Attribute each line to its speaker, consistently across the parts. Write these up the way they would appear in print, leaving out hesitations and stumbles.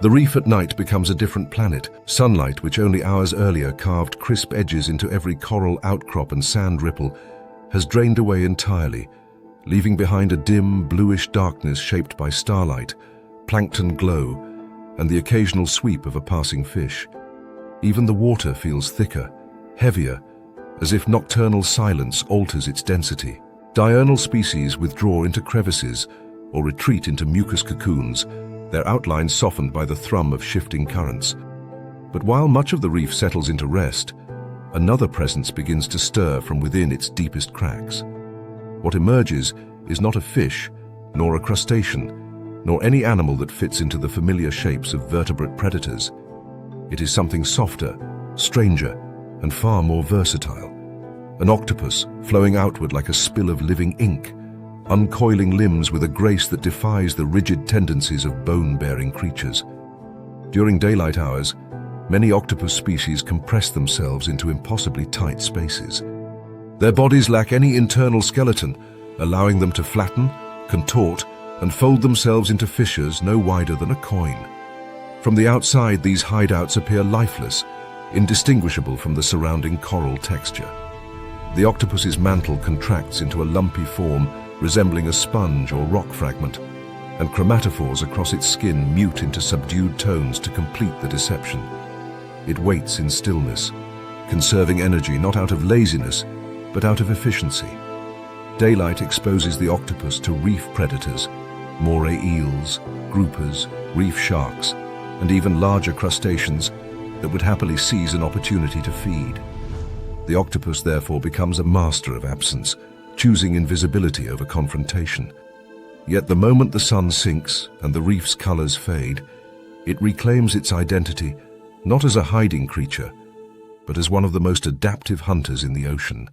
Speaker 1: The reef at night becomes a different planet. Sunlight, which only hours earlier carved crisp edges into every coral outcrop and sand ripple, has drained away entirely, leaving behind a dim, bluish darkness shaped by starlight, plankton glow, and the occasional sweep of a passing fish. Even the water feels thicker, heavier, as if nocturnal silence alters its density. Diurnal species withdraw into crevices or retreat into mucus cocoons, their outlines softened by the thrum of shifting currents. But while much of the reef settles into rest, another presence begins to stir from within its deepest cracks. What emerges is not a fish, nor a crustacean, nor any animal that fits into the familiar shapes of vertebrate predators. It is something softer, stranger, and far more versatile. An octopus flowing outward like a spill of living ink, uncoiling limbs with a grace that defies the rigid tendencies of bone-bearing creatures. During daylight hours, many octopus species compress themselves into impossibly tight spaces. Their bodies lack any internal skeleton, allowing them to flatten, contort, and fold themselves into fissures no wider than a coin. From the outside, these hideouts appear lifeless, indistinguishable from the surrounding coral texture. The octopus's mantle contracts into a lumpy form resembling a sponge or rock fragment, and chromatophores across its skin mute into subdued tones to complete the deception. It waits in stillness, conserving energy not out of laziness, but out of efficiency. Daylight exposes the octopus to reef predators, moray eels, groupers, reef sharks, and even larger crustaceans that would happily seize an opportunity to feed. The octopus therefore becomes a master of absence, choosing invisibility over confrontation. Yet the moment the sun sinks and the reef's colors fade, it reclaims its identity not as a hiding creature, but as one of the most adaptive hunters in the ocean.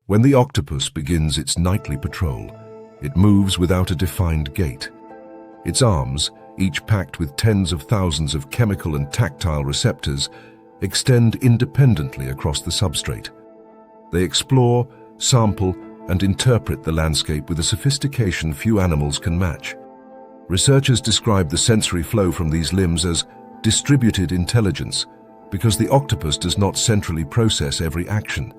Speaker 1: When the octopus begins its nightly patrol, it moves without a defined gait. Its arms, each packed with tens of thousands of chemical and tactile receptors, extend independently across the substrate. They explore, sample, and interpret the landscape with a sophistication few animals can match. Researchers describe the sensory flow from these limbs as distributed intelligence because the octopus does not centrally process every action.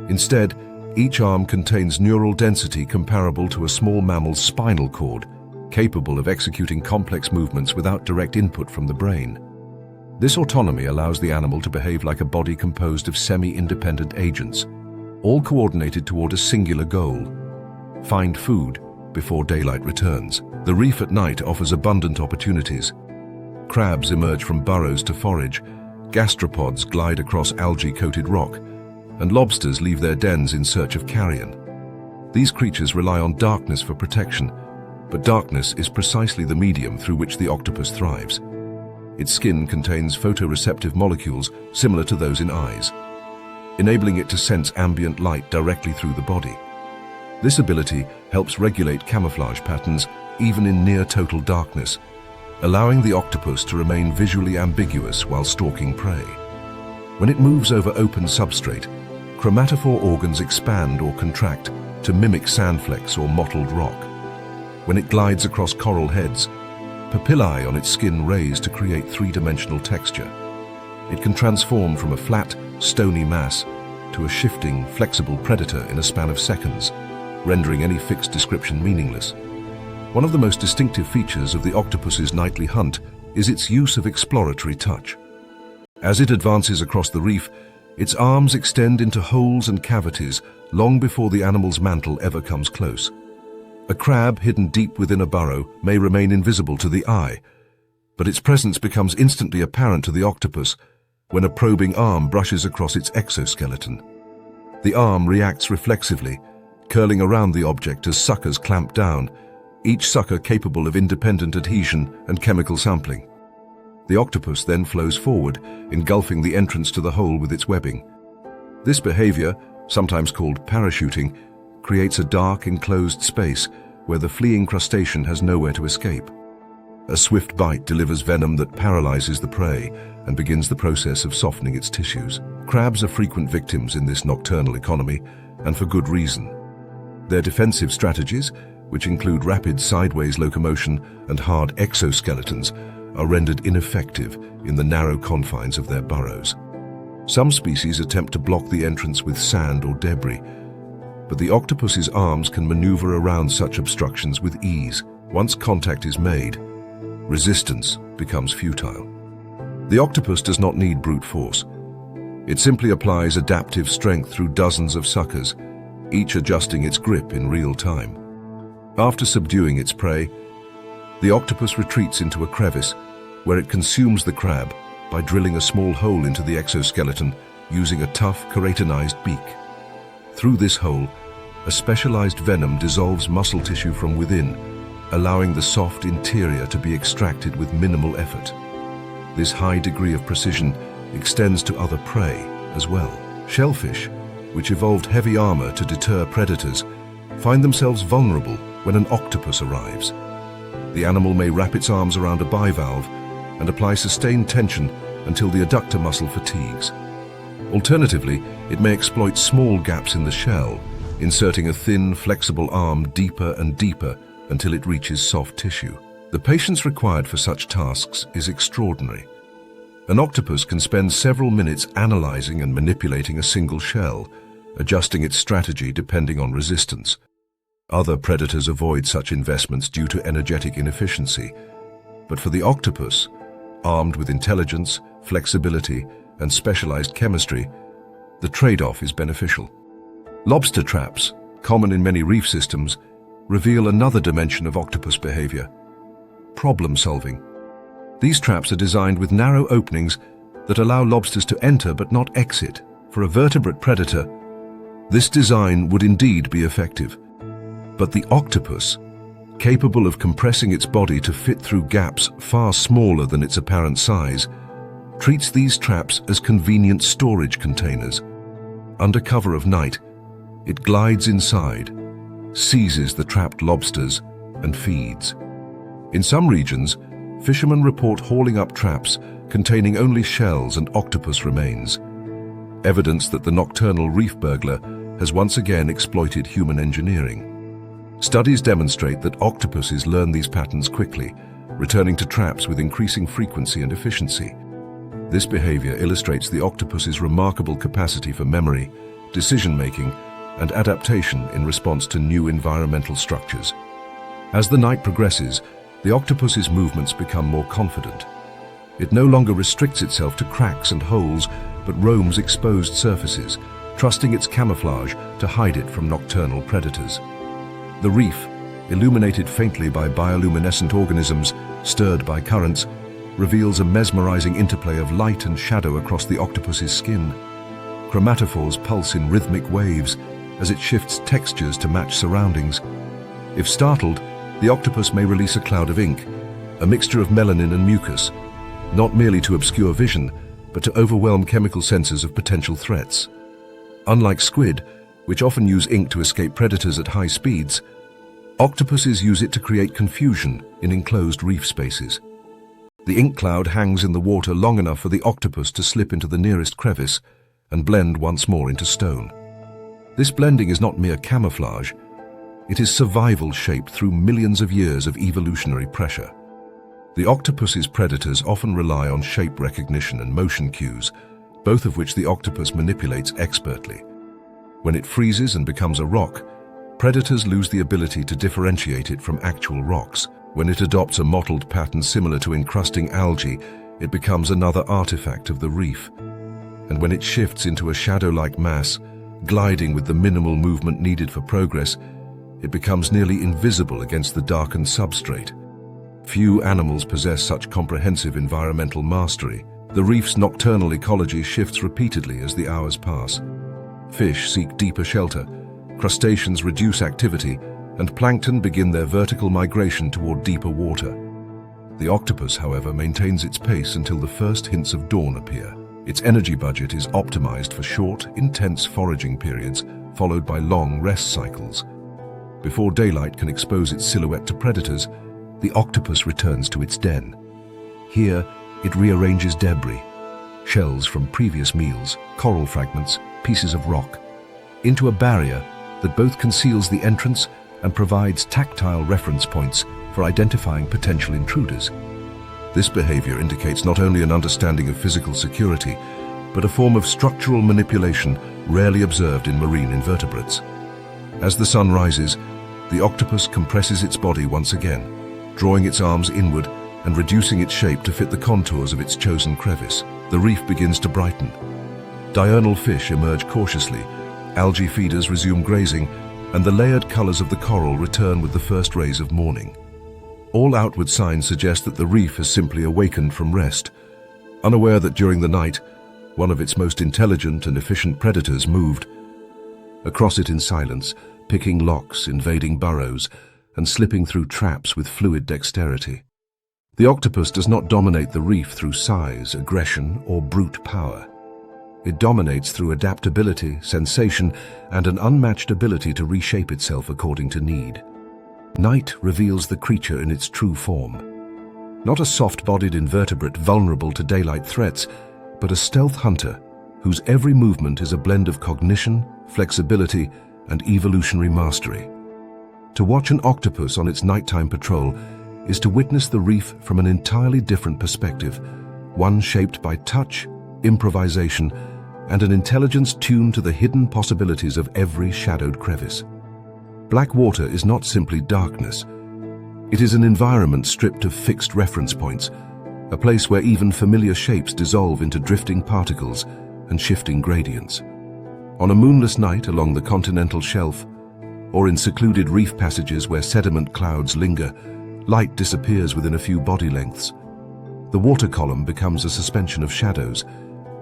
Speaker 1: Instead, each arm contains neural density comparable to a small mammal's spinal cord, capable of executing complex movements without direct input from the brain. This autonomy allows the animal to behave like a body composed of semi-independent agents, all coordinated toward a singular goal: find food before daylight returns. The reef at night offers abundant opportunities. Crabs emerge from burrows to forage, gastropods glide across algae-coated rock, and lobsters leave their dens in search of carrion. These creatures rely on darkness for protection, but darkness is precisely the medium through which the octopus thrives. Its skin contains photoreceptive molecules similar to those in eyes, enabling it to sense ambient light directly through the body. This ability helps regulate camouflage patterns even in near-total darkness, allowing the octopus to remain visually ambiguous while stalking prey. When it moves over open substrate, chromatophore organs expand or contract to mimic sandflecks or mottled rock. When it glides across coral heads, papillae on its skin raise to create three-dimensional texture. It can transform from a flat, stony mass to a shifting, flexible predator in a span of seconds, rendering any fixed description meaningless. One of the most distinctive features of the octopus's nightly hunt is its use of exploratory touch. As it advances across the reef, its arms extend into holes and cavities long before the animal's mantle ever comes close. A crab hidden deep within a burrow may remain invisible to the eye, but its presence becomes instantly apparent to the octopus when a probing arm brushes across its exoskeleton. The arm reacts reflexively, curling around the object as suckers clamp down, each sucker capable of independent adhesion and chemical sampling. The octopus then flows forward, engulfing the entrance to the hole with its webbing. This behavior, sometimes called parachuting, creates a dark, enclosed space where the fleeing crustacean has nowhere to escape. A swift bite delivers venom that paralyzes the prey and begins the process of softening its tissues. Crabs are frequent victims in this nocturnal economy, and for good reason. Their defensive strategies, which include rapid sideways locomotion and hard exoskeletons, are rendered ineffective in the narrow confines of their burrows. Some species attempt to block the entrance with sand or debris, but the octopus's arms can maneuver around such obstructions with ease. Once contact is made, resistance becomes futile. The octopus does not need brute force. It simply applies adaptive strength through dozens of suckers, each adjusting its grip in real time. After subduing its prey, the octopus retreats into a crevice where it consumes the crab by drilling a small hole into the exoskeleton using a tough, keratinized beak. Through this hole, a specialized venom dissolves muscle tissue from within, allowing the soft interior to be extracted with minimal effort. This high degree of precision extends to other prey as well. Shellfish, which evolved heavy armor to deter predators, find themselves vulnerable when an octopus arrives. The animal may wrap its arms around a bivalve and apply sustained tension until the adductor muscle fatigues. Alternatively, it may exploit small gaps in the shell, inserting a thin, flexible arm deeper and deeper until it reaches soft tissue. The patience required for such tasks is extraordinary. An octopus can spend several minutes analyzing and manipulating a single shell, adjusting its strategy depending on resistance. Other predators avoid such investments due to energetic inefficiency, but for the octopus, armed with intelligence, flexibility, and specialized chemistry, the trade-off is beneficial. Lobster traps, common in many reef systems, reveal another dimension of octopus behavior: problem solving. These traps are designed with narrow openings that allow lobsters to enter but not exit. For a vertebrate predator, this design would indeed be effective. But the octopus, capable of compressing its body to fit through gaps far smaller than its apparent size, treats these traps as convenient storage containers. Under cover of night, it glides inside, seizes the trapped lobsters, and feeds. In some regions, fishermen report hauling up traps containing only shells and octopus remains, evidence that the nocturnal reef burglar has once again exploited human engineering. Studies demonstrate that octopuses learn these patterns quickly, returning to traps with increasing frequency and efficiency. This behavior illustrates the octopus's remarkable capacity for memory, decision-making, and adaptation in response to new environmental structures. As the night progresses, the octopus's movements become more confident. It no longer restricts itself to cracks and holes, but roams exposed surfaces, trusting its camouflage to hide it from nocturnal predators. The reef, illuminated faintly by bioluminescent organisms stirred by currents, reveals a mesmerizing interplay of light and shadow across the octopus's skin. Chromatophores pulse in rhythmic waves as it shifts textures to match surroundings. If startled, the octopus may release a cloud of ink, a mixture of melanin and mucus, not merely to obscure vision, but to overwhelm chemical sensors of potential threats. Unlike squid, which often use ink to escape predators at high speeds, octopuses use it to create confusion in enclosed reef spaces. The ink cloud hangs in the water long enough for the octopus to slip into the nearest crevice and blend once more into stone. This blending is not mere camouflage, it is survival shaped through millions of years of evolutionary pressure. The octopus's predators often rely on shape recognition and motion cues, both of which the octopus manipulates expertly. When it freezes and becomes a rock, predators lose the ability to differentiate it from actual rocks. When it adopts a mottled pattern similar to encrusting algae, it becomes another artifact of the reef. And when it shifts into a shadow-like mass, gliding with the minimal movement needed for progress, it becomes nearly invisible against the darkened substrate. Few animals possess such comprehensive environmental mastery. The reef's nocturnal ecology shifts repeatedly as the hours pass. Fish seek deeper shelter, crustaceans reduce activity, and plankton begin their vertical migration toward deeper water. The octopus, however, maintains its pace until the first hints of dawn appear. Its energy budget is optimized for short, intense foraging periods, followed by long rest cycles. Before daylight can expose its silhouette to predators, the octopus returns to its den. Here, it rearranges debris, shells from previous meals, coral fragments, pieces of rock, into a barrier that both conceals the entrance and provides tactile reference points for identifying potential intruders. This behavior indicates not only an understanding of physical security, but a form of structural manipulation rarely observed in marine invertebrates. As the sun rises, the octopus compresses its body once again, drawing its arms inward and reducing its shape to fit the contours of its chosen crevice. The reef begins to brighten. Diurnal fish emerge cautiously, algae feeders resume grazing, and the layered colors of the coral return with the first rays of morning. All outward signs suggest that the reef has simply awakened from rest, unaware that during the night, one of its most intelligent and efficient predators moved across it in silence, picking locks, invading burrows, and slipping through traps with fluid dexterity. The octopus does not dominate the reef through size, aggression, or brute power. It dominates through adaptability, sensation, and an unmatched ability to reshape itself according to need. Night reveals the creature in its true form. Not a soft-bodied invertebrate vulnerable to daylight threats, but a stealth hunter whose every movement is a blend of cognition, flexibility, and evolutionary mastery. To watch an octopus on its nighttime patrol is to witness the reef from an entirely different perspective, one shaped by touch, improvisation, and an intelligence tuned to the hidden possibilities of every shadowed crevice. Black water is not simply darkness. It is an environment stripped of fixed reference points, a place where even familiar shapes dissolve into drifting particles and shifting gradients. On a moonless night along the continental shelf, or in secluded reef passages where sediment clouds linger, light disappears within a few body lengths. The water column becomes a suspension of shadows,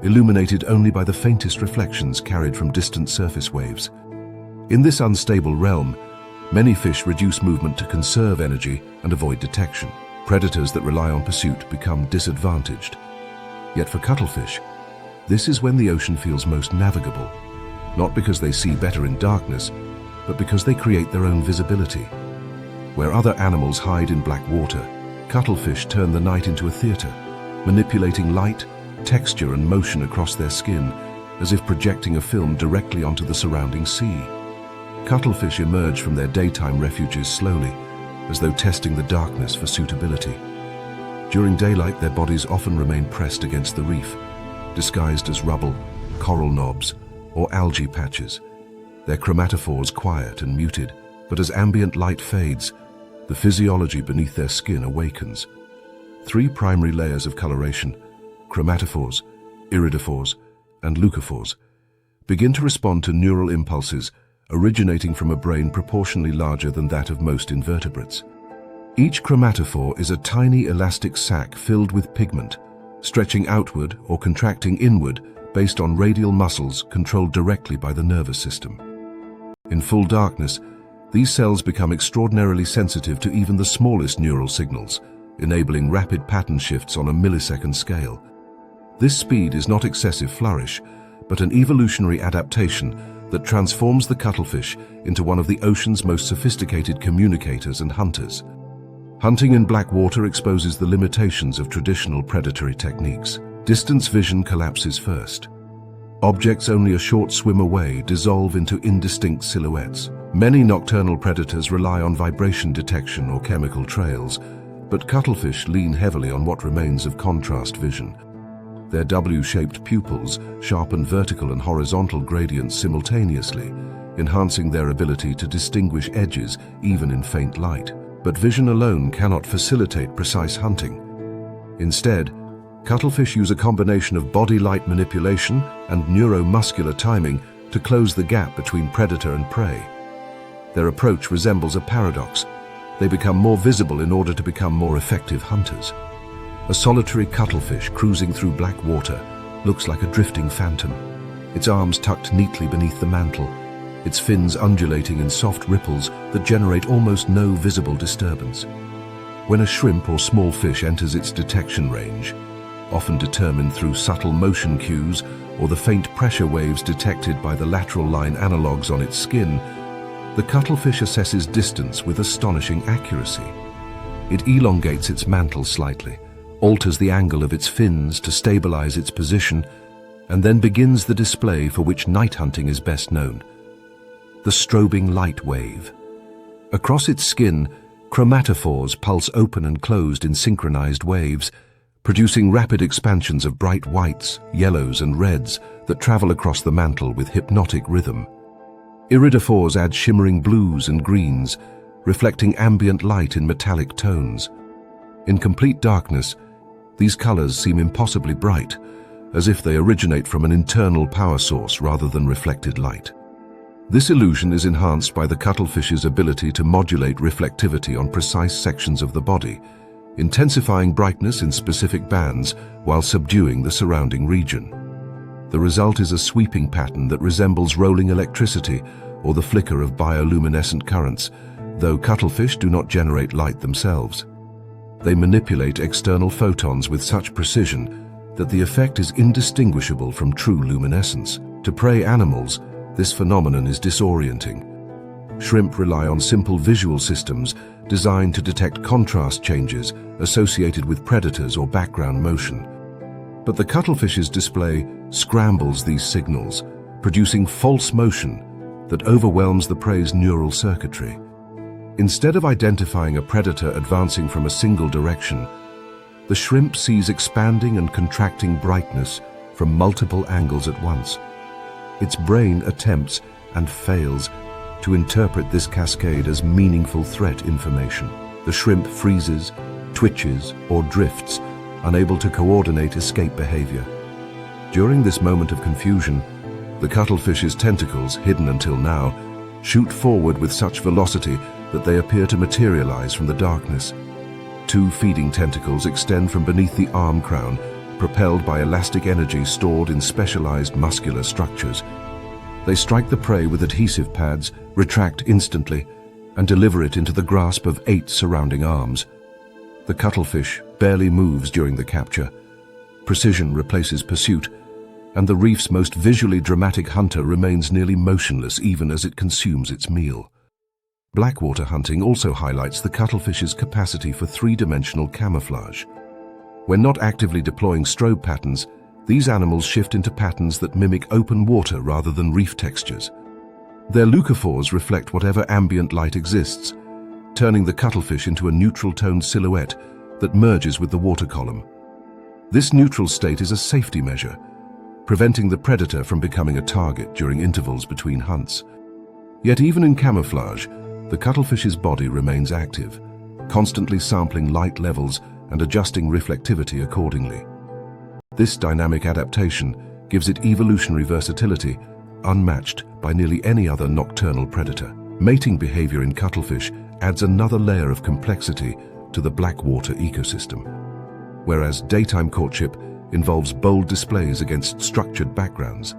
Speaker 1: illuminated only by the faintest reflections carried from distant surface waves. In this unstable realm, many fish reduce movement to conserve energy and avoid detection. Predators that rely on pursuit become disadvantaged. Yet for cuttlefish, this is when the ocean feels most navigable, not because they see better in darkness, but because they create their own visibility. Where other animals hide in black water, cuttlefish turn the night into a theater, manipulating light, texture, and motion across their skin, as if projecting a film directly onto the surrounding sea. Cuttlefish emerge from their daytime refuges slowly, as though testing the darkness for suitability. During daylight, their bodies often remain pressed against the reef, disguised as rubble, coral knobs, or algae patches. Their chromatophores quiet and muted, but as ambient light fades, the physiology beneath their skin awakens. Three primary layers of coloration, chromatophores, iridophores, and leucophores, begin to respond to neural impulses originating from a brain proportionally larger than that of most invertebrates. Each chromatophore is a tiny elastic sac filled with pigment, stretching outward or contracting inward based on radial muscles controlled directly by the nervous system. In full darkness, these cells become extraordinarily sensitive to even the smallest neural signals, enabling rapid pattern shifts on a millisecond scale. This speed is not excessive flourish, but an evolutionary adaptation that transforms the cuttlefish into one of the ocean's most sophisticated communicators and hunters. Hunting in black water exposes the limitations of traditional predatory techniques. Distance vision collapses first. Objects only a short swim away dissolve into indistinct silhouettes. Many nocturnal predators rely on vibration detection or chemical trails, but cuttlefish lean heavily on what remains of contrast vision. Their W-shaped pupils sharpen vertical and horizontal gradients simultaneously, enhancing their ability to distinguish edges even in faint light. But vision alone cannot facilitate precise hunting. Instead, cuttlefish use a combination of body light manipulation and neuromuscular timing to close the gap between predator and prey. Their approach resembles a paradox. They become more visible in order to become more effective hunters. A solitary cuttlefish cruising through black water looks like a drifting phantom, its arms tucked neatly beneath the mantle, its fins undulating in soft ripples that generate almost no visible disturbance. When a shrimp or small fish enters its detection range, often determined through subtle motion cues or the faint pressure waves detected by the lateral line analogues on its skin, the cuttlefish assesses distance with astonishing accuracy. It elongates its mantle slightly, alters the angle of its fins to stabilize its position, and then begins the display for which night hunting is best known: the strobing light wave. Across its skin, Chromatophores pulse open and closed in synchronized waves, producing rapid expansions of bright whites, yellows, and reds that travel across the mantle with hypnotic rhythm. Iridophores add shimmering blues and greens, reflecting ambient light in metallic tones. In complete darkness, these colors seem impossibly bright, as if they originate from an internal power source rather than reflected light. This illusion is enhanced by the cuttlefish's ability to modulate reflectivity on precise sections of the body, intensifying brightness in specific bands while subduing the surrounding region. The result is a sweeping pattern that resembles rolling electricity or the flicker of bioluminescent currents, though cuttlefish do not generate light themselves. They manipulate external photons with such precision that the effect is indistinguishable from true luminescence. To prey animals, this phenomenon is disorienting. Shrimp rely on simple visual systems designed to detect contrast changes associated with predators or background motion. But the cuttlefish's display scrambles these signals, producing false motion that overwhelms the prey's neural circuitry. Instead of identifying a predator advancing from a single direction, the shrimp sees expanding and contracting brightness from multiple angles at once. Its brain attempts and fails to interpret this cascade as meaningful threat information. The shrimp freezes, twitches, or drifts, unable to coordinate escape behavior. During this moment of confusion, the cuttlefish's tentacles, hidden until now, shoot forward with such velocity that they appear to materialize from the darkness. Two feeding tentacles extend from beneath the arm crown, propelled by elastic energy stored in specialized muscular structures. They strike the prey with adhesive pads, retract instantly, and deliver it into the grasp of 8 surrounding arms. The cuttlefish barely moves during the capture. Precision replaces pursuit, and the reef's most visually dramatic hunter remains nearly motionless even as it consumes its meal. Blackwater hunting also highlights the cuttlefish's capacity for three-dimensional camouflage. When not actively deploying strobe patterns, these animals shift into patterns that mimic open water rather than reef textures. Their leucophores reflect whatever ambient light exists, turning the cuttlefish into a neutral-toned silhouette that merges with the water column. This neutral state is a safety measure, preventing the predator from becoming a target during intervals between hunts. Yet even in camouflage, the cuttlefish's body remains active, constantly sampling light levels and adjusting reflectivity accordingly. This dynamic adaptation gives it evolutionary versatility, unmatched by nearly any other nocturnal predator. Mating behavior in cuttlefish adds another layer of complexity to the blackwater ecosystem. Whereas daytime courtship involves bold displays against structured backgrounds,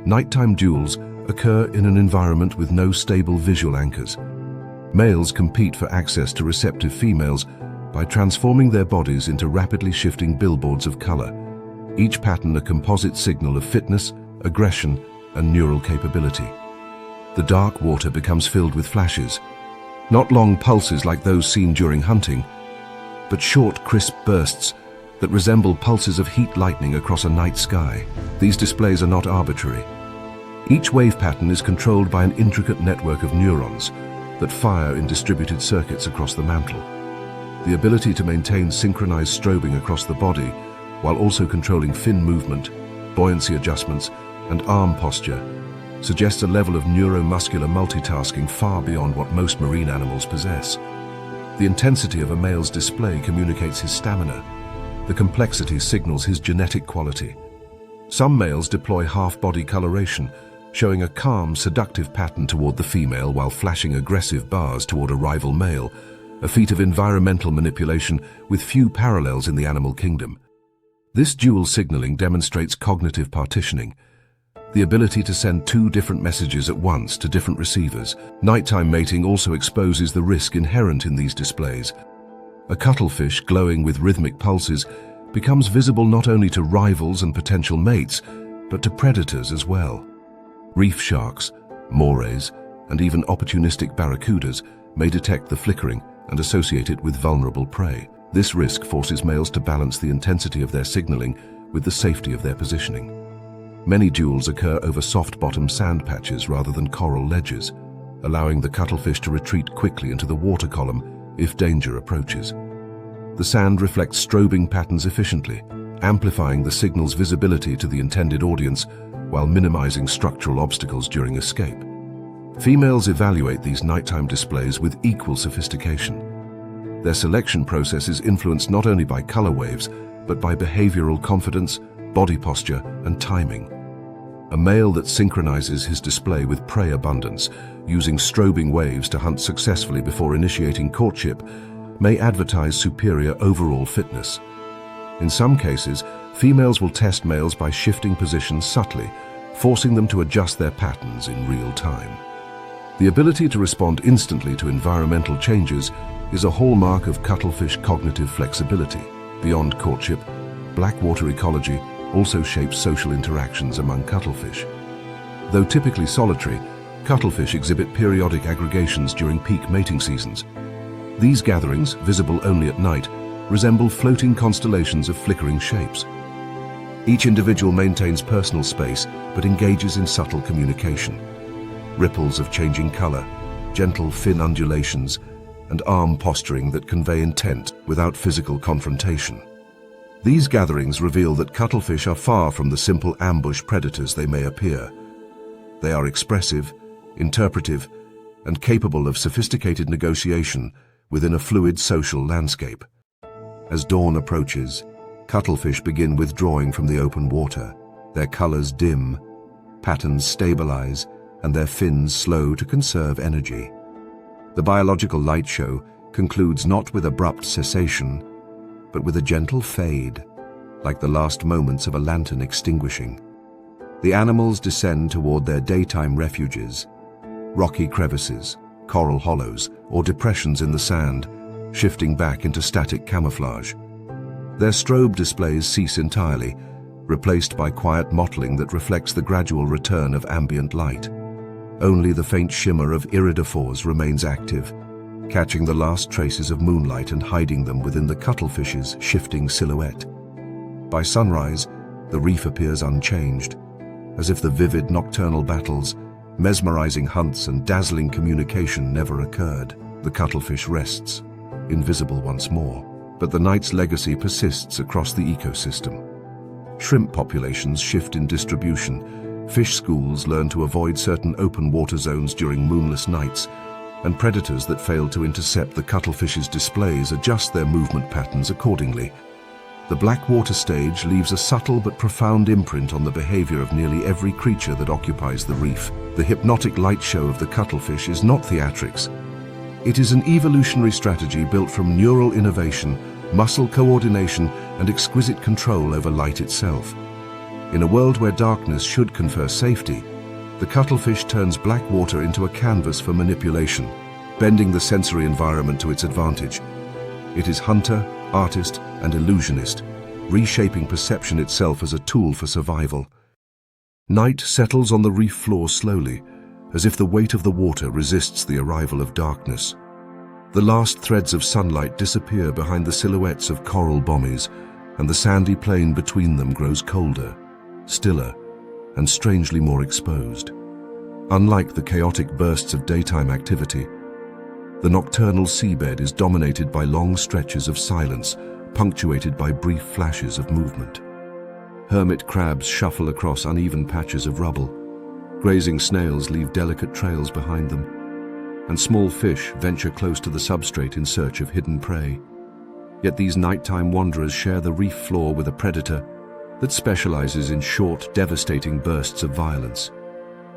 Speaker 1: nighttime duels occur in an environment with no stable visual anchors. Males compete for access to receptive females by transforming their bodies into rapidly shifting billboards of color, each pattern a composite signal of fitness, aggression, and neural capability. The dark water becomes filled with flashes, not long pulses like those seen during hunting, but short, crisp bursts that resemble pulses of heat lightning across a night sky. These displays are not arbitrary. Each wave pattern is controlled by an intricate network of neurons that fire in distributed circuits across the mantle. The ability to maintain synchronized strobing across the body while also controlling fin movement, buoyancy adjustments, and arm posture suggests a level of neuromuscular multitasking far beyond what most marine animals possess. The intensity of a male's display communicates his stamina. The complexity signals his genetic quality. Some males deploy half-body coloration, showing a calm, seductive pattern toward the female while flashing aggressive bars toward a rival male, a feat of environmental manipulation with few parallels in the animal kingdom. This dual signaling demonstrates cognitive partitioning, the ability to send two different messages at once to different receivers. Nighttime mating also exposes the risk inherent in these displays. A cuttlefish glowing with rhythmic pulses becomes visible not only to rivals and potential mates, but to predators as well. Reef sharks, morays, and even opportunistic barracudas may detect the flickering and associate it with vulnerable prey. This risk forces males to balance the intensity of their signaling with the safety of their positioning. Many duels occur over soft-bottom sand patches rather than coral ledges, allowing the cuttlefish to retreat quickly into the water column if danger approaches. The sand reflects strobing patterns efficiently, amplifying the signal's visibility to the intended audience while minimizing structural obstacles during escape. Females evaluate these nighttime displays with equal sophistication. Their selection process is influenced not only by color waves, but by behavioral confidence, body posture, and timing. A male that synchronizes his display with prey abundance, using strobing waves to hunt successfully before initiating courtship, may advertise superior overall fitness. In some cases, females will test males by shifting positions subtly, forcing them to adjust their patterns in real time. The ability to respond instantly to environmental changes is a hallmark of cuttlefish cognitive flexibility. Beyond courtship, blackwater ecology also shapes social interactions among cuttlefish. Though typically solitary, cuttlefish exhibit periodic aggregations during peak mating seasons. These gatherings, visible only at night, resemble floating constellations of flickering shapes. Each individual maintains personal space but engages in subtle communication. Ripples of changing color, gentle fin undulations, and arm posturing that convey intent without physical confrontation. These gatherings reveal that cuttlefish are far from the simple ambush predators they may appear. They are expressive, interpretive, and capable of sophisticated negotiation within a fluid social landscape. As dawn approaches, cuttlefish begin withdrawing from the open water, their colors dim, patterns stabilize, and their fins slow to conserve energy. The biological light show concludes not with abrupt cessation, but with a gentle fade, like the last moments of a lantern extinguishing. The animals descend toward their daytime refuges, rocky crevices, coral hollows, or depressions in the sand, shifting back into static camouflage. Their strobe displays cease entirely, replaced by quiet mottling that reflects the gradual return of ambient light. Only the faint shimmer of iridophores remains active, catching the last traces of moonlight and hiding them within the cuttlefish's shifting silhouette. By sunrise, the reef appears unchanged, as if the vivid nocturnal battles, mesmerizing hunts, and dazzling communication never occurred. The cuttlefish rests, invisible once more, but the night's legacy persists across the ecosystem. Shrimp populations shift in distribution, fish schools learn to avoid certain open water zones during moonless nights, and predators that fail to intercept the cuttlefish's displays adjust their movement patterns accordingly. The blackwater stage leaves a subtle but profound imprint on the behavior of nearly every creature that occupies the reef. The hypnotic light show of the cuttlefish is not theatrics. It is an evolutionary strategy built from neural innovation, muscle coordination, and exquisite control over light itself. In a world where darkness should confer safety, the cuttlefish turns blackwater into a canvas for manipulation, bending the sensory environment to its advantage. It is hunter, artist, and illusionist, reshaping perception itself as a tool for survival. Night settles on the reef floor slowly, as if the weight of the water resists the arrival of darkness. The last threads of sunlight disappear behind the silhouettes of coral bommies, and the sandy plain between them grows colder, stiller, and strangely more exposed. Unlike the chaotic bursts of daytime activity, the nocturnal seabed is dominated by long stretches of silence, punctuated by brief flashes of movement. Hermit crabs shuffle across uneven patches of rubble. Grazing snails leave delicate trails behind them, and small fish venture close to the substrate in search of hidden prey. Yet these nighttime wanderers share the reef floor with a predator that specializes in short, devastating bursts of violence.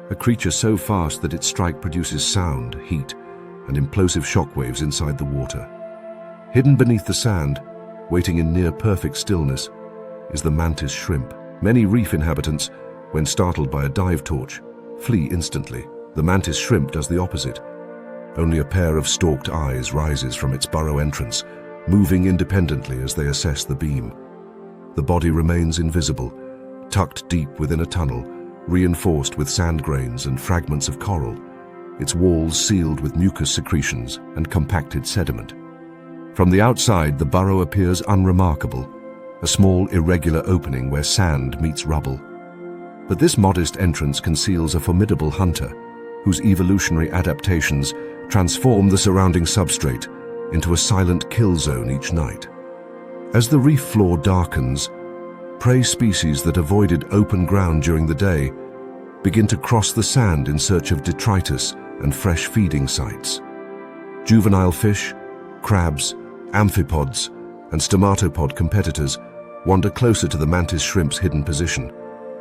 Speaker 1: A creature so fast that its strike produces sound, heat, and implosive shockwaves inside the water. Hidden beneath the sand, waiting in near-perfect stillness, is the mantis shrimp. Many reef inhabitants, when startled by a dive torch, flee instantly. The mantis shrimp does the opposite. Only a pair of stalked eyes rises from its burrow entrance, moving independently as they assess the beam. The body remains invisible, tucked deep within a tunnel, reinforced with sand grains and fragments of coral, its walls sealed with mucus secretions and compacted sediment. From the outside, the burrow appears unremarkable, a small irregular opening where sand meets rubble. But this modest entrance conceals a formidable hunter, whose evolutionary adaptations transform the surrounding substrate, into a silent kill zone each night. As the reef floor darkens, prey species that avoided open ground during the day begin to cross the sand in search of detritus and fresh feeding sites. Juvenile fish, crabs, amphipods, and stomatopod competitors wander closer to the mantis shrimp's hidden position,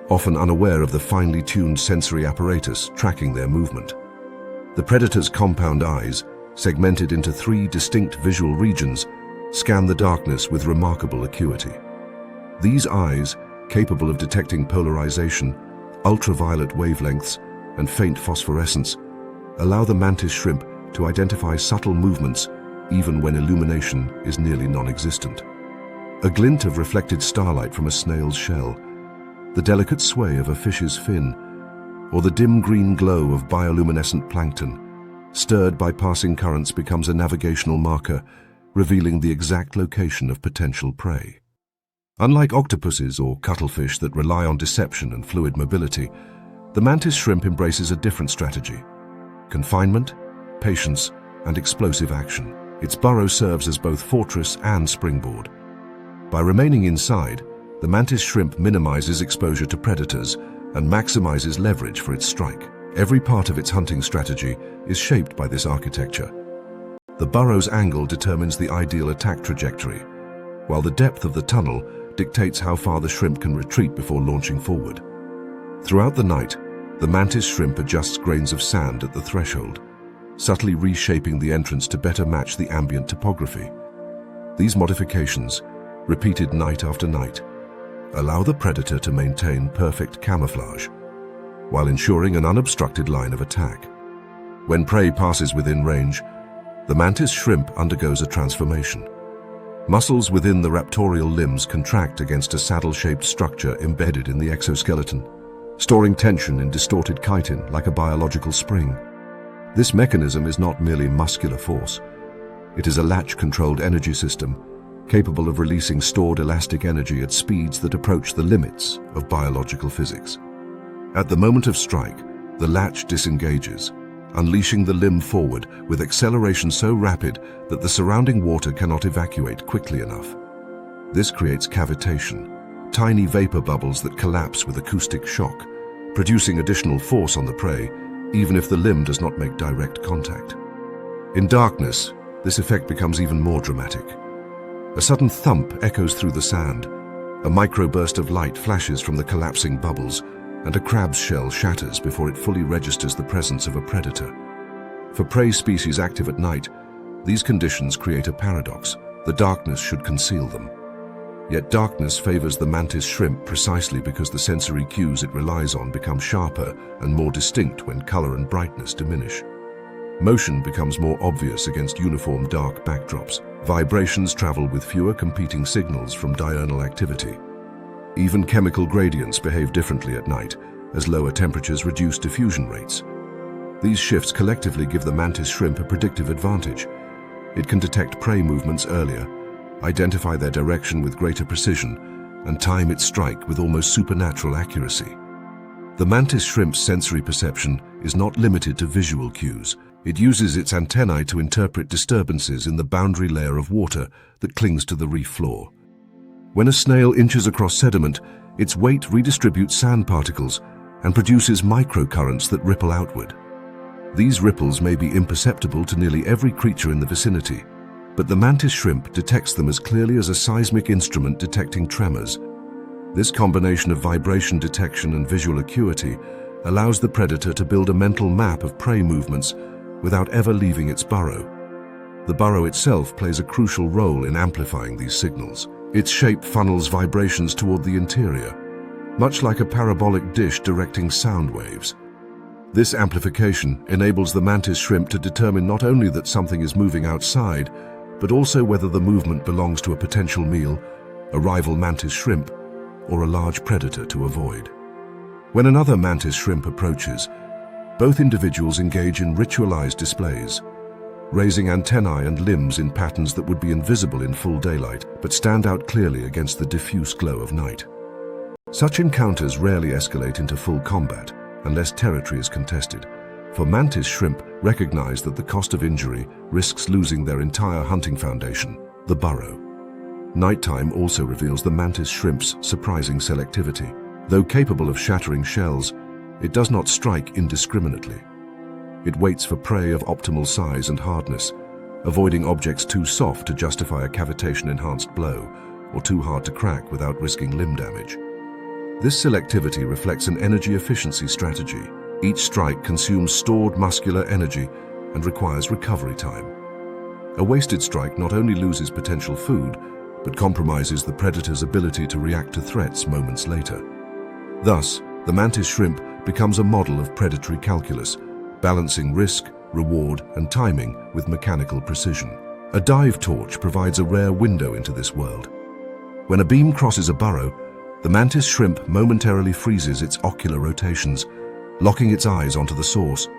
Speaker 1: often unaware of the finely tuned sensory apparatus tracking their movement. The predator's compound eyes, segmented into 3 distinct visual regions, scan the darkness with remarkable acuity. These eyes, capable of detecting polarization, ultraviolet wavelengths, and faint phosphorescence, allow the mantis shrimp to identify subtle movements even when illumination is nearly non-existent. A glint of reflected starlight from a snail's shell, the delicate sway of a fish's fin, or the dim green glow of bioluminescent plankton, stirred by passing currents, becomes a navigational marker, revealing the exact location of potential prey. Unlike octopuses or cuttlefish that rely on deception and fluid mobility, the mantis shrimp embraces a different strategy: confinement, patience, and explosive action. Its burrow serves as both fortress and springboard. By remaining inside, the mantis shrimp minimizes exposure to predators and maximizes leverage for its strike. Every part of its hunting strategy is shaped by this architecture. The burrow's angle determines the ideal attack trajectory, while the depth of the tunnel dictates how far the shrimp can retreat before launching forward. Throughout the night, the mantis shrimp adjusts grains of sand at the threshold, subtly reshaping the entrance to better match the ambient topography. These modifications, repeated night after night, allow the predator to maintain perfect camouflage, while ensuring an unobstructed line of attack. When prey passes within range, the mantis shrimp undergoes a transformation. Muscles within the raptorial limbs contract against a saddle-shaped structure embedded in the exoskeleton, storing tension in distorted chitin like a biological spring. This mechanism is not merely muscular force. It is a latch-controlled energy system capable of releasing stored elastic energy at speeds that approach the limits of biological physics. At the moment of strike, the latch disengages, unleashing the limb forward with acceleration so rapid that the surrounding water cannot evacuate quickly enough. This creates cavitation, tiny vapor bubbles that collapse with acoustic shock, producing additional force on the prey, even if the limb does not make direct contact. In darkness, this effect becomes even more dramatic. A sudden thump echoes through the sand, a microburst of light flashes from the collapsing bubbles, and a crab's shell shatters before it fully registers the presence of a predator. For prey species active at night, these conditions create a paradox. The darkness should conceal them. Yet darkness favors the mantis shrimp precisely because the sensory cues it relies on become sharper and more distinct when color and brightness diminish. Motion becomes more obvious against uniform dark backdrops. Vibrations travel with fewer competing signals from diurnal activity. Even chemical gradients behave differently at night, as lower temperatures reduce diffusion rates. These shifts collectively give the mantis shrimp a predictive advantage. It can detect prey movements earlier, identify their direction with greater precision, and time its strike with almost supernatural accuracy. The mantis shrimp's sensory perception is not limited to visual cues. It uses its antennae to interpret disturbances in the boundary layer of water that clings to the reef floor. When a snail inches across sediment, its weight redistributes sand particles and produces microcurrents that ripple outward. These ripples may be imperceptible to nearly every creature in the vicinity, but the mantis shrimp detects them as clearly as a seismic instrument detecting tremors. This combination of vibration detection and visual acuity allows the predator to build a mental map of prey movements without ever leaving its burrow. The burrow itself plays a crucial role in amplifying these signals. Its shape funnels vibrations toward the interior, much like a parabolic dish directing sound waves. This amplification enables the mantis shrimp to determine not only that something is moving outside, but also whether the movement belongs to a potential meal, a rival mantis shrimp, or a large predator to avoid. When another mantis shrimp approaches, both individuals engage in ritualized displays, raising antennae and limbs in patterns that would be invisible in full daylight, but stand out clearly against the diffuse glow of night. Such encounters rarely escalate into full combat unless territory is contested, For mantis shrimp recognize that the cost of injury risks losing their entire hunting foundation, the burrow. Nighttime also reveals the mantis shrimp's surprising selectivity. Though capable of shattering shells, it does not strike indiscriminately. It waits for prey of optimal size and hardness, avoiding objects too soft to justify a cavitation-enhanced blow or too hard to crack without risking limb damage. This selectivity reflects an energy efficiency strategy. Each strike consumes stored muscular energy and requires recovery time. A wasted strike not only loses potential food, but compromises the predator's ability to react to threats moments later. Thus, the mantis shrimp becomes a model of predatory calculus, balancing risk, reward, and timing with mechanical precision. A dive torch provides a rare window into this world. When a beam crosses a burrow, the mantis shrimp momentarily freezes its ocular rotations, locking its eyes onto the source.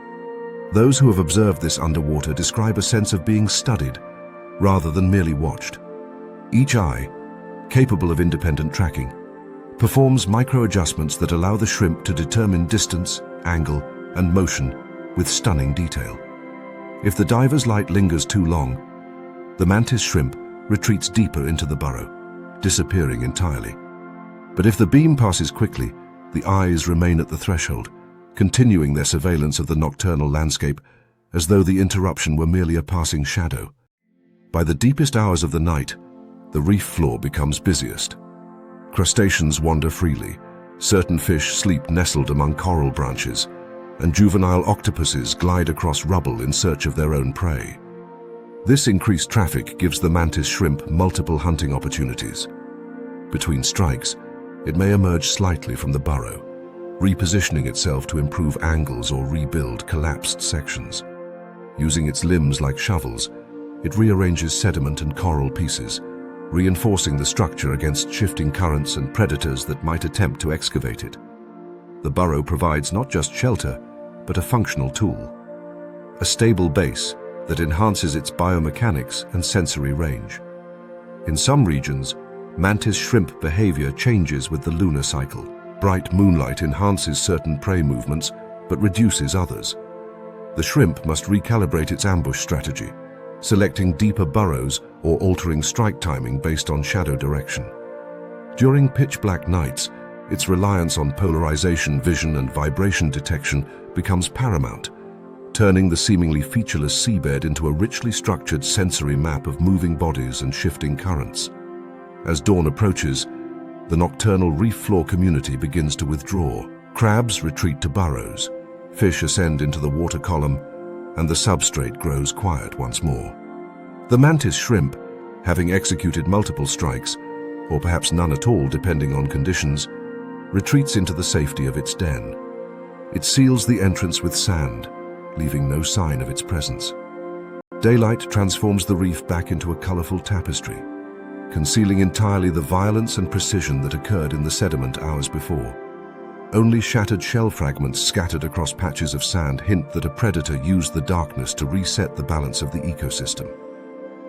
Speaker 1: Those who have observed this underwater describe a sense of being studied, rather than merely watched. Each eye, capable of independent tracking, performs micro-adjustments that allow the shrimp to determine distance, angle, and motion with stunning detail. If the diver's light lingers too long, the mantis shrimp retreats deeper into the burrow, disappearing entirely. But if the beam passes quickly, the eyes remain at the threshold, continuing their surveillance of the nocturnal landscape as though the interruption were merely a passing shadow. By the deepest hours of the night, the reef floor becomes busiest. Crustaceans wander freely, certain fish sleep nestled among coral branches, and juvenile octopuses glide across rubble in search of their own prey. This increased traffic gives the mantis shrimp multiple hunting opportunities. Between strikes, it may emerge slightly from the burrow, repositioning itself to improve angles or rebuild collapsed sections. Using its limbs like shovels, it rearranges sediment and coral pieces, reinforcing the structure against shifting currents and predators that might attempt to excavate it. The burrow provides not just shelter, but a functional tool, a stable base that enhances its biomechanics and sensory range. In some regions, mantis shrimp behavior changes with the lunar cycle. Bright moonlight enhances certain prey movements, but reduces others. The shrimp must recalibrate its ambush strategy, selecting deeper burrows or altering strike timing based on shadow direction. During pitch-black nights, its reliance on polarization, vision, and vibration detection becomes paramount, turning the seemingly featureless seabed into a richly structured sensory map of moving bodies and shifting currents. As dawn approaches, the nocturnal reef floor community begins to withdraw. Crabs retreat to burrows, fish ascend into the water column, and the substrate grows quiet once more. The mantis shrimp, having executed multiple strikes, or perhaps none at all depending on conditions, retreats into the safety of its den. It seals the entrance with sand, leaving no sign of its presence. Daylight transforms the reef back into a colorful tapestry, concealing entirely the violence and precision that occurred in the sediment hours before. Only shattered shell fragments scattered across patches of sand hint that a predator used the darkness to reset the balance of the ecosystem.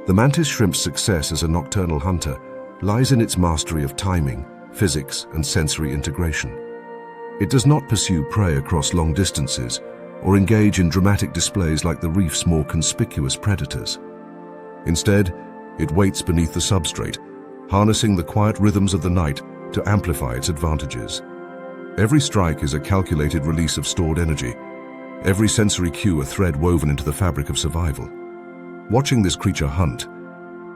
Speaker 1: The mantis shrimp's success as a nocturnal hunter lies in its mastery of timing, physics, and sensory integration. It does not pursue prey across long distances or engage in dramatic displays like the reef's more conspicuous predators. Instead, it waits beneath the substrate, harnessing the quiet rhythms of the night to amplify its advantages. Every strike is a calculated release of stored energy, every sensory cue a thread woven into the fabric of survival. Watching this creature hunt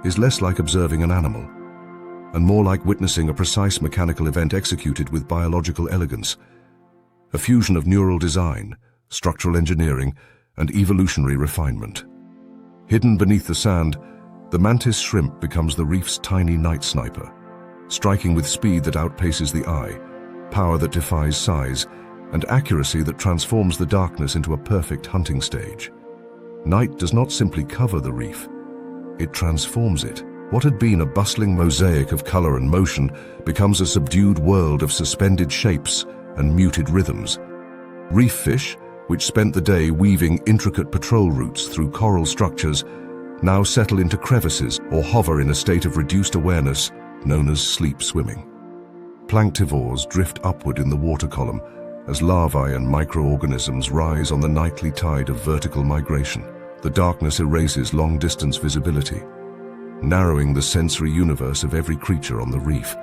Speaker 1: is less like observing an animal, and more like witnessing a precise mechanical event executed with biological elegance, a fusion of neural design, structural engineering, and evolutionary refinement. Hidden beneath the sand, the mantis shrimp becomes the reef's tiny night sniper, striking with speed that outpaces the eye, power that defies size, and accuracy that transforms the darkness into a perfect hunting stage. Night does not simply cover the reef, it transforms it. What had been a bustling mosaic of color and motion becomes a subdued world of suspended shapes and muted rhythms. Reef fish, which spent the day weaving intricate patrol routes through coral structures, now settle into crevices or hover in a state of reduced awareness known as sleep swimming. Planktivores drift upward in the water column, as larvae and microorganisms rise on the nightly tide of vertical migration. The darkness erases long-distance visibility, narrowing the sensory universe of every creature on the reef.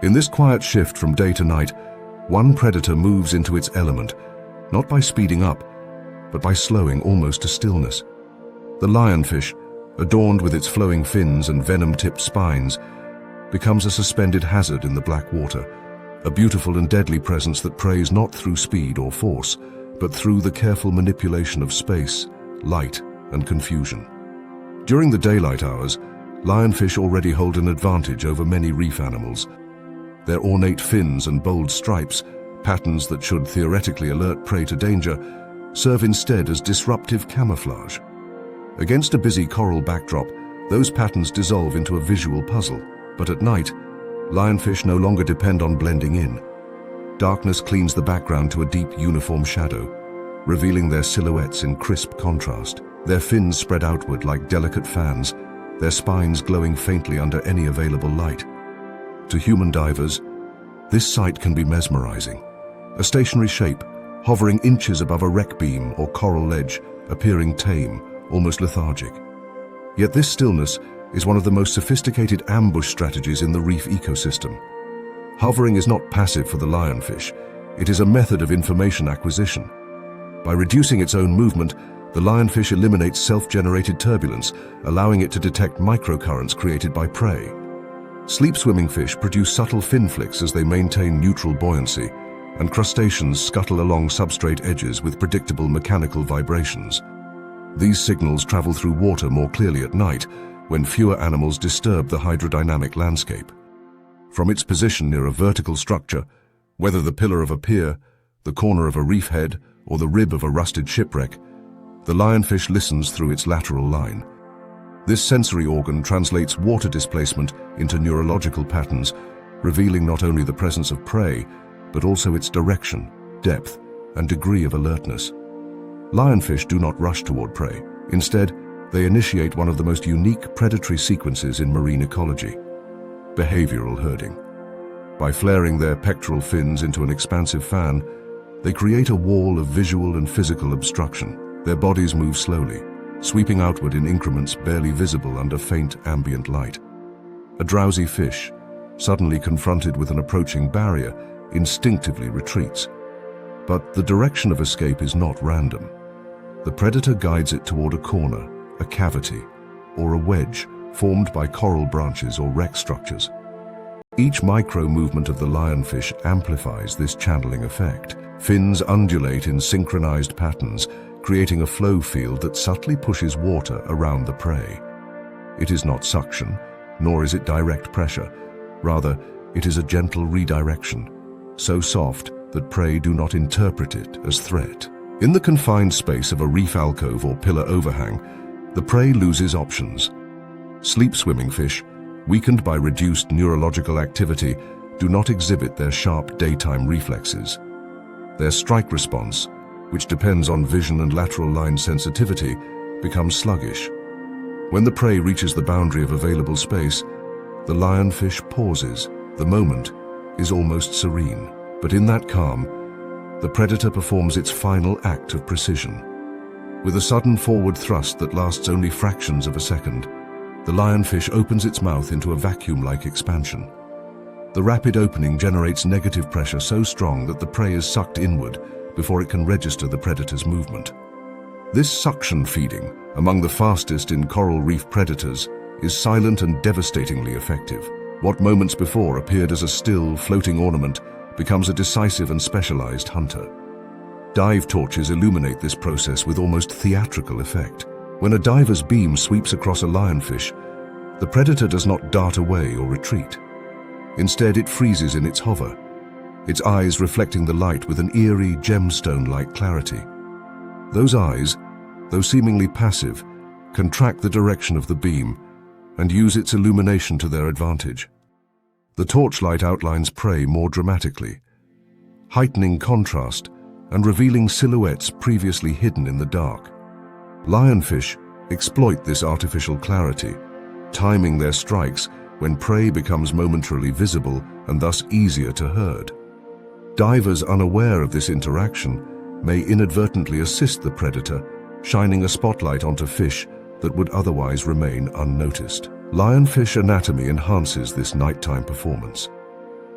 Speaker 1: In this quiet shift from day to night, one predator moves into its element, not by speeding up, but by slowing almost to stillness. The lionfish, adorned with its flowing fins and venom-tipped spines, becomes a suspended hazard in the black water, a beautiful and deadly presence that preys not through speed or force, but through the careful manipulation of space, light, and confusion. During the daylight hours, lionfish already hold an advantage over many reef animals. Their ornate fins and bold stripes, patterns that should theoretically alert prey to danger, serve instead as disruptive camouflage. Against a busy coral backdrop, those patterns dissolve into a visual puzzle. But at night, lionfish no longer depend on blending in. Darkness cleans the background to a deep, uniform shadow, revealing their silhouettes in crisp contrast. Their fins spread outward like delicate fans, their spines glowing faintly under any available light. To human divers, this sight can be mesmerizing. A stationary shape, hovering inches above a wreck beam or coral ledge, appearing tame, almost lethargic. Yet this stillness is one of the most sophisticated ambush strategies in the reef ecosystem. Hovering is not passive for the lionfish, it is a method of information acquisition. By reducing its own movement, the lionfish eliminates self-generated turbulence, allowing it to detect microcurrents created by prey. Sleep-swimming fish produce subtle fin flicks as they maintain neutral buoyancy, and crustaceans scuttle along substrate edges with predictable mechanical vibrations. These signals travel through water more clearly at night, when fewer animals disturb the hydrodynamic landscape. From its position near a vertical structure, whether the pillar of a pier, the corner of a reef head, or the rib of a rusted shipwreck, the lionfish listens through its lateral line. This sensory organ translates water displacement into neurological patterns, revealing not only the presence of prey, but also its direction, depth, and degree of alertness. Lionfish do not rush toward prey. Instead, they initiate one of the most unique predatory sequences in marine ecology: behavioral herding. By flaring their pectoral fins into an expansive fan, they create a wall of visual and physical obstruction. Their bodies move slowly, sweeping outward in increments barely visible under faint ambient light. A drowsy fish, suddenly confronted with an approaching barrier, instinctively retreats. But the direction of escape is not random. The predator guides it toward a corner, a cavity, or a wedge formed by coral branches or wreck structures. Each micro-movement of the lionfish amplifies this channeling effect. Fins undulate in synchronized patterns, creating a flow field that subtly pushes water around the prey. It is not suction, nor is it direct pressure. Rather, it is a gentle redirection, so soft that prey do not interpret it as threat. In the confined space of a reef alcove or pillar overhang, the prey loses options. Sleep-swimming fish, weakened by reduced neurological activity, do not exhibit their sharp daytime reflexes. Their strike response, which depends on vision and lateral line sensitivity, becomes sluggish. When the prey reaches the boundary of available space, the lionfish pauses. The moment is almost serene. But in that calm, the predator performs its final act of precision. With a sudden forward thrust that lasts only fractions of a second, the lionfish opens its mouth into a vacuum-like expansion. The rapid opening generates negative pressure so strong that the prey is sucked inward before it can register the predator's movement. This suction feeding, among the fastest in coral reef predators, is silent and devastatingly effective. What moments before appeared as a still, floating ornament becomes a decisive and specialized hunter. Dive torches illuminate this process with almost theatrical effect. When a diver's beam sweeps across a lionfish, the predator does not dart away or retreat. Instead, it freezes in its hover, its eyes reflecting the light with an eerie, gemstone-like clarity. Those eyes, though seemingly passive, can track the direction of the beam and use its illumination to their advantage. The torchlight outlines prey more dramatically, heightening contrast and revealing silhouettes previously hidden in the dark. Lionfish exploit this artificial clarity, timing their strikes when prey becomes momentarily visible and thus easier to herd. Divers unaware of this interaction may inadvertently assist the predator, shining a spotlight onto fish that would otherwise remain unnoticed. Lionfish anatomy enhances this nighttime performance.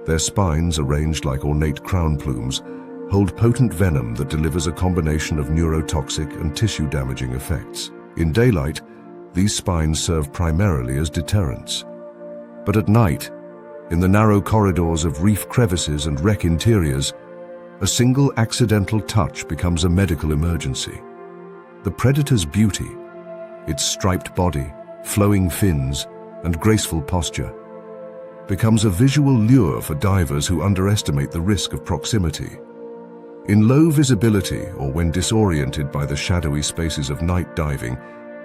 Speaker 1: Their spines, arranged like ornate crown plumes, hold potent venom that delivers a combination of neurotoxic and tissue-damaging effects. In daylight, these spines serve primarily as deterrents. But at night, in the narrow corridors of reef crevices and wreck interiors, a single accidental touch becomes a medical emergency. The predator's beauty, its striped body, flowing fins, and graceful posture, becomes a visual lure for divers who underestimate the risk of proximity. In low visibility, or when disoriented by the shadowy spaces of night diving,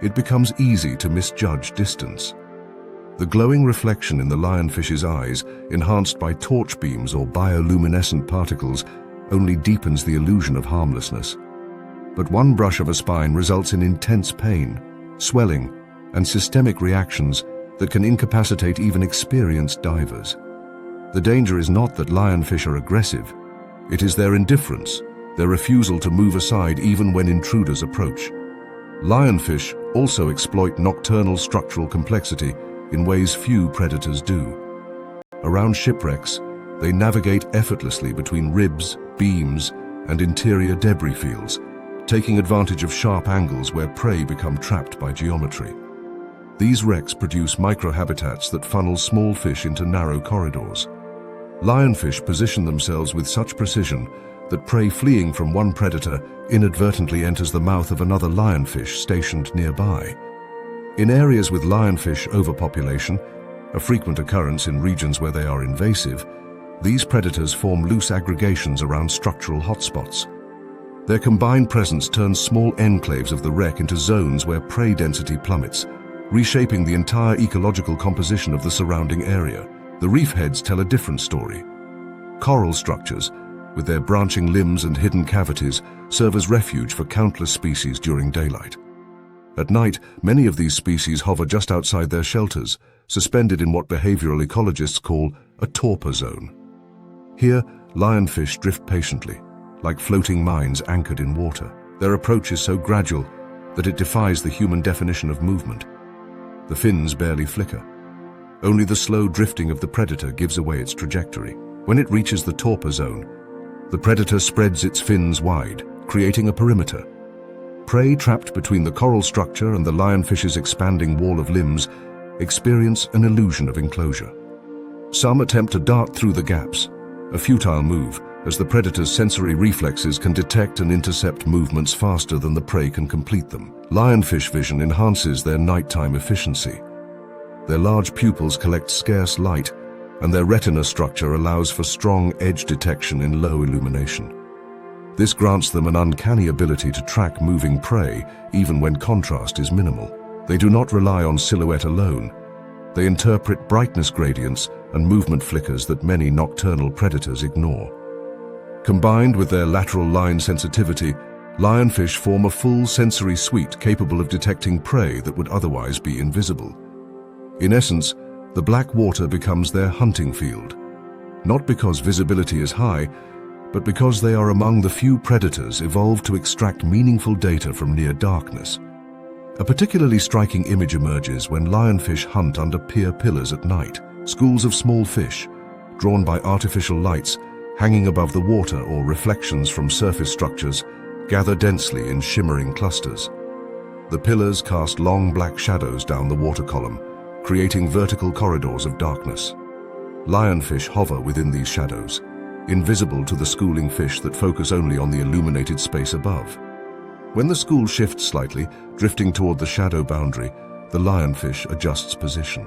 Speaker 1: it becomes easy to misjudge distance. The glowing reflection in the lionfish's eyes, enhanced by torch beams or bioluminescent particles, only deepens the illusion of harmlessness. But one brush of a spine results in intense pain, swelling, and systemic reactions that can incapacitate even experienced divers. The danger is not that lionfish are aggressive. It is their indifference, their refusal to move aside even when intruders approach. Lionfish also exploit nocturnal structural complexity in ways few predators do. Around shipwrecks, they navigate effortlessly between ribs, beams, and interior debris fields, taking advantage of sharp angles where prey become trapped by geometry. These wrecks produce microhabitats that funnel small fish into narrow corridors. Lionfish position themselves with such precision that prey fleeing from one predator inadvertently enters the mouth of another lionfish stationed nearby. In areas with lionfish overpopulation, a frequent occurrence in regions where they are invasive, these predators form loose aggregations around structural hotspots. Their combined presence turns small enclaves of the wreck into zones where prey density plummets, reshaping the entire ecological composition of the surrounding area. The reef heads tell a different story. Coral structures, with their branching limbs and hidden cavities, serve as refuge for countless species during daylight. At night, many of these species hover just outside their shelters, suspended in what behavioral ecologists call a torpor zone. Here, lionfish drift patiently, like floating mines anchored in water. Their approach is so gradual that it defies the human definition of movement. The fins barely flicker. Only the slow drifting of the predator gives away its trajectory. When it reaches the torpor zone, the predator spreads its fins wide, creating a perimeter. Prey trapped between the coral structure and the lionfish's expanding wall of limbs experience an illusion of enclosure. Some attempt to dart through the gaps, a futile move, as the predator's sensory reflexes can detect and intercept movements faster than the prey can complete them. Lionfish vision enhances their nighttime efficiency. Their large pupils collect scarce light, and their retina structure allows for strong edge detection in low illumination. This grants them an uncanny ability to track moving prey, even when contrast is minimal. They do not rely on silhouette alone. They interpret brightness gradients and movement flickers that many nocturnal predators ignore. Combined with their lateral line sensitivity, lionfish form a full sensory suite capable of detecting prey that would otherwise be invisible. In essence, the black water becomes their hunting field, not because visibility is high, but because they are among the few predators evolved to extract meaningful data from near darkness. A particularly striking image emerges when lionfish hunt under pier pillars at night. Schools of small fish, drawn by artificial lights, hanging above the water or reflections from surface structures, gather densely in shimmering clusters. The pillars cast long black shadows down the water column, creating vertical corridors of darkness. Lionfish hover within these shadows, invisible to the schooling fish that focus only on the illuminated space above. When the school shifts slightly, drifting toward the shadow boundary, the lionfish adjusts position.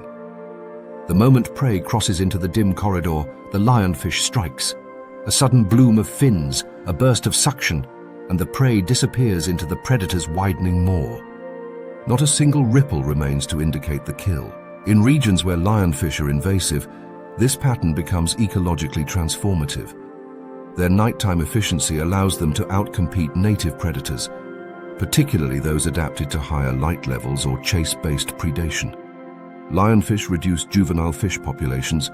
Speaker 2: The moment prey crosses into the dim corridor, the lionfish strikes. A sudden bloom of fins, a burst of suction, and the prey disappears into the predator's widening maw. Not a single ripple remains to indicate the kill. In regions where lionfish are invasive, this pattern becomes ecologically transformative. Their nighttime efficiency allows them to outcompete native predators, particularly those adapted to higher light levels or chase-based predation. Lionfish reduce juvenile fish populations,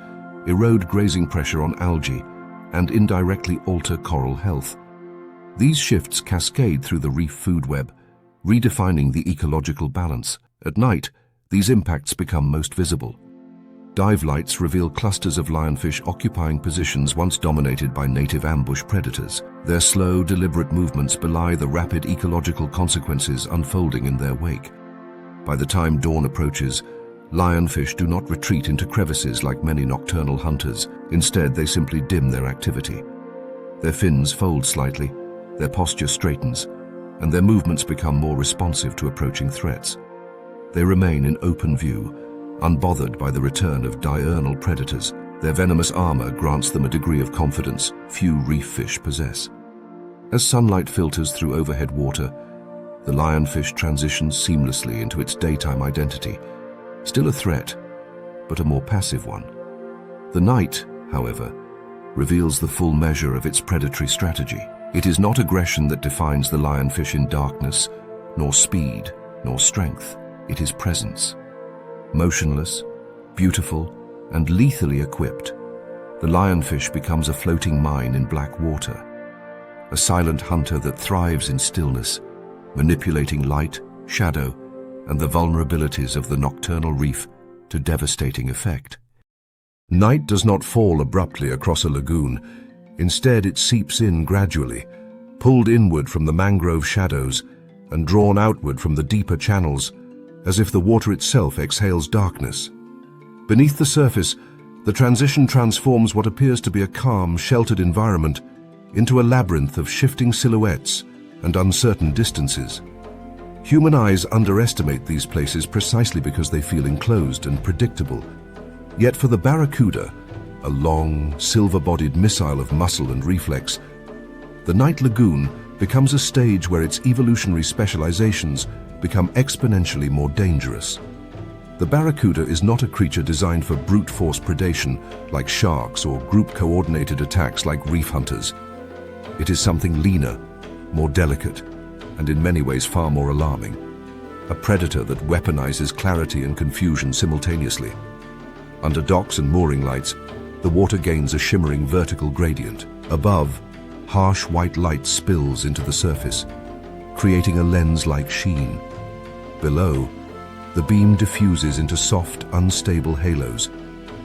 Speaker 2: erode grazing pressure on algae, and indirectly alter coral health. These shifts cascade through the reef food web, redefining the ecological balance. At night, these impacts become most visible. Dive lights reveal clusters of lionfish occupying positions once dominated by native ambush predators. Their slow, deliberate movements belie the rapid ecological consequences unfolding in their wake. By the time dawn approaches, lionfish do not retreat into crevices like many nocturnal hunters. Instead, they simply dim their activity. Their fins fold slightly, their posture straightens, and their movements become more responsive to approaching threats. They remain in open view, unbothered by the return of diurnal predators. Their venomous armor grants them a degree of confidence few reef fish possess. As sunlight filters through overhead water, the lionfish transitions seamlessly into its daytime identity, still a threat, but a more passive one. The night, however, reveals the full measure of its predatory strategy. It is not aggression that defines the lionfish in darkness, nor speed, nor strength. It is presence. Motionless, beautiful, and lethally equipped, the lionfish becomes a floating mine in black water, a silent hunter that thrives in stillness, manipulating light, shadow, and the vulnerabilities of the nocturnal reef to devastating effect.
Speaker 1: Night does not fall abruptly across a lagoon. Instead, it seeps in gradually, pulled inward from the mangrove shadows and drawn outward from the deeper channels, as if the water itself exhales darkness. Beneath the surface, the transition transforms what appears to be a calm, sheltered environment into a labyrinth of shifting silhouettes and uncertain distances. Human eyes underestimate these places precisely because they feel enclosed and predictable. Yet for the barracuda, a long, silver-bodied missile of muscle and reflex, the night lagoon becomes a stage where its evolutionary specializations become exponentially more dangerous. The barracuda is not a creature designed for brute force predation like sharks or group-coordinated attacks like reef hunters. It is something leaner, more delicate, and in many ways far more alarming. A predator that weaponizes clarity and confusion simultaneously. Under docks and mooring lights, the water gains a shimmering vertical gradient. Above, harsh white light spills into the surface, creating a lens-like sheen. Below, the beam diffuses into soft, unstable halos,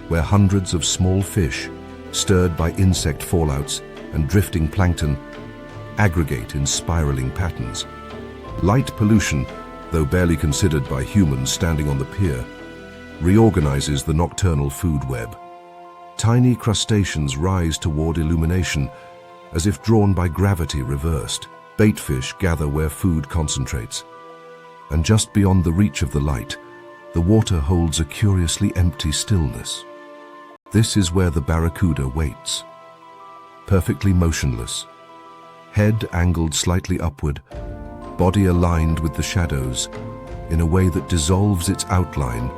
Speaker 1: where hundreds of small fish, stirred by insect fallouts and drifting plankton, aggregate in spiraling patterns. Light pollution, though barely considered by humans standing on the pier, reorganizes the nocturnal food web. Tiny crustaceans rise toward illumination, as if drawn by gravity reversed. Baitfish gather where food concentrates. And just beyond the reach of the light, the water holds a curiously empty stillness. This is where the barracuda waits. Perfectly motionless, head angled slightly upward, body aligned with the shadows, in a way that dissolves its outline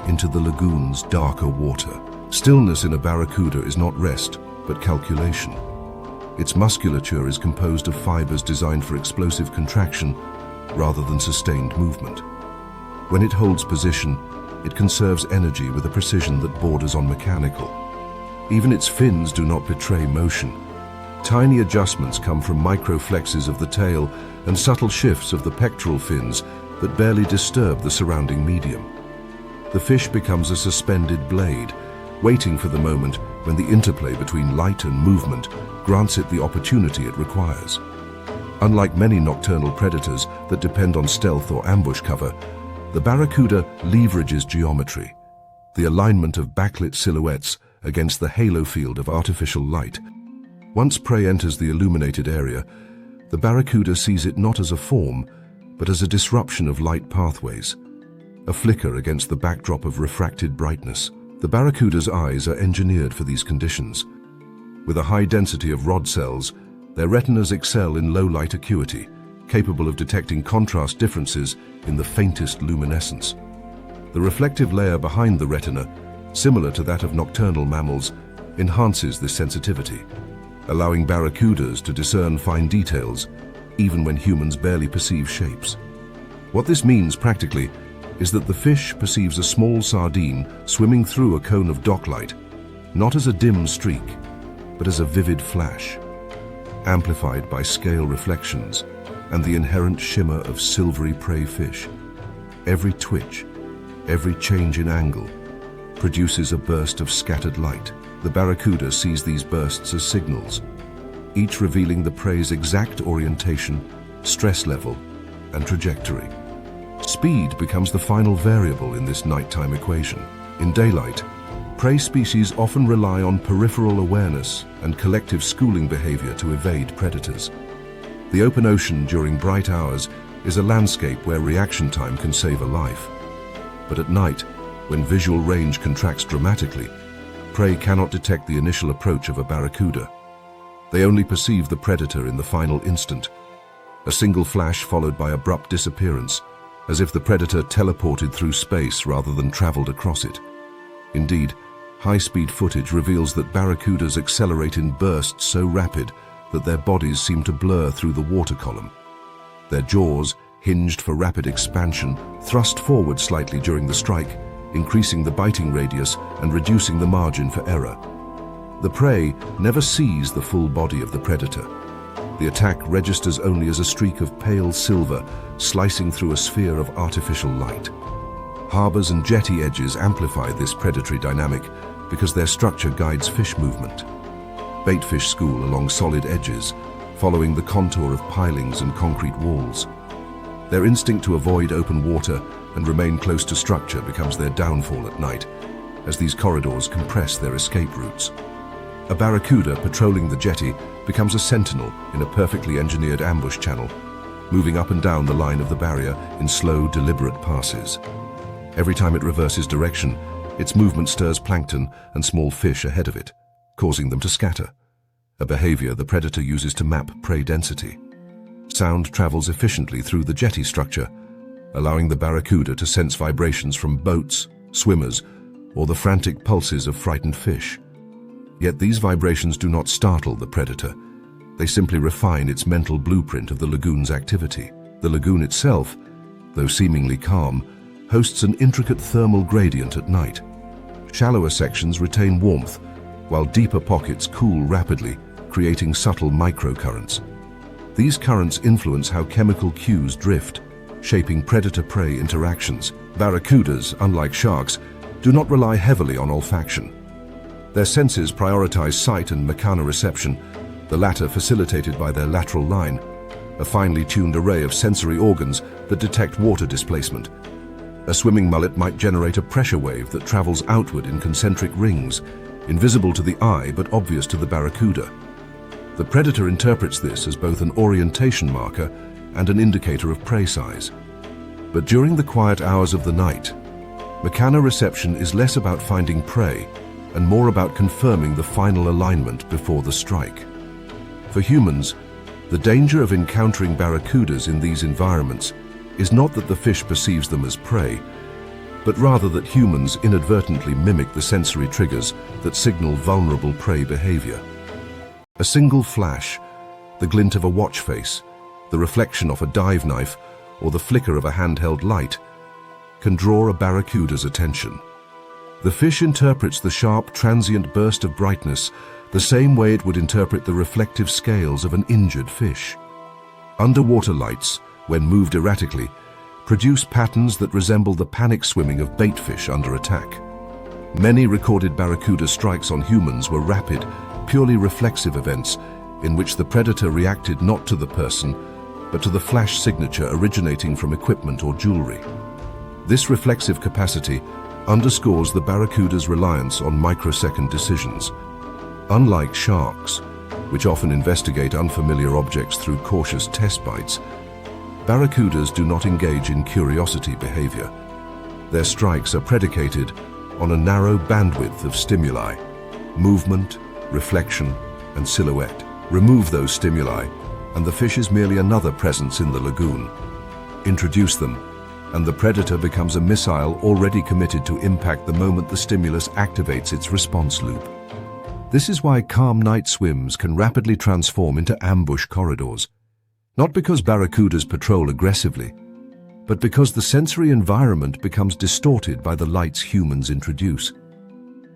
Speaker 1: into the lagoon's darker water. Stillness in a barracuda is not rest, but calculation. Its musculature is composed of fibers designed for explosive contraction rather than sustained movement. When it holds position, it conserves energy with a precision that borders on mechanical. Even its fins do not betray motion. Tiny adjustments come from microflexes of the tail and subtle shifts of the pectoral fins that barely disturb the surrounding medium. The fish becomes a suspended blade, waiting for the moment when the interplay between light and movement grants it the opportunity it requires. Unlike many nocturnal predators that depend on stealth or ambush cover, the barracuda leverages geometry, the alignment of backlit silhouettes against the halo field of artificial light. Once prey enters the illuminated area, the barracuda sees it not as a form, but as a disruption of light pathways, a flicker against the backdrop of refracted brightness. The barracuda's eyes are engineered for these conditions. With a high density of rod cells, their retinas excel in low light acuity, capable of detecting contrast differences in the faintest luminescence. The reflective layer behind the retina, similar to that of nocturnal mammals, enhances this sensitivity, allowing barracudas to discern fine details, even when humans barely perceive shapes. What this means practically is that the fish perceives a small sardine swimming through a cone of dock light, not as a dim streak, but as a vivid flash, amplified by scale reflections and the inherent shimmer of silvery prey fish. Every twitch, every change in angle, produces a burst of scattered light. The barracuda sees these bursts as signals, each revealing the prey's exact orientation, stress level, and trajectory. Speed becomes the final variable in this nighttime equation. In daylight, prey species often rely on peripheral awareness and collective schooling behavior to evade predators. The open ocean during bright hours is a landscape where reaction time can save a life. But at night, when visual range contracts dramatically, prey cannot detect the initial approach of a barracuda. They only perceive the predator in the final instant, a single flash followed by abrupt disappearance, as if the predator teleported through space rather than traveled across it. Indeed, high-speed footage reveals that barracudas accelerate in bursts so rapid that their bodies seem to blur through the water column. Their jaws, hinged for rapid expansion, thrust forward slightly during the strike, increasing the biting radius and reducing the margin for error. The prey never sees the full body of the predator. The attack registers only as a streak of pale silver slicing through a sphere of artificial light. Harbors and jetty edges amplify this predatory dynamic because their structure guides fish movement. Baitfish school along solid edges, following the contour of pilings and concrete walls. Their instinct to avoid open water and remain close to structure becomes their downfall at night, as these corridors compress their escape routes. A barracuda patrolling the jetty becomes a sentinel in a perfectly engineered ambush channel, moving up and down the line of the barrier in slow, deliberate passes. Every time it reverses direction, its movement stirs plankton and small fish ahead of it, causing them to scatter, a behavior the predator uses to map prey density. Sound travels efficiently through the jetty structure, allowing the barracuda to sense vibrations from boats, swimmers, or the frantic pulses of frightened fish. Yet these vibrations do not startle the predator. They simply refine its mental blueprint of the lagoon's activity. The lagoon itself, though seemingly calm, hosts an intricate thermal gradient at night. Shallower sections retain warmth, while deeper pockets cool rapidly, creating subtle microcurrents. These currents influence how chemical cues drift, shaping predator-prey interactions. Barracudas, unlike sharks, do not rely heavily on olfaction. Their senses prioritize sight and mechanoreception, the latter facilitated by their lateral line, a finely tuned array of sensory organs that detect water displacement. A swimming mullet might generate a pressure wave that travels outward in concentric rings, invisible to the eye but obvious to the barracuda. The predator interprets this as both an orientation marker and an indicator of prey size. But during the quiet hours of the night, mechanoreception is less about finding prey and more about confirming the final alignment before the strike. For humans, the danger of encountering barracudas in these environments is not that the fish perceives them as prey, but rather that humans inadvertently mimic the sensory triggers that signal vulnerable prey behavior. A single flash, the glint of a watch face, the reflection of a dive knife, or the flicker of a handheld light, can draw a barracuda's attention. The fish interprets the sharp, transient burst of brightness the same way it would interpret the reflective scales of an injured fish. Underwater lights, when moved erratically, produce patterns that resemble the panic swimming of baitfish under attack. Many recorded barracuda strikes on humans were rapid, purely reflexive events in which the predator reacted not to the person, but to the flash signature originating from equipment or jewelry. This reflexive capacity underscores the barracuda's reliance on microsecond decisions. Unlike sharks, which often investigate unfamiliar objects through cautious test bites, barracudas do not engage in curiosity behavior. Their strikes are predicated on a narrow bandwidth of stimuli: movement, reflection, and silhouette. Remove those stimuli, and the fish is merely another presence in the lagoon. Introduce them, and the predator becomes a missile already committed to impact the moment the stimulus activates its response loop. This is why calm night swims can rapidly transform into ambush corridors. Not because barracudas patrol aggressively, but because the sensory environment becomes distorted by the lights humans introduce.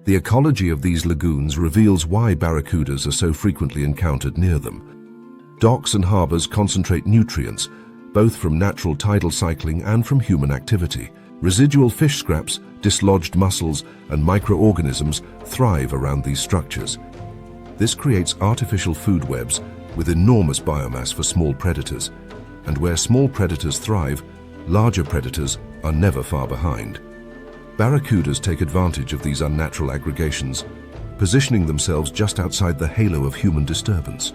Speaker 1: The ecology of these lagoons reveals why barracudas are so frequently encountered near them. Docks and harbors concentrate nutrients, both from natural tidal cycling and from human activity. Residual fish scraps, dislodged mussels, and microorganisms thrive around these structures. This creates artificial food webs with enormous biomass for small predators, and where small predators thrive, larger predators are never far behind. Barracudas take advantage of these unnatural aggregations, positioning themselves just outside the halo of human disturbance.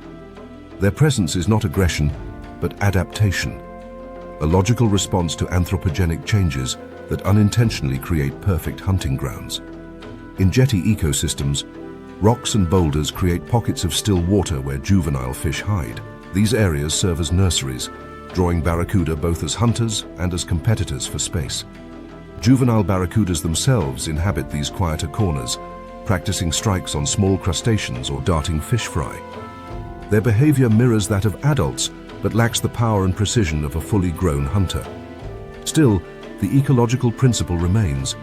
Speaker 1: Their presence is not aggression, but adaptation, a logical response to anthropogenic changes that unintentionally create perfect hunting grounds. In jetty ecosystems, rocks and boulders create pockets of still water where juvenile fish hide. These areas serve as nurseries, drawing barracuda both as hunters and as competitors for space. Juvenile barracudas themselves inhabit these quieter corners, practicing strikes on small crustaceans or darting fish fry. Their behavior mirrors that of adults, but lacks the power and precision of a fully grown hunter. Still, the ecological principle remains.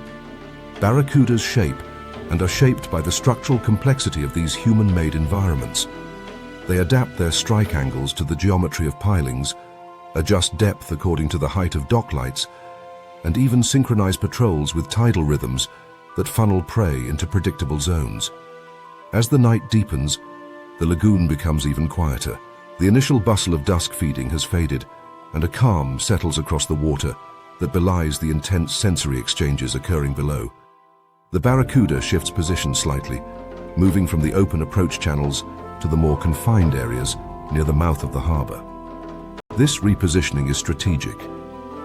Speaker 1: Barracudas shape and are shaped by the structural complexity of these human-made environments. They adapt their strike angles to the geometry of pilings, adjust depth according to the height of dock lights, and even synchronize patrols with tidal rhythms that funnel prey into predictable zones. As the night deepens, the lagoon becomes even quieter. The initial bustle of dusk feeding has faded, and a calm settles across the water that belies the intense sensory exchanges occurring below. The barracuda shifts position slightly, moving from the open approach channels to the more confined areas near the mouth of the harbor. This repositioning is strategic.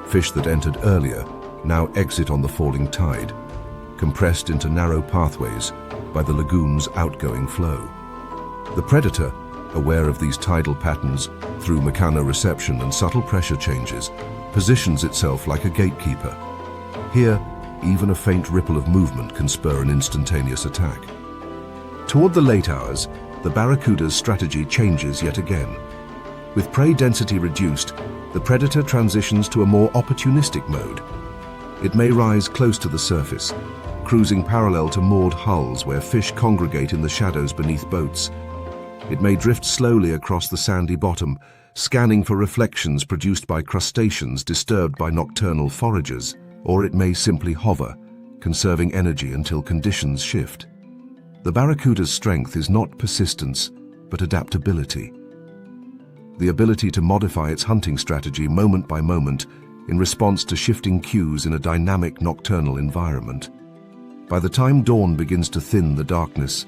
Speaker 1: Fish that entered earlier now exit on the falling tide, compressed into narrow pathways by the lagoon's outgoing flow. The predator, aware of these tidal patterns through mechanoreception and subtle pressure changes, positions itself like a gatekeeper. Here, even a faint ripple of movement can spur an instantaneous attack. Toward the late hours, the barracuda's strategy changes yet again. With prey density reduced, the predator transitions to a more opportunistic mode. It may rise close to the surface, cruising parallel to moored hulls where fish congregate in the shadows beneath boats. It may drift slowly across the sandy bottom, scanning for reflections produced by crustaceans disturbed by nocturnal foragers, or it may simply hover, conserving energy until conditions shift. The barracuda's strength is not persistence, but adaptability. The ability to modify its hunting strategy moment by moment in response to shifting cues in a dynamic nocturnal environment. By the time dawn begins to thin the darkness,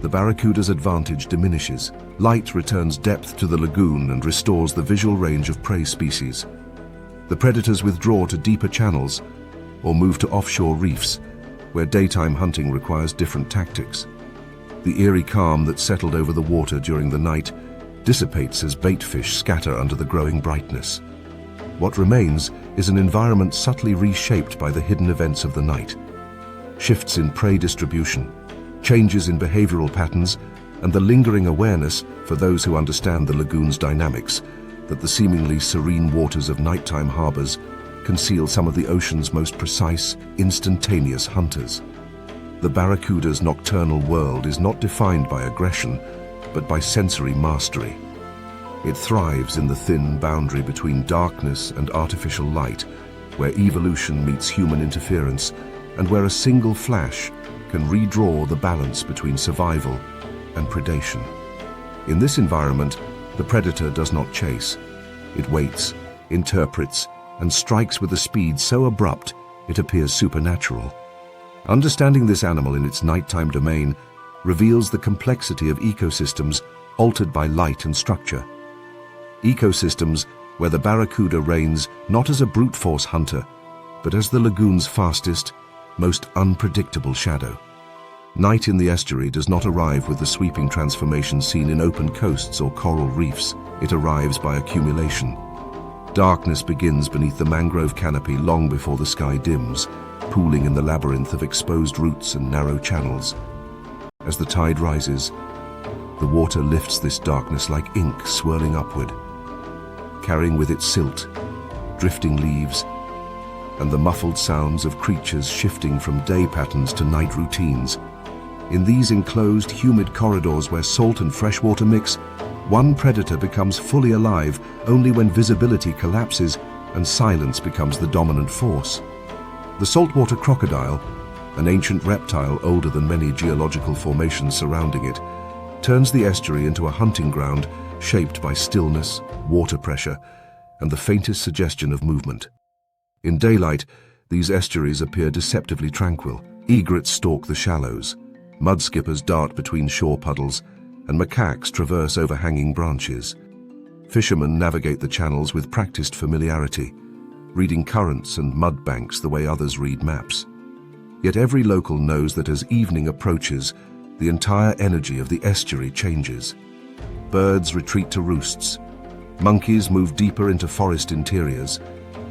Speaker 1: the barracuda's advantage diminishes. Light returns depth to the lagoon and restores the visual range of prey species. The predators withdraw to deeper channels or move to offshore reefs, where daytime hunting requires different tactics. The eerie calm that settled over the water during the night dissipates as bait fish scatter under the growing brightness. What remains is an environment subtly reshaped by the hidden events of the night. Shifts in prey distribution, changes in behavioral patterns, and the lingering awareness, for those who understand the lagoon's dynamics, that the seemingly serene waters of nighttime harbors conceal some of the ocean's most precise, instantaneous hunters. The barracuda's nocturnal world is not defined by aggression, but by sensory mastery. It thrives in the thin boundary between darkness and artificial light, where evolution meets human interference, and where a single flash can redraw the balance between survival and predation. In this environment, the predator does not chase. It waits, interprets, and strikes with a speed so abrupt it appears supernatural. Understanding this animal in its nighttime domain reveals the complexity of ecosystems altered by light and structure. Ecosystems where the barracuda reigns not as a brute force hunter, but as the lagoon's fastest, most unpredictable shadow. Night in the estuary does not arrive with the sweeping transformation seen in open coasts or coral reefs. It arrives by accumulation. Darkness begins beneath the mangrove canopy long before the sky dims, pooling in the labyrinth of exposed roots and narrow channels. As the tide rises, the water lifts this darkness like ink swirling upward, carrying with it silt, drifting leaves, and the muffled sounds of creatures shifting from day patterns to night routines. In these enclosed, humid corridors where salt and freshwater mix, one predator becomes fully alive only when visibility collapses and silence becomes the dominant force. The saltwater crocodile, an ancient reptile older than many geological formations surrounding it, turns the estuary into a hunting ground shaped by stillness, water pressure, and the faintest suggestion of movement. In daylight, these estuaries appear deceptively tranquil. Egrets stalk the shallows, mudskippers dart between shore puddles, and macaques traverse overhanging branches. Fishermen navigate the channels with practiced familiarity, reading currents and mud banks the way others read maps. Yet every local knows that as evening approaches, the entire energy of the estuary changes. Birds retreat to roosts, monkeys move deeper into forest interiors,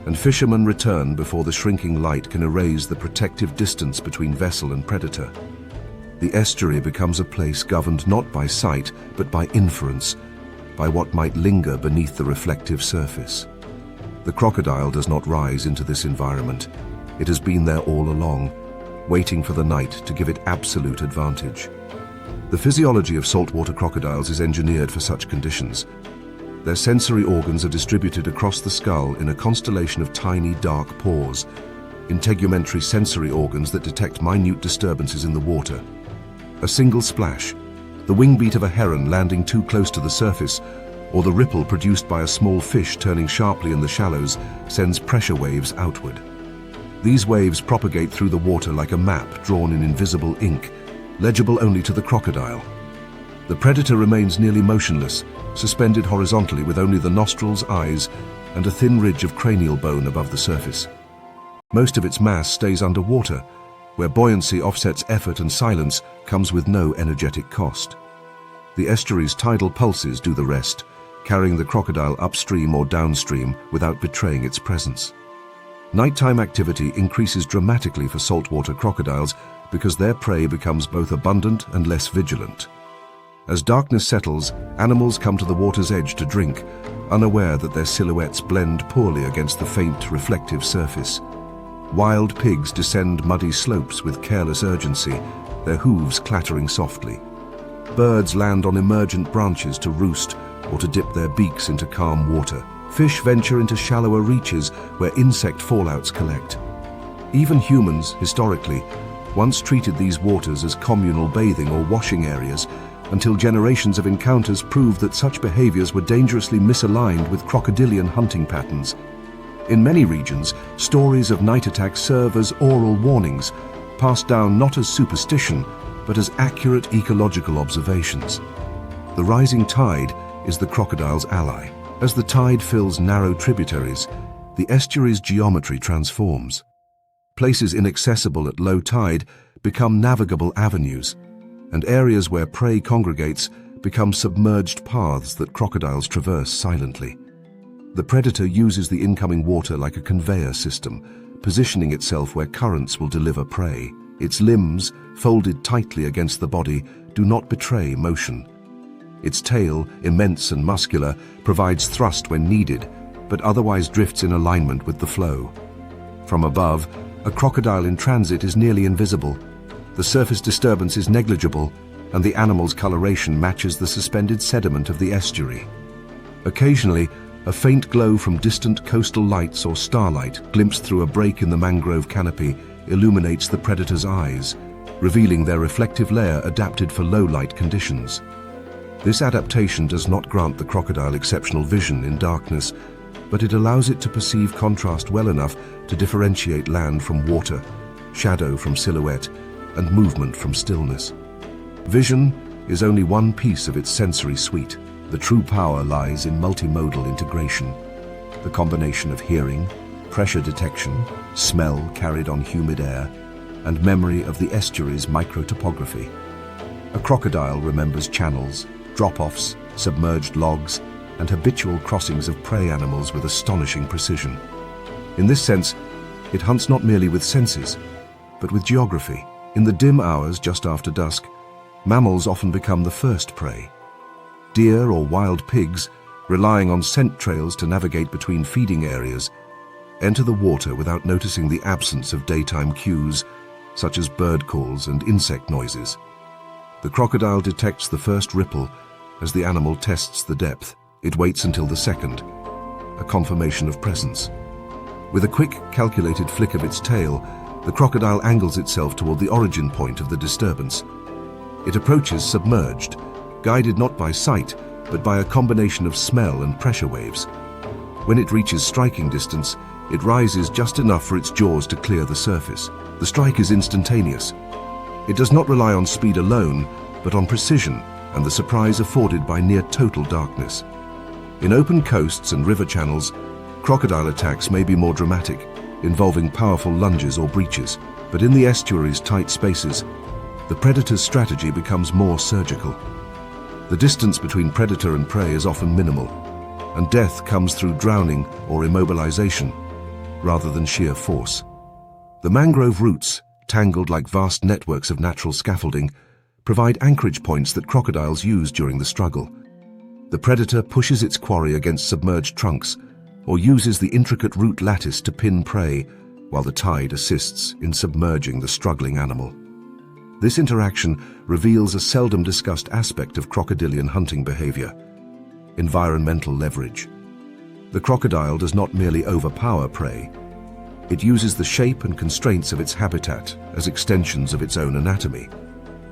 Speaker 1: and fishermen return before the shrinking light can erase the protective distance between vessel and predator. The estuary becomes a place governed not by sight, but by inference, by what might linger beneath the reflective surface. The crocodile does not rise into this environment. It has been there all along, waiting for the night to give it absolute advantage. The physiology of saltwater crocodiles is engineered for such conditions. Their sensory organs are distributed across the skull in a constellation of tiny, dark pores, integumentary sensory organs that detect minute disturbances in the water. A single splash, the wingbeat of a heron landing too close to the surface, or the ripple produced by a small fish turning sharply in the shallows, sends pressure waves outward. These waves propagate through the water like a map drawn in invisible ink, legible only to the crocodile. The predator remains nearly motionless, suspended horizontally with only the nostrils, eyes, and a thin ridge of cranial bone above the surface. Most of its mass stays underwater, where buoyancy offsets effort and silence comes with no energetic cost. The estuary's tidal pulses do the rest, carrying the crocodile upstream or downstream without betraying its presence. Nighttime activity increases dramatically for saltwater crocodiles because their prey becomes both abundant and less vigilant. As darkness settles, animals come to the water's edge to drink, unaware that their silhouettes blend poorly against the faint, reflective surface. Wild pigs descend muddy slopes with careless urgency, their hooves clattering softly. Birds land on emergent branches to roost or to dip their beaks into calm water. Fish venture into shallower reaches where insect fallouts collect. Even humans, historically, once treated these waters as communal bathing or washing areas, until generations of encounters proved that such behaviors were dangerously misaligned with crocodilian hunting patterns. In many regions, stories of night attacks serve as oral warnings, passed down not as superstition, but as accurate ecological observations. The rising tide is the crocodile's ally. As the tide fills narrow tributaries, the estuary's geometry transforms. Places inaccessible at low tide become navigable avenues, and areas where prey congregates become submerged paths that crocodiles traverse silently. The predator uses the incoming water like a conveyor system, positioning itself where currents will deliver prey. Its limbs, folded tightly against the body, do not betray motion. Its tail, immense and muscular, provides thrust when needed, but otherwise drifts in alignment with the flow. From above, a crocodile in transit is nearly invisible. The surface disturbance is negligible, and the animal's coloration matches the suspended sediment of the estuary. Occasionally, a faint glow from distant coastal lights or starlight glimpsed through a break in the mangrove canopy illuminates the predator's eyes, revealing their reflective layer adapted for low-light conditions. This adaptation does not grant the crocodile exceptional vision in darkness, but it allows it to perceive contrast well enough to differentiate land from water, shadow from silhouette, and movement from stillness. Vision is only one piece of its sensory suite. The true power lies in multimodal integration, the combination of hearing, pressure detection, smell carried on humid air, and memory of the estuary's microtopography. A crocodile remembers channels, drop-offs, submerged logs, and habitual crossings of prey animals with astonishing precision. In this sense, it hunts not merely with senses, but with geography. In the dim hours just after dusk, mammals often become the first prey. Deer or wild pigs, relying on scent trails to navigate between feeding areas, enter the water without noticing the absence of daytime cues, such as bird calls and insect noises. The crocodile detects the first ripple as the animal tests the depth. It waits until the second, a confirmation of presence. With a quick, calculated flick of its tail, the crocodile angles itself toward the origin point of the disturbance. It approaches submerged, guided not by sight, but by a combination of smell and pressure waves. When it reaches striking distance, it rises just enough for its jaws to clear the surface. The strike is instantaneous. It does not rely on speed alone, but on precision and the surprise afforded by near total darkness. In open coasts and river channels, crocodile attacks may be more dramatic, involving powerful lunges or breaches, but in the estuary's tight spaces, the predator's strategy becomes more surgical. The distance between predator and prey is often minimal, and death comes through drowning or immobilization, rather than sheer force. The mangrove roots, tangled like vast networks of natural scaffolding, provide anchorage points that crocodiles use during the struggle. The predator pushes its quarry against submerged trunks, or uses the intricate root lattice to pin prey, while the tide assists in submerging the struggling animal. This interaction reveals a seldom discussed aspect of crocodilian hunting behavior: environmental leverage. The crocodile does not merely overpower prey. It uses the shape and constraints of its habitat as extensions of its own anatomy.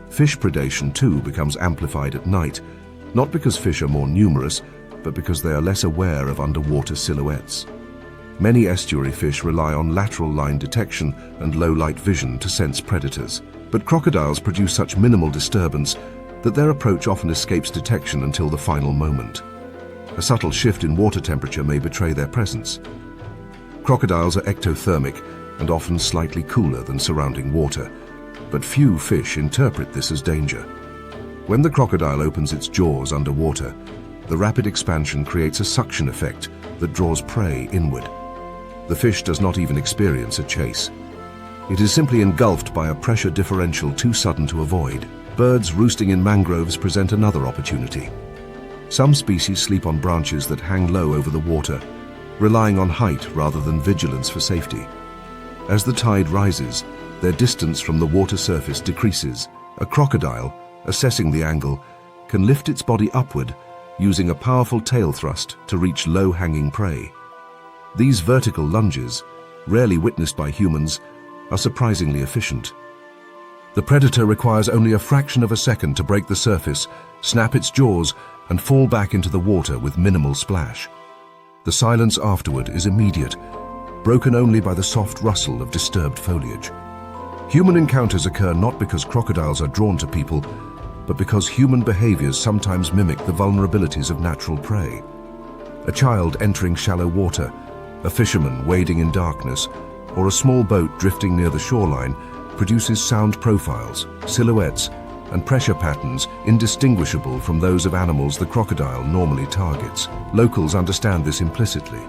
Speaker 1: Fish predation, too, becomes amplified at night, not because fish are more numerous, but because they are less aware of underwater silhouettes. Many estuary fish rely on lateral line detection and low-light vision to sense predators, but crocodiles produce such minimal disturbance that their approach often escapes detection until the final moment. A subtle shift in water temperature may betray their presence. Crocodiles are ectothermic and often slightly cooler than surrounding water, but few fish interpret this as danger. When the crocodile opens its jaws underwater, the rapid expansion creates a suction effect that draws prey inward. The fish does not even experience a chase. It is simply engulfed by a pressure differential too sudden to avoid. Birds roosting in mangroves present another opportunity. Some species sleep on branches that hang low over the water, relying on height rather than vigilance for safety. As the tide rises, their distance from the water surface decreases. A crocodile, assessing the angle, can lift its body upward, using a powerful tail thrust to reach low-hanging prey. These vertical lunges, rarely witnessed by humans, are surprisingly efficient. The predator requires only a fraction of a second to break the surface, snap its jaws, and fall back into the water with minimal splash. The silence afterward is immediate, broken only by the soft rustle of disturbed foliage. Human encounters occur not because crocodiles are drawn to people, but because human behaviors sometimes mimic the vulnerabilities of natural prey. A child entering shallow water, a fisherman wading in darkness, or a small boat drifting near the shoreline produces sound profiles, silhouettes, and pressure patterns indistinguishable from those of animals the crocodile normally targets. Locals understand this implicitly.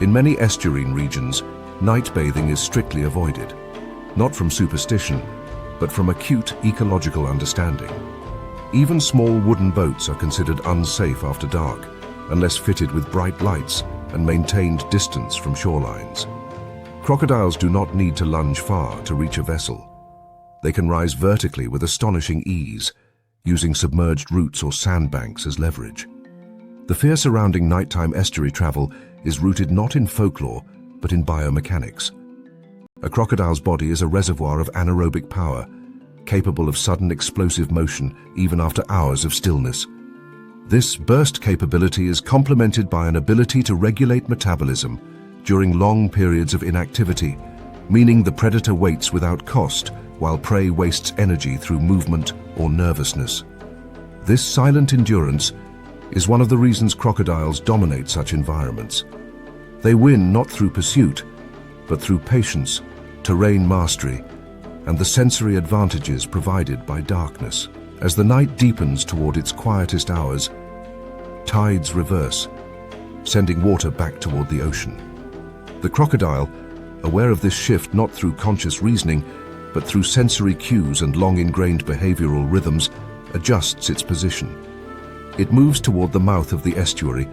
Speaker 1: In many estuarine regions, night bathing is strictly avoided, not from superstition, but from acute ecological understanding. Even small wooden boats are considered unsafe after dark, unless fitted with bright lights and maintained distance from shorelines. Crocodiles do not need to lunge far to reach a vessel. They can rise vertically with astonishing ease, using submerged roots or sandbanks as leverage. The fear surrounding nighttime estuary travel is rooted not in folklore, but in biomechanics. A crocodile's body is a reservoir of anaerobic power, capable of sudden explosive motion even after hours of stillness. This burst capability is complemented by an ability to regulate metabolism during long periods of inactivity, meaning the predator waits without cost while prey wastes energy through movement or nervousness. This silent endurance is one of the reasons crocodiles dominate such environments. They win not through pursuit, but through patience, terrain mastery, and the sensory advantages provided by darkness. As the night deepens toward its quietest hours, tides reverse, sending water back toward the ocean. The crocodile, aware of this shift not through conscious reasoning, but through sensory cues and long-ingrained behavioral rhythms, adjusts its position. It moves toward the mouth of the estuary,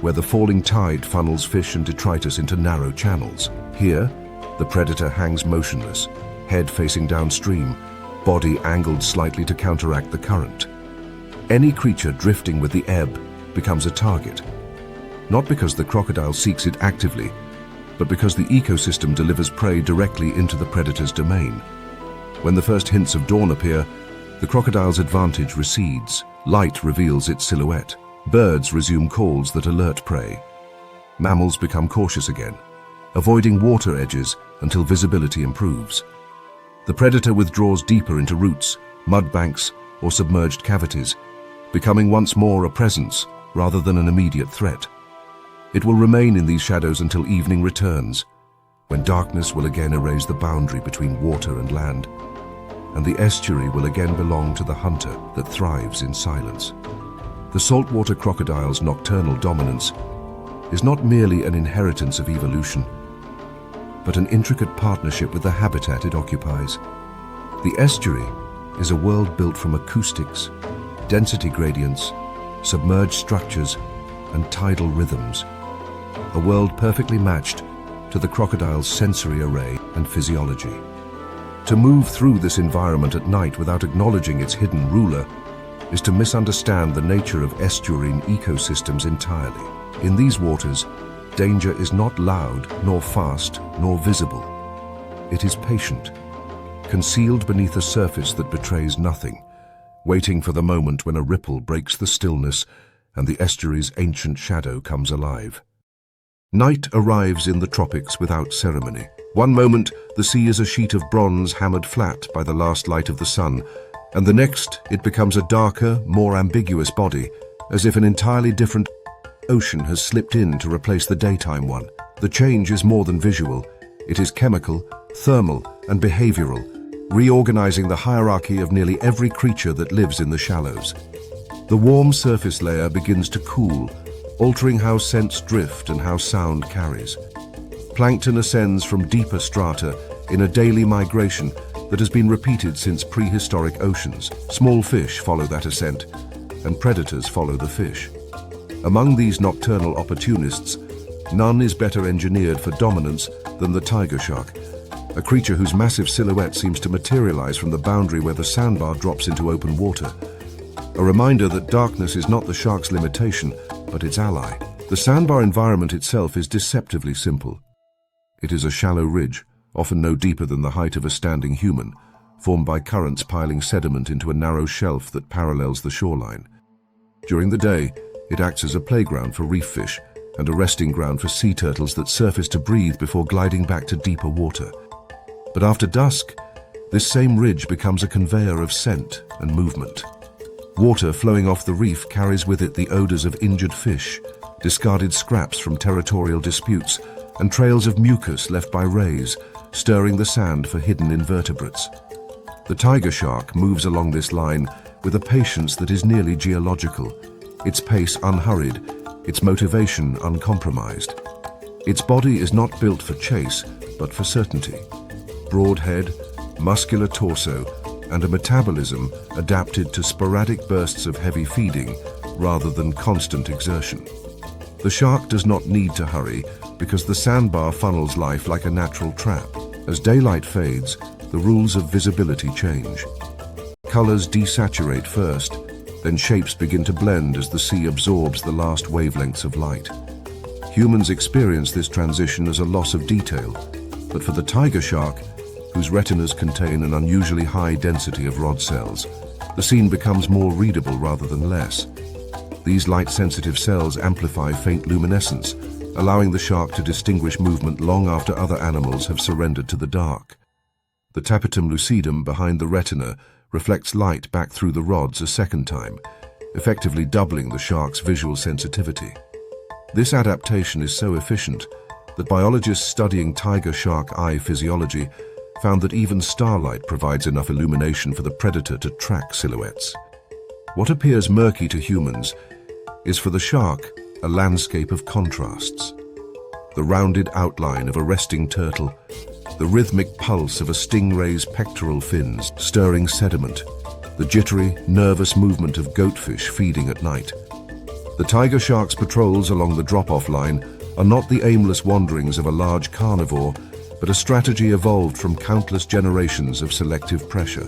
Speaker 1: where the falling tide funnels fish and detritus into narrow channels. Here, the predator hangs motionless, head facing downstream, body angled slightly to counteract the current. Any creature drifting with the ebb becomes a target, not because the crocodile seeks it actively, but because the ecosystem delivers prey directly into the predator's domain. When the first hints of dawn appear, the crocodile's advantage recedes. Light reveals its silhouette. Birds resume calls that alert prey. Mammals become cautious again, avoiding water edges until visibility improves. The predator withdraws deeper into roots, mud banks, or submerged cavities, becoming once more a presence rather than an immediate threat. It will remain in these shadows until evening returns, when darkness will again erase the boundary between water and land, and the estuary will again belong to the hunter that thrives in silence. The saltwater crocodile's nocturnal dominance is not merely an inheritance of evolution, but an intricate partnership with the habitat it occupies. The estuary is a world built from acoustics, density gradients, submerged structures, and tidal rhythms. A world perfectly matched to the crocodile's sensory array and physiology. To move through this environment at night without acknowledging its hidden ruler is to misunderstand the nature of estuarine ecosystems entirely. In these waters, danger is not loud, nor fast, nor visible. It is patient, concealed beneath a surface that betrays nothing, waiting for the moment when a ripple breaks the stillness and the estuary's ancient shadow comes alive. Night arrives in the tropics without ceremony. One moment, the sea is a sheet of bronze hammered flat by the last light of the sun, and the next, it becomes a darker, more ambiguous body, as if an entirely different ocean has slipped in to replace the daytime one. The change is more than visual. It is chemical, thermal, and behavioral, reorganizing the hierarchy of nearly every creature that lives in the shallows. The warm surface layer begins to cool, altering how scents drift and how sound carries. Plankton ascends from deeper strata in a daily migration that has been repeated since prehistoric oceans. Small fish follow that ascent, and predators follow the fish. Among these nocturnal opportunists, none is better engineered for dominance than the tiger shark, a creature whose massive silhouette seems to materialize from the boundary where the sandbar drops into open water. A reminder that darkness is not the shark's limitation, but its ally. The sandbar environment itself is deceptively simple. It is a shallow ridge, often no deeper than the height of a standing human, formed by currents piling sediment into a narrow shelf that parallels the shoreline. During the day, it acts as a playground for reef fish and a resting ground for sea turtles that surface to breathe before gliding back to deeper water. But after dusk, this same ridge becomes a conveyor of scent and movement. Water flowing off the reef carries with it the odors of injured fish, discarded scraps from territorial disputes, and trails of mucus left by rays, stirring the sand for hidden invertebrates. The tiger shark moves along this line with a patience that is nearly geological, its pace unhurried, its motivation uncompromised. Its body is not built for chase, but for certainty. Broad head, muscular torso, and a metabolism adapted to sporadic bursts of heavy feeding rather than constant exertion. The shark does not need to hurry because the sandbar funnels life like a natural trap. As daylight fades, the rules of visibility change. Colors desaturate first, then shapes begin to blend as the sea absorbs the last wavelengths of light. Humans experience this transition as a loss of detail, but for the tiger shark, whose retinas contain an unusually high density of rod cells, the scene becomes more readable rather than less. These light-sensitive cells amplify faint luminescence, allowing the shark to distinguish movement long after other animals have surrendered to the dark. The tapetum lucidum behind the retina reflects light back through the rods a second time, effectively doubling the shark's visual sensitivity. This adaptation is so efficient that biologists studying tiger shark eye physiology found that even starlight provides enough illumination for the predator to track silhouettes. What appears murky to humans is for the shark a landscape of contrasts. The rounded outline of a resting turtle, the rhythmic pulse of a stingray's pectoral fins stirring sediment, the jittery, nervous movement of goatfish feeding at night. The tiger shark's patrols along the drop-off line are not the aimless wanderings of a large carnivore, but a strategy evolved from countless generations of selective pressure.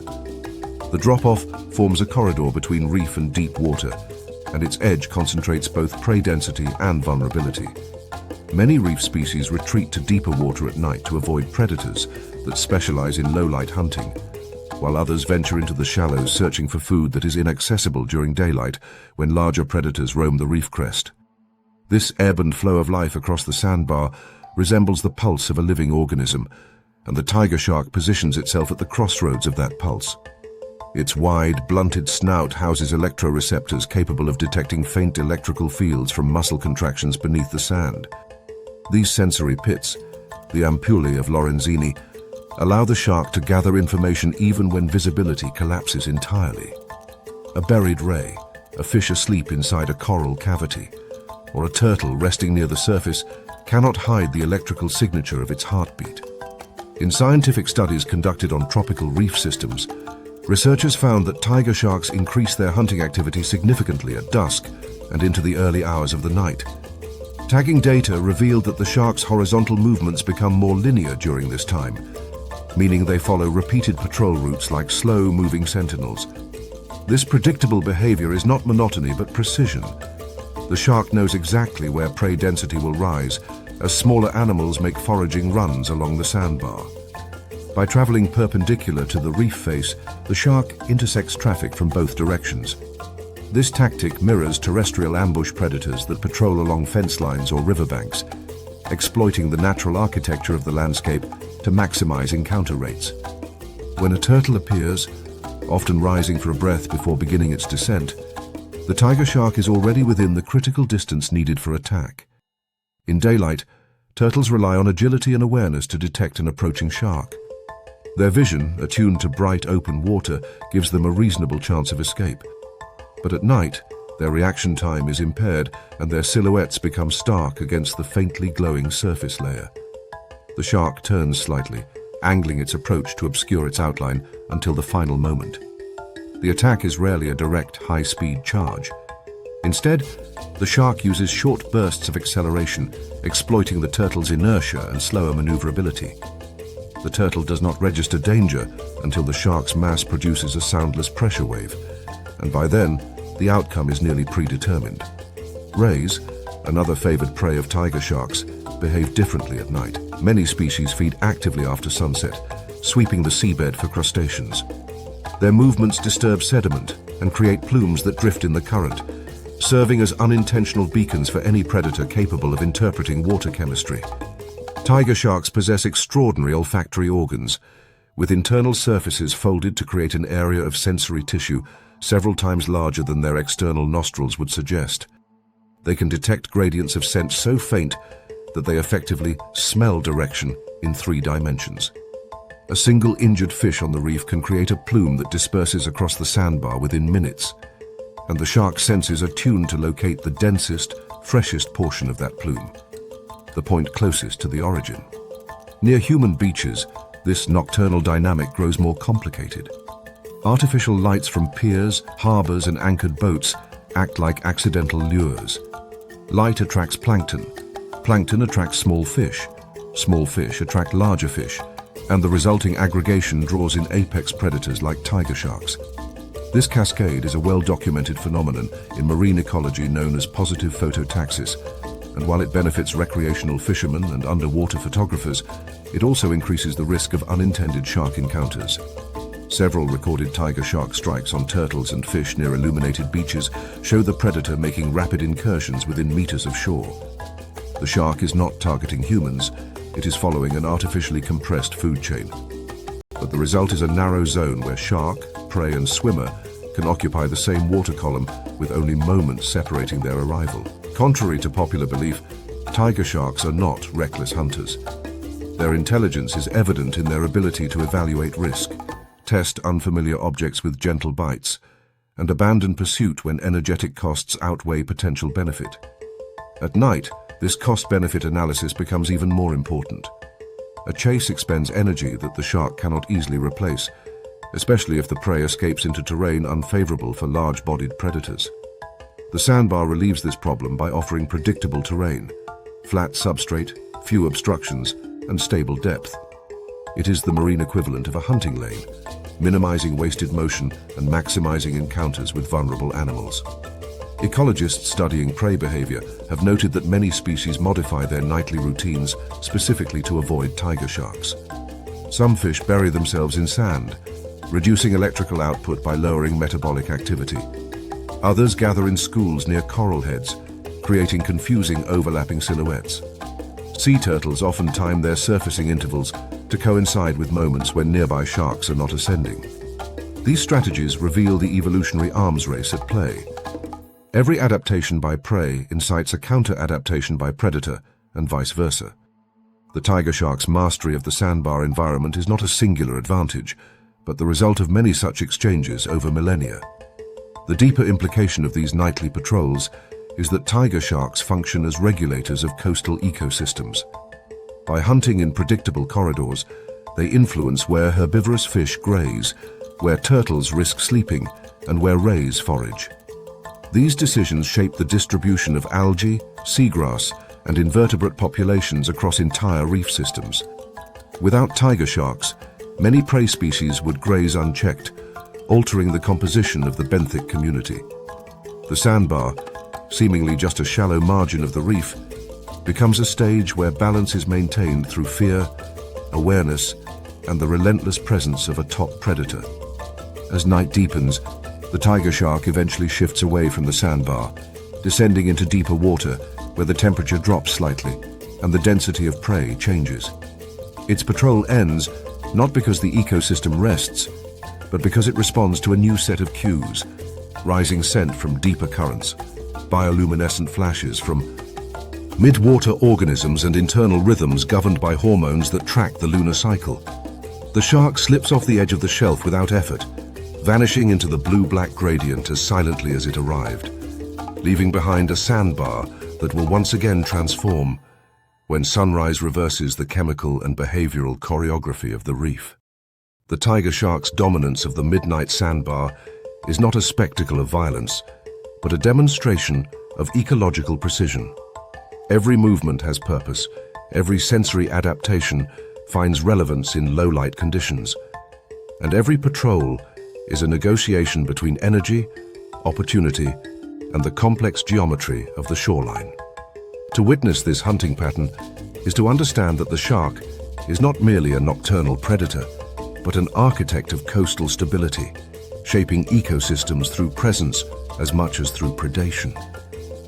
Speaker 1: The drop-off forms a corridor between reef and deep water, and its edge concentrates both prey density and vulnerability. Many reef species retreat to deeper water at night to avoid predators that specialize in low-light hunting, while others venture into the shallows searching for food that is inaccessible during daylight when larger predators roam the reef crest. This ebb and flow of life across the sandbar resembles the pulse of a living organism, and the tiger shark positions itself at the crossroads of that pulse. Its wide, blunted snout houses electroreceptors capable of detecting faint electrical fields from muscle contractions beneath the sand. These sensory pits, the ampullae of Lorenzini, allow the shark to gather information even when visibility collapses entirely. A buried ray, a fish asleep inside a coral cavity, or a turtle resting near the surface cannot hide the electrical signature of its heartbeat. In scientific studies conducted on tropical reef systems, researchers found that tiger sharks increase their hunting activity significantly at dusk and into the early hours of the night. Tagging data revealed that the shark's horizontal movements become more linear during this time, meaning they follow repeated patrol routes like slow-moving sentinels. This predictable behavior is not monotony but precision. The shark knows exactly where prey density will rise as smaller animals make foraging runs along the sandbar. By traveling perpendicular to the reef face, the shark intersects traffic from both directions. This tactic mirrors terrestrial ambush predators that patrol along fence lines or riverbanks, exploiting the natural architecture of the landscape to maximize encounter rates. When a turtle appears, often rising for a breath before beginning its descent, the tiger shark is already within the critical distance needed for attack. In daylight, turtles rely on agility and awareness to detect an approaching shark. Their vision, attuned to bright open water, gives them a reasonable chance of escape. But at night, their reaction time is impaired and their silhouettes become stark against the faintly glowing surface layer. The shark turns slightly, angling its approach to obscure its outline until the final moment. The attack is rarely a direct, high-speed charge. Instead, the shark uses short bursts of acceleration, exploiting the turtle's inertia and slower maneuverability. The turtle does not register danger until the shark's mass produces a soundless pressure wave, and by then, the outcome is nearly predetermined. Rays, another favored prey of tiger sharks, behave differently at night. Many species feed actively after sunset, sweeping the seabed for crustaceans. Their movements disturb sediment and create plumes that drift in the current, serving as unintentional beacons for any predator capable of interpreting water chemistry. Tiger sharks possess extraordinary olfactory organs, with internal surfaces folded to create an area of sensory tissue several times larger than their external nostrils would suggest. They can detect gradients of scent so faint that they effectively smell direction in 3 dimensions. A single injured fish on the reef can create a plume that disperses across the sandbar within minutes, and the shark's senses are tuned to locate the densest, freshest portion of that plume, the point closest to the origin. Near human beaches, this nocturnal dynamic grows more complicated. Artificial lights from piers, harbors, and anchored boats act like accidental lures. Light attracts plankton. Plankton attracts small fish. Small fish attract larger fish, and the resulting aggregation draws in apex predators like tiger sharks. This cascade is a well-documented phenomenon in marine ecology known as positive phototaxis, and while it benefits recreational fishermen and underwater photographers, it also increases the risk of unintended shark encounters. Several recorded tiger shark strikes on turtles and fish near illuminated beaches show the predator making rapid incursions within meters of shore. The shark is not targeting humans, it is following an artificially compressed food chain. But the result is a narrow zone where shark, prey, and swimmer can occupy the same water column with only moments separating their arrival. Contrary to popular belief, tiger sharks are not reckless hunters. Their intelligence is evident in their ability to evaluate risk, test unfamiliar objects with gentle bites, and abandon pursuit when energetic costs outweigh potential benefit. At night, this cost-benefit analysis becomes even more important. A chase expends energy that the shark cannot easily replace, especially if the prey escapes into terrain unfavorable for large-bodied predators. The sandbar relieves this problem by offering predictable terrain, flat substrate, few obstructions, and stable depth. It is the marine equivalent of a hunting lane, minimizing wasted motion and maximizing encounters with vulnerable animals. Ecologists studying prey behavior have noted that many species modify their nightly routines specifically to avoid tiger sharks. Some fish bury themselves in sand, reducing electrical output by lowering metabolic activity. Others gather in schools near coral heads, creating confusing overlapping silhouettes. Sea turtles often time their surfacing intervals to coincide with moments when nearby sharks are not ascending. These strategies reveal the evolutionary arms race at play. Every adaptation by prey incites a counter-adaptation by predator, and vice versa. The tiger shark's mastery of the sandbar environment is not a singular advantage, but the result of many such exchanges over millennia. The deeper implication of these nightly patrols is that tiger sharks function as regulators of coastal ecosystems. By hunting in predictable corridors, they influence where herbivorous fish graze, where turtles risk sleeping, and where rays forage. These decisions shape the distribution of algae, seagrass, and invertebrate populations across entire reef systems. Without tiger sharks, many prey species would graze unchecked, altering the composition of the benthic community. The sandbar, seemingly just a shallow margin of the reef, becomes a stage where balance is maintained through fear, awareness, and the relentless presence of a top predator. As night deepens, the tiger shark eventually shifts away from the sandbar, descending into deeper water where the temperature drops slightly and the density of prey changes. Its patrol ends not because the ecosystem rests, but because it responds to a new set of cues: rising scent from deeper currents, bioluminescent flashes from mid-water organisms, and internal rhythms governed by hormones that track the lunar cycle. The shark slips off the edge of the shelf without effort, vanishing into the blue-black gradient as silently as it arrived, leaving behind a sandbar that will once again transform when sunrise reverses the chemical and behavioral choreography of the reef. The tiger shark's dominance of the midnight sandbar is not a spectacle of violence, but a demonstration of ecological precision. Every movement has purpose, every sensory adaptation finds relevance in low-light conditions, and every patrol is a negotiation between energy, opportunity, and the complex geometry of the shoreline. To witness this hunting pattern is to understand that the shark is not merely a nocturnal predator, but an architect of coastal stability, shaping ecosystems through presence as much as through predation.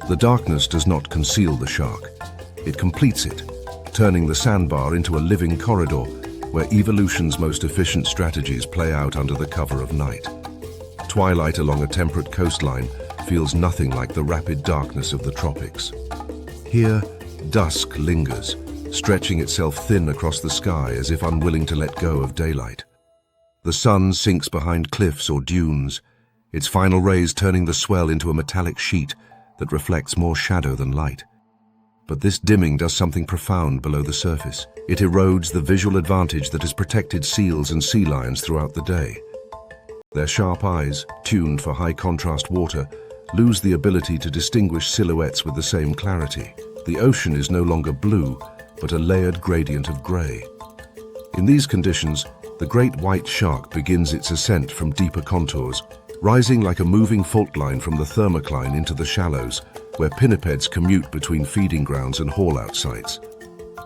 Speaker 1: The darkness does not conceal the shark, it completes it, turning the sandbar into a living corridor where evolution's most efficient strategies play out under the cover of night. Twilight along a temperate coastline feels nothing like the rapid darkness of the tropics. Here, dusk lingers, stretching itself thin across the sky as if unwilling to let go of daylight. The sun sinks behind cliffs or dunes, its final rays turning the swell into a metallic sheet that reflects more shadow than light. But this dimming does something profound below the surface. It erodes the visual advantage that has protected seals and sea lions throughout the day. Their sharp eyes, tuned for high-contrast water, lose the ability to distinguish silhouettes with the same clarity. The ocean is no longer blue, but a layered gradient of grey. In these conditions, the great white shark begins its ascent from deeper contours, rising like a moving fault line from the thermocline into the shallows, where pinnipeds commute between feeding grounds and haul-out sites.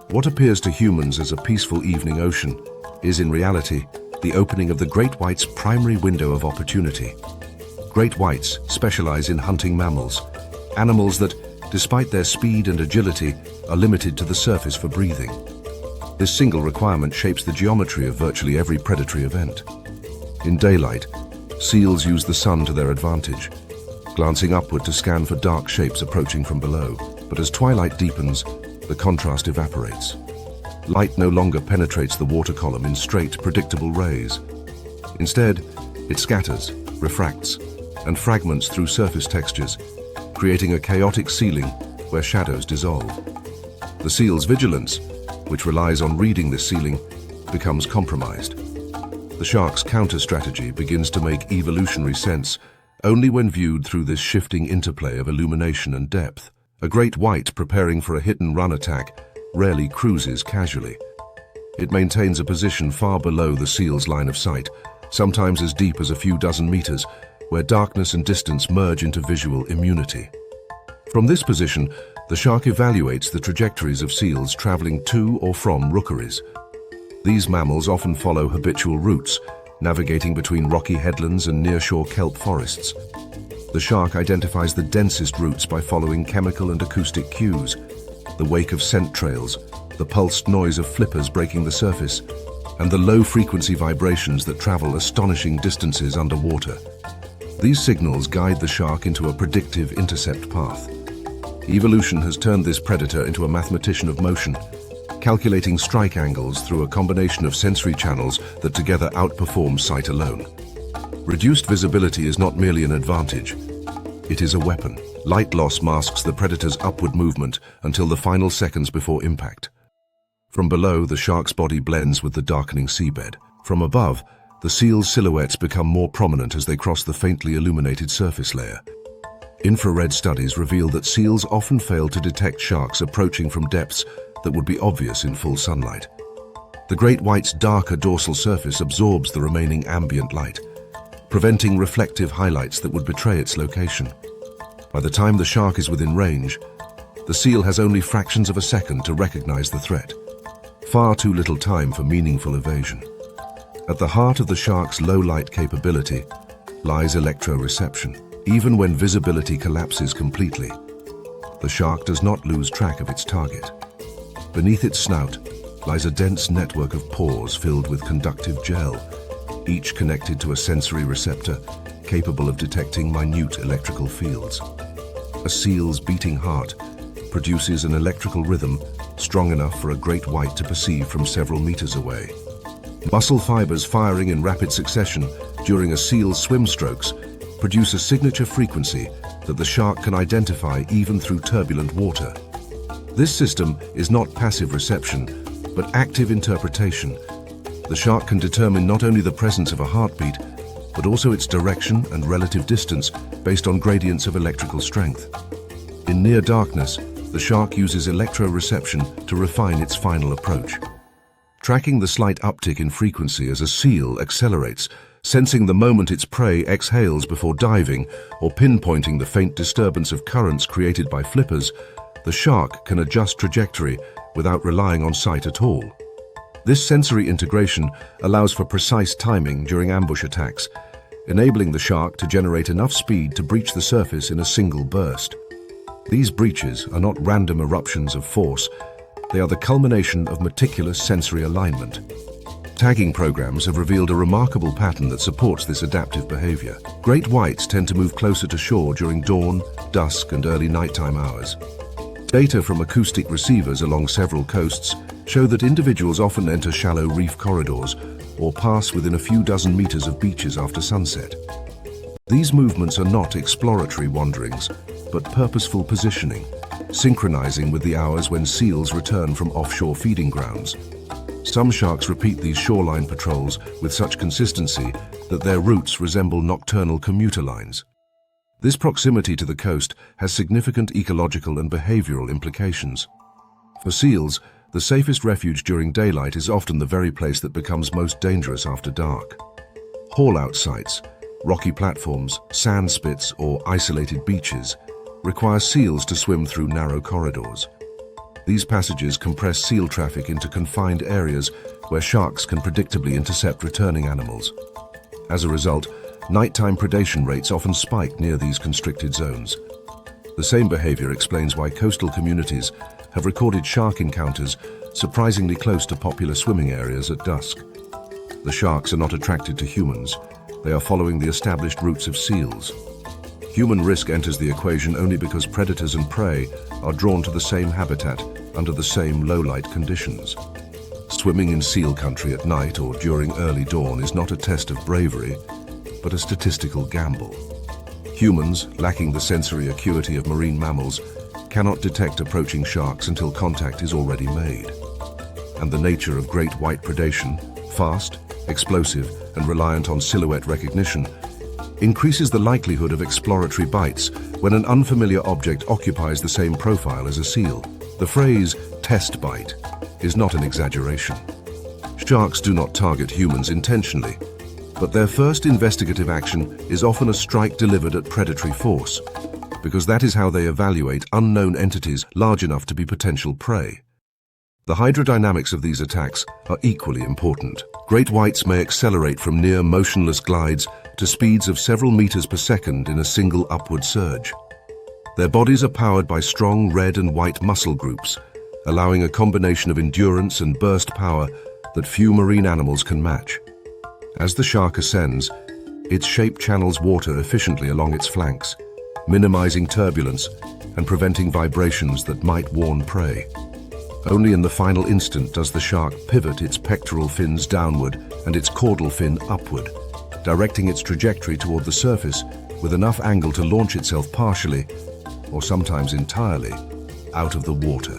Speaker 1: What appears to humans as a peaceful evening ocean is, in reality, the opening of the great white's primary window of opportunity. Great whites specialize in hunting mammals, animals that, despite their speed and agility, are limited to the surface for breathing. This single requirement shapes the geometry of virtually every predatory event. In daylight, seals use the sun to their advantage, glancing upward to scan for dark shapes approaching from below. But as twilight deepens, the contrast evaporates. Light no longer penetrates the water column in straight, predictable rays. Instead, it scatters, refracts, and fragments through surface textures, creating a chaotic ceiling where shadows dissolve. The seal's vigilance, which relies on reading this ceiling, becomes compromised. The shark's counter-strategy begins to make evolutionary sense only when viewed through this shifting interplay of illumination and depth. A great white preparing for a hit-and-run attack rarely cruises casually. It maintains a position far below the seal's line of sight, sometimes as deep as a few dozen meters, where darkness and distance merge into visual immunity. From this position, the shark evaluates the trajectories of seals traveling to or from rookeries. These mammals often follow habitual routes, navigating between rocky headlands and nearshore kelp forests. The shark identifies the densest routes by following chemical and acoustic cues, the wake of scent trails, the pulsed noise of flippers breaking the surface, and the low-frequency vibrations that travel astonishing distances underwater. These signals guide the shark into a predictive intercept path. Evolution has turned this predator into a mathematician of motion, calculating strike angles through a combination of sensory channels that together outperform sight alone. Reduced visibility is not merely an advantage, it is a weapon. Light loss masks the predator's upward movement until the final seconds before impact. From below, the shark's body blends with the darkening seabed. From above, the seal's silhouettes become more prominent as they cross the faintly illuminated surface layer. Infrared studies reveal that seals often fail to detect sharks approaching from depths that would be obvious in full sunlight. The great white's darker dorsal surface absorbs the remaining ambient light, preventing reflective highlights that would betray its location. By the time the shark is within range, the seal has only fractions of a second to recognize the threat. Far too little time for meaningful evasion. At the heart of the shark's low-light capability lies electroreception. Even when visibility collapses completely, the shark does not lose track of its target. Beneath its snout lies a dense network of pores filled with conductive gel, each connected to a sensory receptor capable of detecting minute electrical fields. A seal's beating heart produces an electrical rhythm strong enough for a great white to perceive from several meters away. Muscle fibers firing in rapid succession during a seal's swim strokes produce a signature frequency that the shark can identify even through turbulent water. This system is not passive reception, but active interpretation. The shark can determine not only the presence of a heartbeat, but also its direction and relative distance based on gradients of electrical strength. In near darkness, the shark uses electroreception to refine its final approach. Tracking the slight uptick in frequency as a seal accelerates, sensing the moment its prey exhales before diving, or pinpointing the faint disturbance of currents created by flippers, the shark can adjust trajectory without relying on sight at all. This sensory integration allows for precise timing during ambush attacks, enabling the shark to generate enough speed to breach the surface in a single burst. These breaches are not random eruptions of force, they are the culmination of meticulous sensory alignment. Tagging programs have revealed a remarkable pattern that supports this adaptive behavior. Great whites tend to move closer to shore during dawn, dusk, and early nighttime hours. Data from acoustic receivers along several coasts show that individuals often enter shallow reef corridors or pass within a few dozen meters of beaches after sunset. These movements are not exploratory wanderings, but purposeful positioning, synchronizing with the hours when seals return from offshore feeding grounds. Some sharks repeat these shoreline patrols with such consistency that their routes resemble nocturnal commuter lines. This proximity to the coast has significant ecological and behavioral implications. For seals, the safest refuge during daylight is often the very place that becomes most dangerous after dark. Haul-out sites, rocky platforms, sand spits, or isolated beaches require seals to swim through narrow corridors. These passages compress seal traffic into confined areas where sharks can predictably intercept returning animals. As a result, nighttime predation rates often spike near these constricted zones. The same behavior explains why coastal communities have recorded shark encounters surprisingly close to popular swimming areas at dusk. The sharks are not attracted to humans. They are following the established routes of seals. Human risk enters the equation only because predators and prey are drawn to the same habitat under the same low-light conditions. Swimming in seal country at night or during early dawn is not a test of bravery, but a statistical gamble. Humans, lacking the sensory acuity of marine mammals, cannot detect approaching sharks until contact is already made. And the nature of great white predation, fast, explosive, and reliant on silhouette recognition, increases the likelihood of exploratory bites when an unfamiliar object occupies the same profile as a seal. The phrase "test bite" is not an exaggeration. Sharks do not target humans intentionally. But their first investigative action is often a strike delivered at predatory force, because that is how they evaluate unknown entities large enough to be potential prey. The hydrodynamics of these attacks are equally important. Great whites may accelerate from near motionless glides to speeds of several meters per second in a single upward surge. Their bodies are powered by strong red and white muscle groups, allowing a combination of endurance and burst power that few marine animals can match. As the shark ascends, its shape channels water efficiently along its flanks, minimizing turbulence and preventing vibrations that might warn prey. Only in the final instant does the shark pivot its pectoral fins downward and its caudal fin upward, directing its trajectory toward the surface with enough angle to launch itself partially, or sometimes entirely, out of the water.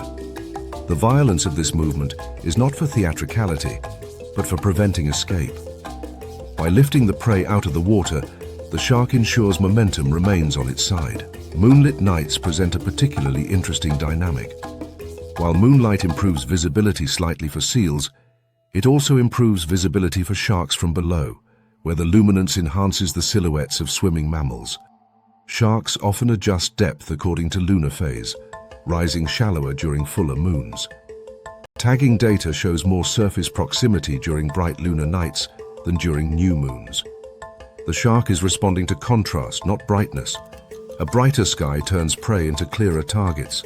Speaker 1: The violence of this movement is not for theatricality, but for preventing escape. By lifting the prey out of the water, the shark ensures momentum remains on its side. Moonlit nights present a particularly interesting dynamic. While moonlight improves visibility slightly for seals, it also improves visibility for sharks from below, where the luminance enhances the silhouettes of swimming mammals. Sharks often adjust depth according to lunar phase, rising shallower during fuller moons. Tagging data shows more surface proximity during bright lunar nights than during new moons. The shark is responding to contrast, not brightness. A brighter sky turns prey into clearer targets.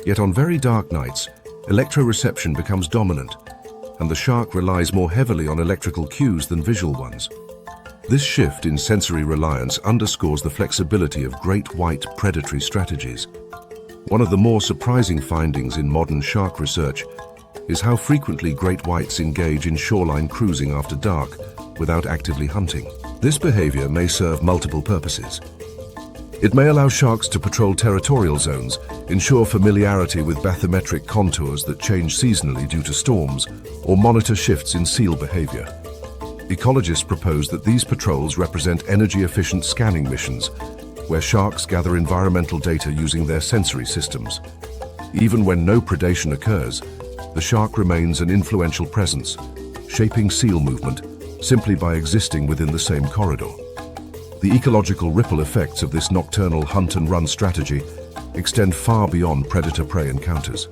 Speaker 1: Yet on very dark nights, electroreception becomes dominant, and the shark relies more heavily on electrical cues than visual ones. This shift in sensory reliance underscores the flexibility of great white predatory strategies. One of the more surprising findings in modern shark research is how frequently great whites engage in shoreline cruising after dark without actively hunting. This behavior may serve multiple purposes. It may allow sharks to patrol territorial zones, ensure familiarity with bathymetric contours that change seasonally due to storms, or monitor shifts in seal behavior. Ecologists propose that these patrols represent energy-efficient scanning missions, where sharks gather environmental data using their sensory systems. Even when no predation occurs, the shark remains an influential presence, shaping seal movement simply by existing within the same corridor. The ecological ripple effects of this nocturnal hunt-and-run strategy extend far beyond predator-prey encounters.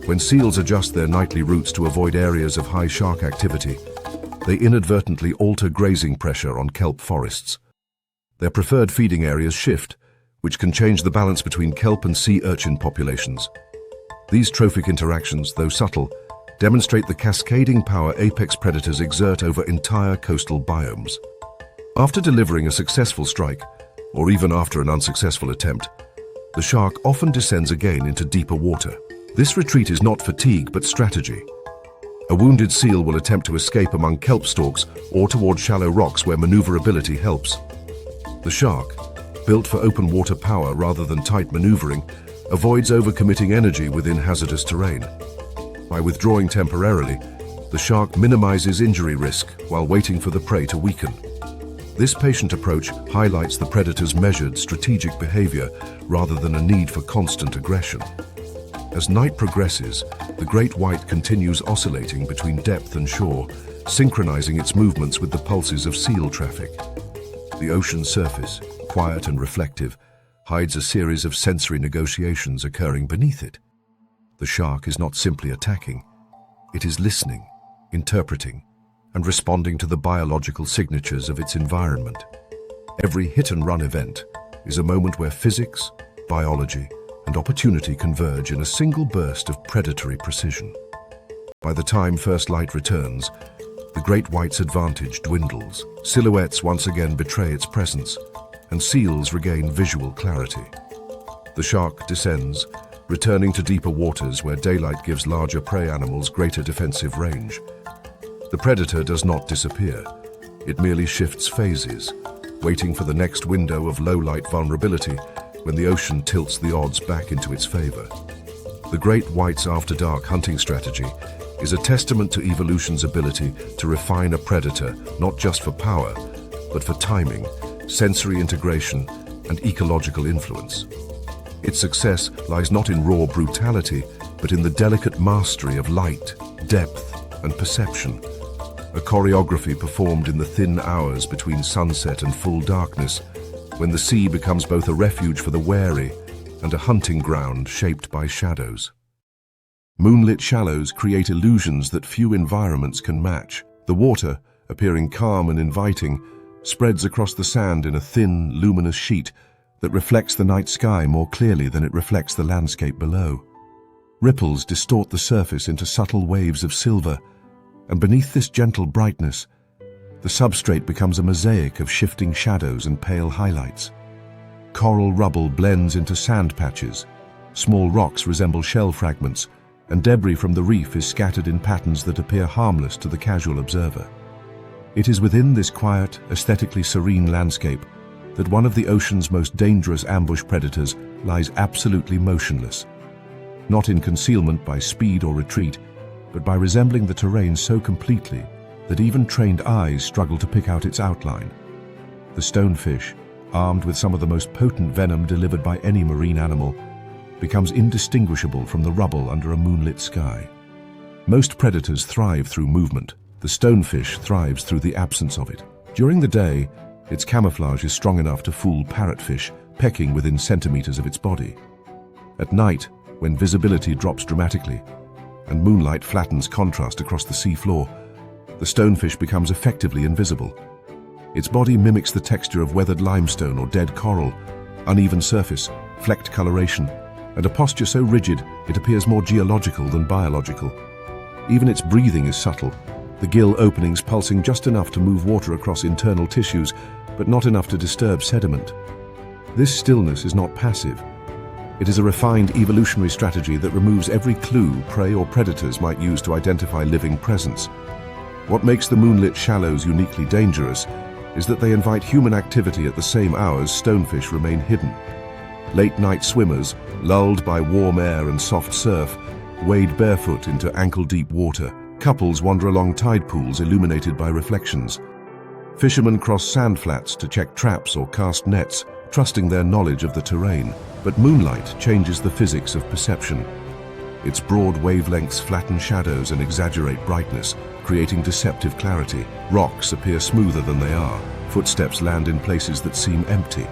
Speaker 1: When seals adjust their nightly routes to avoid areas of high shark activity, they inadvertently alter grazing pressure on kelp forests. Their preferred feeding areas shift, which can change the balance between kelp and sea urchin populations. These trophic interactions, though subtle, demonstrate the cascading power apex predators exert over entire coastal biomes. After delivering a successful strike, or even after an unsuccessful attempt, the shark often descends again into deeper water. This retreat is not fatigue but strategy. A wounded seal will attempt to escape among kelp stalks or toward shallow rocks where maneuverability helps. The shark, built for open water power rather than tight maneuvering, avoids overcommitting energy within hazardous terrain. By withdrawing temporarily, the shark minimizes injury risk while waiting for the prey to weaken. This patient approach highlights the predator's measured, strategic behavior rather than a need for constant aggression. As night progresses, the great white continues oscillating between depth and shore, synchronizing its movements with the pulses of seal traffic. The ocean's surface, quiet and reflective, hides a series of sensory negotiations occurring beneath it. The shark is not simply attacking, it is listening, interpreting, and responding to the biological signatures of its environment. Every hit-and-run event is a moment where physics, biology, and opportunity converge in a single burst of predatory precision. By the time first light returns, the great white's advantage dwindles. Silhouettes once again betray its presence, and seals regain visual clarity. The shark descends, returning to deeper waters where daylight gives larger prey animals greater defensive range. The predator does not disappear. It merely shifts phases, waiting for the next window of low-light vulnerability when the ocean tilts the odds back into its favor. The great white's after-dark hunting strategy is a testament to evolution's ability to refine a predator not just for power, but for timing, sensory integration, and ecological influence. Its success lies not in raw brutality, but in the delicate mastery of light, depth, and perception, a choreography performed in the thin hours between sunset and full darkness, when the sea becomes both a refuge for the wary and a hunting ground shaped by shadows. Moonlit shallows create illusions that few environments can match. The water, appearing calm and inviting, spreads across the sand in a thin, luminous sheet that reflects the night sky more clearly than it reflects the landscape below. Ripples distort the surface into subtle waves of silver, and beneath this gentle brightness, the substrate becomes a mosaic of shifting shadows and pale highlights. Coral rubble blends into sand patches, small rocks resemble shell fragments, and debris from the reef is scattered in patterns that appear harmless to the casual observer. It is within this quiet, aesthetically serene landscape that one of the ocean's most dangerous ambush predators lies absolutely motionless, not in concealment by speed or retreat, but by resembling the terrain so completely that even trained eyes struggle to pick out its outline. The stonefish, armed with some of the most potent venom delivered by any marine animal, becomes indistinguishable from the rubble under a moonlit sky. Most predators thrive through movement. The stonefish thrives through the absence of it. During the day, its camouflage is strong enough to fool parrotfish pecking within centimeters of its body. At night, when visibility drops dramatically and moonlight flattens contrast across the seafloor, the stonefish becomes effectively invisible. Its body mimics the texture of weathered limestone or dead coral, uneven surface, flecked coloration, and a posture so rigid it appears more geological than biological. Even its breathing is subtle, the gill openings pulsing just enough to move water across internal tissues, but not enough to disturb sediment. This stillness is not passive. It is a refined evolutionary strategy that removes every clue prey or predators might use to identify living presence. What makes the moonlit shallows uniquely dangerous is that they invite human activity at the same hours stonefish remain hidden. Late-night swimmers, lulled by warm air and soft surf, wade barefoot into ankle-deep water. Couples wander along tide pools illuminated by reflections. Fishermen cross sand flats to check traps or cast nets, trusting their knowledge of the terrain. But moonlight changes the physics of perception. Its broad wavelengths flatten shadows and exaggerate brightness, creating deceptive clarity. Rocks appear smoother than they are. Footsteps land in places that seem empty.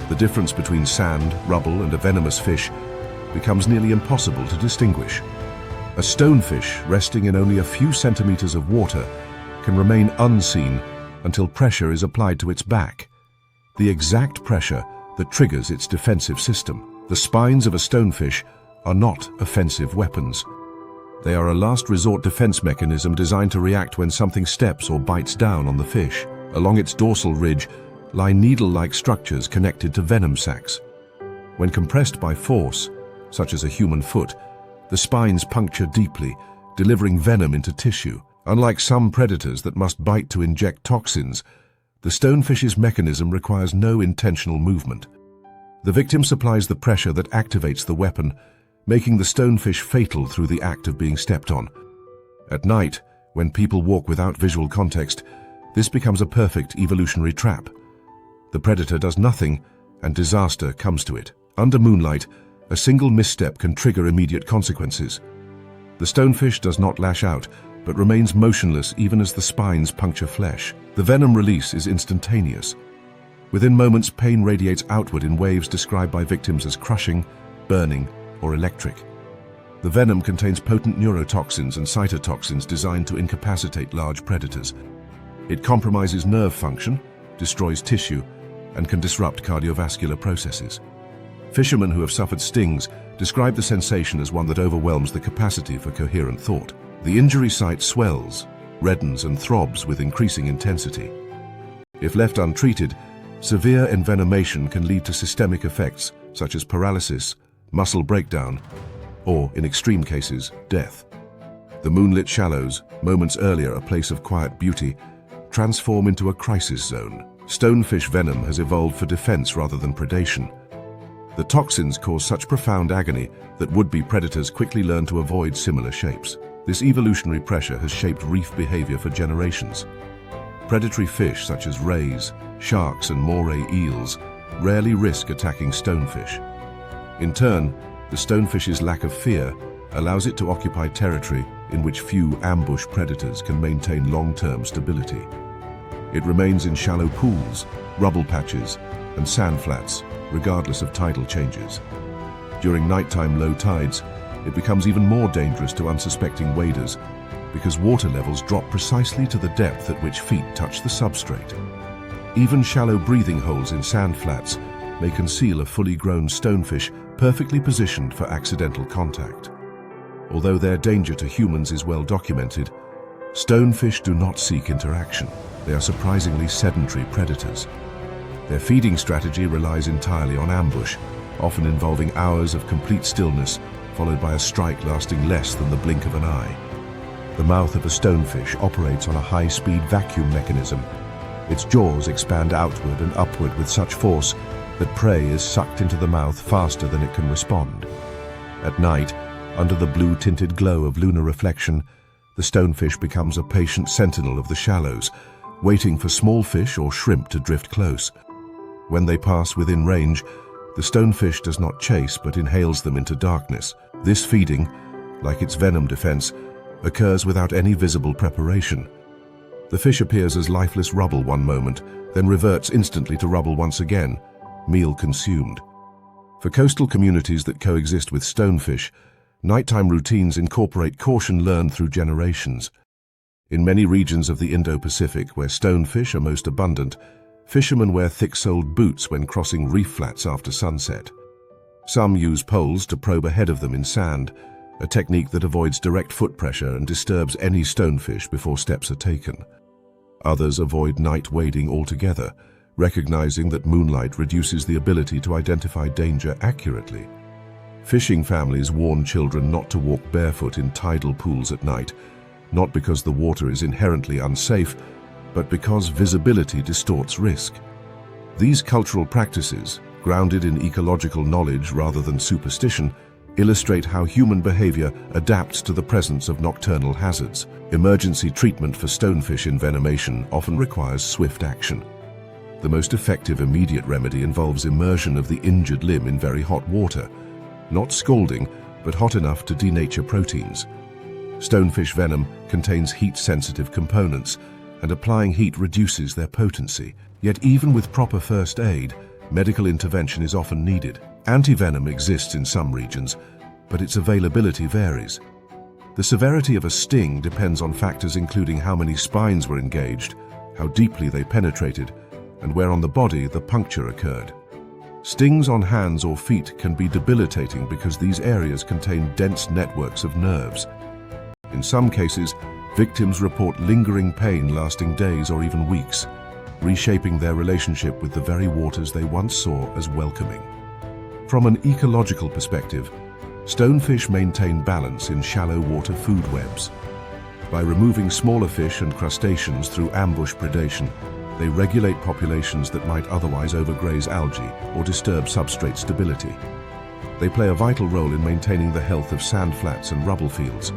Speaker 1: The difference between sand, rubble, and a venomous fish becomes nearly impossible to distinguish. A stonefish resting in only a few centimeters of water can remain unseen until pressure is applied to its back, the exact pressure that triggers its defensive system. The spines of a stonefish are not offensive weapons. They are a last resort defense mechanism designed to react when something steps or bites down on the fish. Along its dorsal ridge lie needle-like structures connected to venom sacs. When compressed by force, such as a human foot, the spines puncture deeply, delivering venom into tissue. Unlike some predators that must bite to inject toxins, the stonefish's mechanism requires no intentional movement. The victim supplies the pressure that activates the weapon, making the stonefish fatal through the act of being stepped on. At night, when people walk without visual context, this becomes a perfect evolutionary trap. The predator does nothing, and disaster comes to it. Under moonlight, a single misstep can trigger immediate consequences. The stonefish does not lash out, but remains motionless even as the spines puncture flesh. The venom release is instantaneous. Within moments, pain radiates outward in waves described by victims as crushing, burning, or electric. The venom contains potent neurotoxins and cytotoxins designed to incapacitate large predators. It compromises nerve function, destroys tissue, and can disrupt cardiovascular processes. Fishermen who have suffered stings describe the sensation as one that overwhelms the capacity for coherent thought. The injury site swells, reddens, and throbs with increasing intensity. If left untreated, severe envenomation can lead to systemic effects such as paralysis, muscle breakdown, or, in extreme cases, death. The moonlit shallows, moments earlier a place of quiet beauty, transform into a crisis zone. Stonefish venom has evolved for defense rather than predation. The toxins cause such profound agony that would-be predators quickly learn to avoid similar shapes. This evolutionary pressure has shaped reef behavior for generations. Predatory fish such as rays, sharks, and moray eels rarely risk attacking stonefish. In turn, the stonefish's lack of fear allows it to occupy territory in which few ambush predators can maintain long-term stability. It remains in shallow pools, rubble patches, and sand flats, regardless of tidal changes. During nighttime low tides, it becomes even more dangerous to unsuspecting waders because water levels drop precisely to the depth at which feet touch the substrate. Even shallow breathing holes in sand flats may conceal a fully grown stonefish perfectly positioned for accidental contact. Although their danger to humans is well documented, stonefish do not seek interaction. They are surprisingly sedentary predators. Their feeding strategy relies entirely on ambush, often involving hours of complete stillness, followed by a strike lasting less than the blink of an eye. The mouth of a stonefish operates on a high-speed vacuum mechanism. Its jaws expand outward and upward with such force that prey is sucked into the mouth faster than it can respond. At night, under the blue-tinted glow of lunar reflection, the stonefish becomes a patient sentinel of the shallows, waiting for small fish or shrimp to drift close. When they pass within range, the stonefish does not chase but inhales them into darkness. This feeding, like its venom defense, occurs without any visible preparation. The fish appears as lifeless rubble one moment, then reverts instantly to rubble once again, meal consumed. For coastal communities that coexist with stonefish, nighttime routines incorporate caution learned through generations. In many regions of the Indo-Pacific, where stonefish are most abundant, fishermen wear thick-soled boots when crossing reef flats after sunset. Some use poles to probe ahead of them in sand, a technique that avoids direct foot pressure and disturbs any stonefish before steps are taken. Others avoid night wading altogether, recognizing that moonlight reduces the ability to identify danger accurately. Fishing families warn children not to walk barefoot in tidal pools at night, not because the water is inherently unsafe, but because visibility distorts risk. These cultural practices, grounded in ecological knowledge rather than superstition, illustrate how human behavior adapts to the presence of nocturnal hazards. Emergency treatment for stonefish envenomation often requires swift action. The most effective immediate remedy involves immersion of the injured limb in very hot water, not scalding, but hot enough to denature proteins. Stonefish venom contains heat-sensitive components, and applying heat reduces their potency. Yet even with proper first aid, medical intervention is often needed. Antivenom exists in some regions, but its availability varies. The severity of a sting depends on factors including how many spines were engaged, how deeply they penetrated, and where on the body the puncture occurred. Stings on hands or feet can be debilitating because these areas contain dense networks of nerves. In some cases, victims report lingering pain lasting days or even weeks, reshaping their relationship with the very waters they once saw as welcoming. From an ecological perspective, stonefish maintain balance in shallow water food webs. By removing smaller fish and crustaceans through ambush predation, they regulate populations that might otherwise overgraze algae or disturb substrate stability. They play a vital role in maintaining the health of sand flats and rubble fields,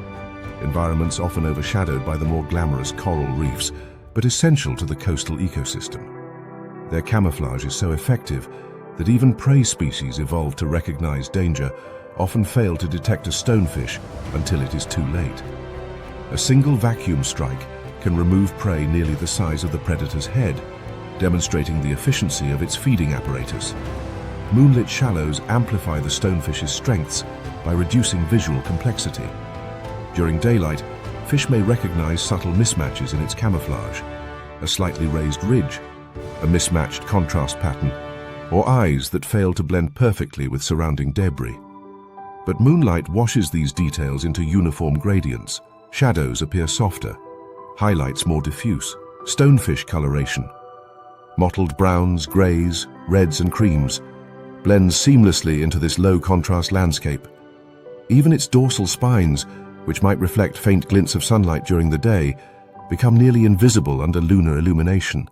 Speaker 1: environments often overshadowed by the more glamorous coral reefs, but essential to the coastal ecosystem. Their camouflage is so effective that even prey species evolved to recognize danger often fail to detect a stonefish until it is too late. A single vacuum strike can remove prey nearly the size of the predator's head, demonstrating the efficiency of its feeding apparatus. Moonlit shallows amplify the stonefish's strengths by reducing visual complexity. During daylight, fish may recognize subtle mismatches in its camouflage, a slightly raised ridge, a mismatched contrast pattern, or eyes that fail to blend perfectly with surrounding debris. But moonlight washes these details into uniform gradients. Shadows appear softer, highlights more diffuse. Stonefish coloration, mottled browns, grays, reds and creams, blends seamlessly into this low-contrast landscape. Even its dorsal spines, which might reflect faint glints of sunlight during the day, become nearly invisible under lunar illumination.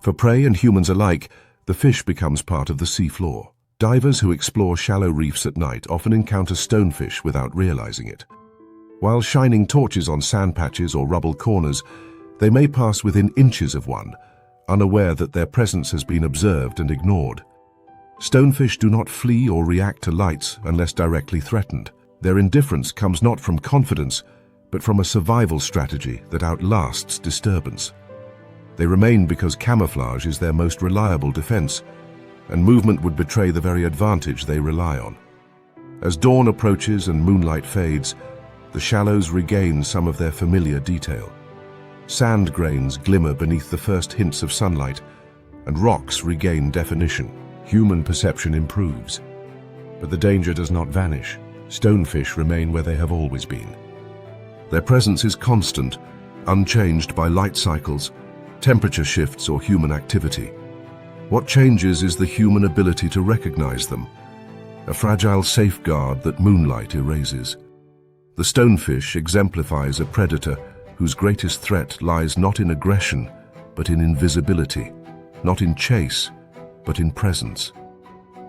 Speaker 1: For prey and humans alike, the fish becomes part of the seafloor. Divers who explore shallow reefs at night often encounter stonefish without realizing it. While shining torches on sand patches or rubble corners, they may pass within inches of one, unaware that their presence has been observed and ignored. Stonefish do not flee or react to lights unless directly threatened. Their indifference comes not from confidence, but from a survival strategy that outlasts disturbance. They remain because camouflage is their most reliable defense, and movement would betray the very advantage they rely on. As dawn approaches and moonlight fades, the shallows regain some of their familiar detail. Sand grains glimmer beneath the first hints of sunlight, and rocks regain definition. Human perception improves. But the danger does not vanish. Stonefish remain where they have always been. Their presence is constant, unchanged by light cycles, temperature shifts, or human activity. What changes is the human ability to recognize them, a fragile safeguard that moonlight erases. The stonefish exemplifies a predator whose greatest threat lies not in aggression, but in invisibility, not in chase, but in presence.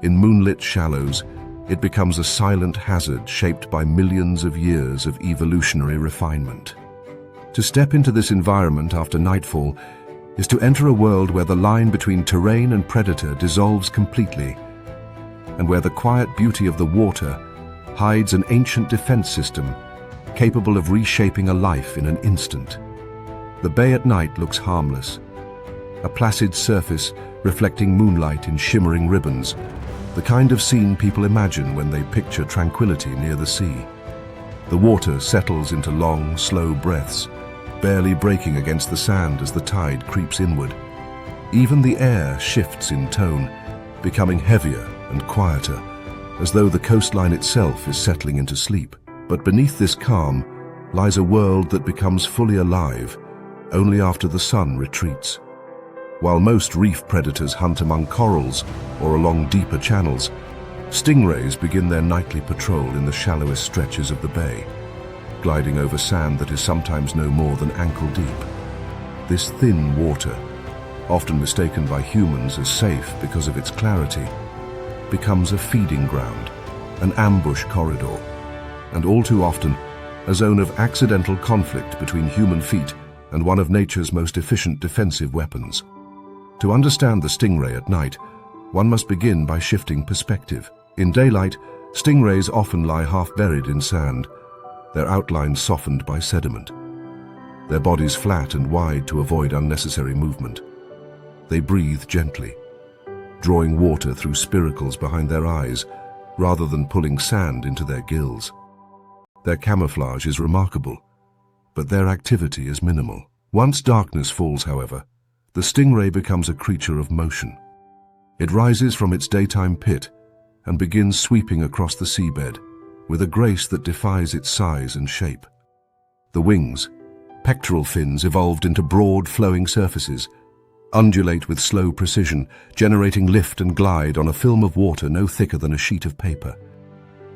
Speaker 1: In moonlit shallows, it becomes a silent hazard shaped by millions of years of evolutionary refinement. To step into this environment after nightfall is to enter a world where the line between terrain and predator dissolves completely, and where the quiet beauty of the water hides an ancient defense system capable of reshaping a life in an instant. The bay at night looks harmless, a placid surface reflecting moonlight in shimmering ribbons, the kind of scene people imagine when they picture tranquility near the sea. The water settles into long, slow breaths, barely breaking against the sand as the tide creeps inward. Even the air shifts in tone, becoming heavier and quieter, as though the coastline itself is settling into sleep. But beneath this calm lies a world that becomes fully alive only after the sun retreats. While most reef predators hunt among corals or along deeper channels, stingrays begin their nightly patrol in the shallowest stretches of the bay, gliding over sand that is sometimes no more than ankle deep. This thin water, often mistaken by humans as safe because of its clarity, becomes a feeding ground, an ambush corridor, and all too often a zone of accidental conflict between human feet and one of nature's most efficient defensive weapons. To understand the stingray at night, one must begin by shifting perspective. In daylight, stingrays often lie half buried in sand, their outlines softened by sediment, their bodies flat and wide to avoid unnecessary movement. They breathe gently, drawing water through spiracles behind their eyes rather than pulling sand into their gills. Their camouflage is remarkable, but their activity is minimal. Once darkness falls, however, the stingray becomes a creature of motion. It rises from its daytime pit and begins sweeping across the seabed with a grace that defies its size and shape. The wings, pectoral fins evolved into broad, flowing surfaces, undulate with slow precision, generating lift and glide on a film of water no thicker than a sheet of paper.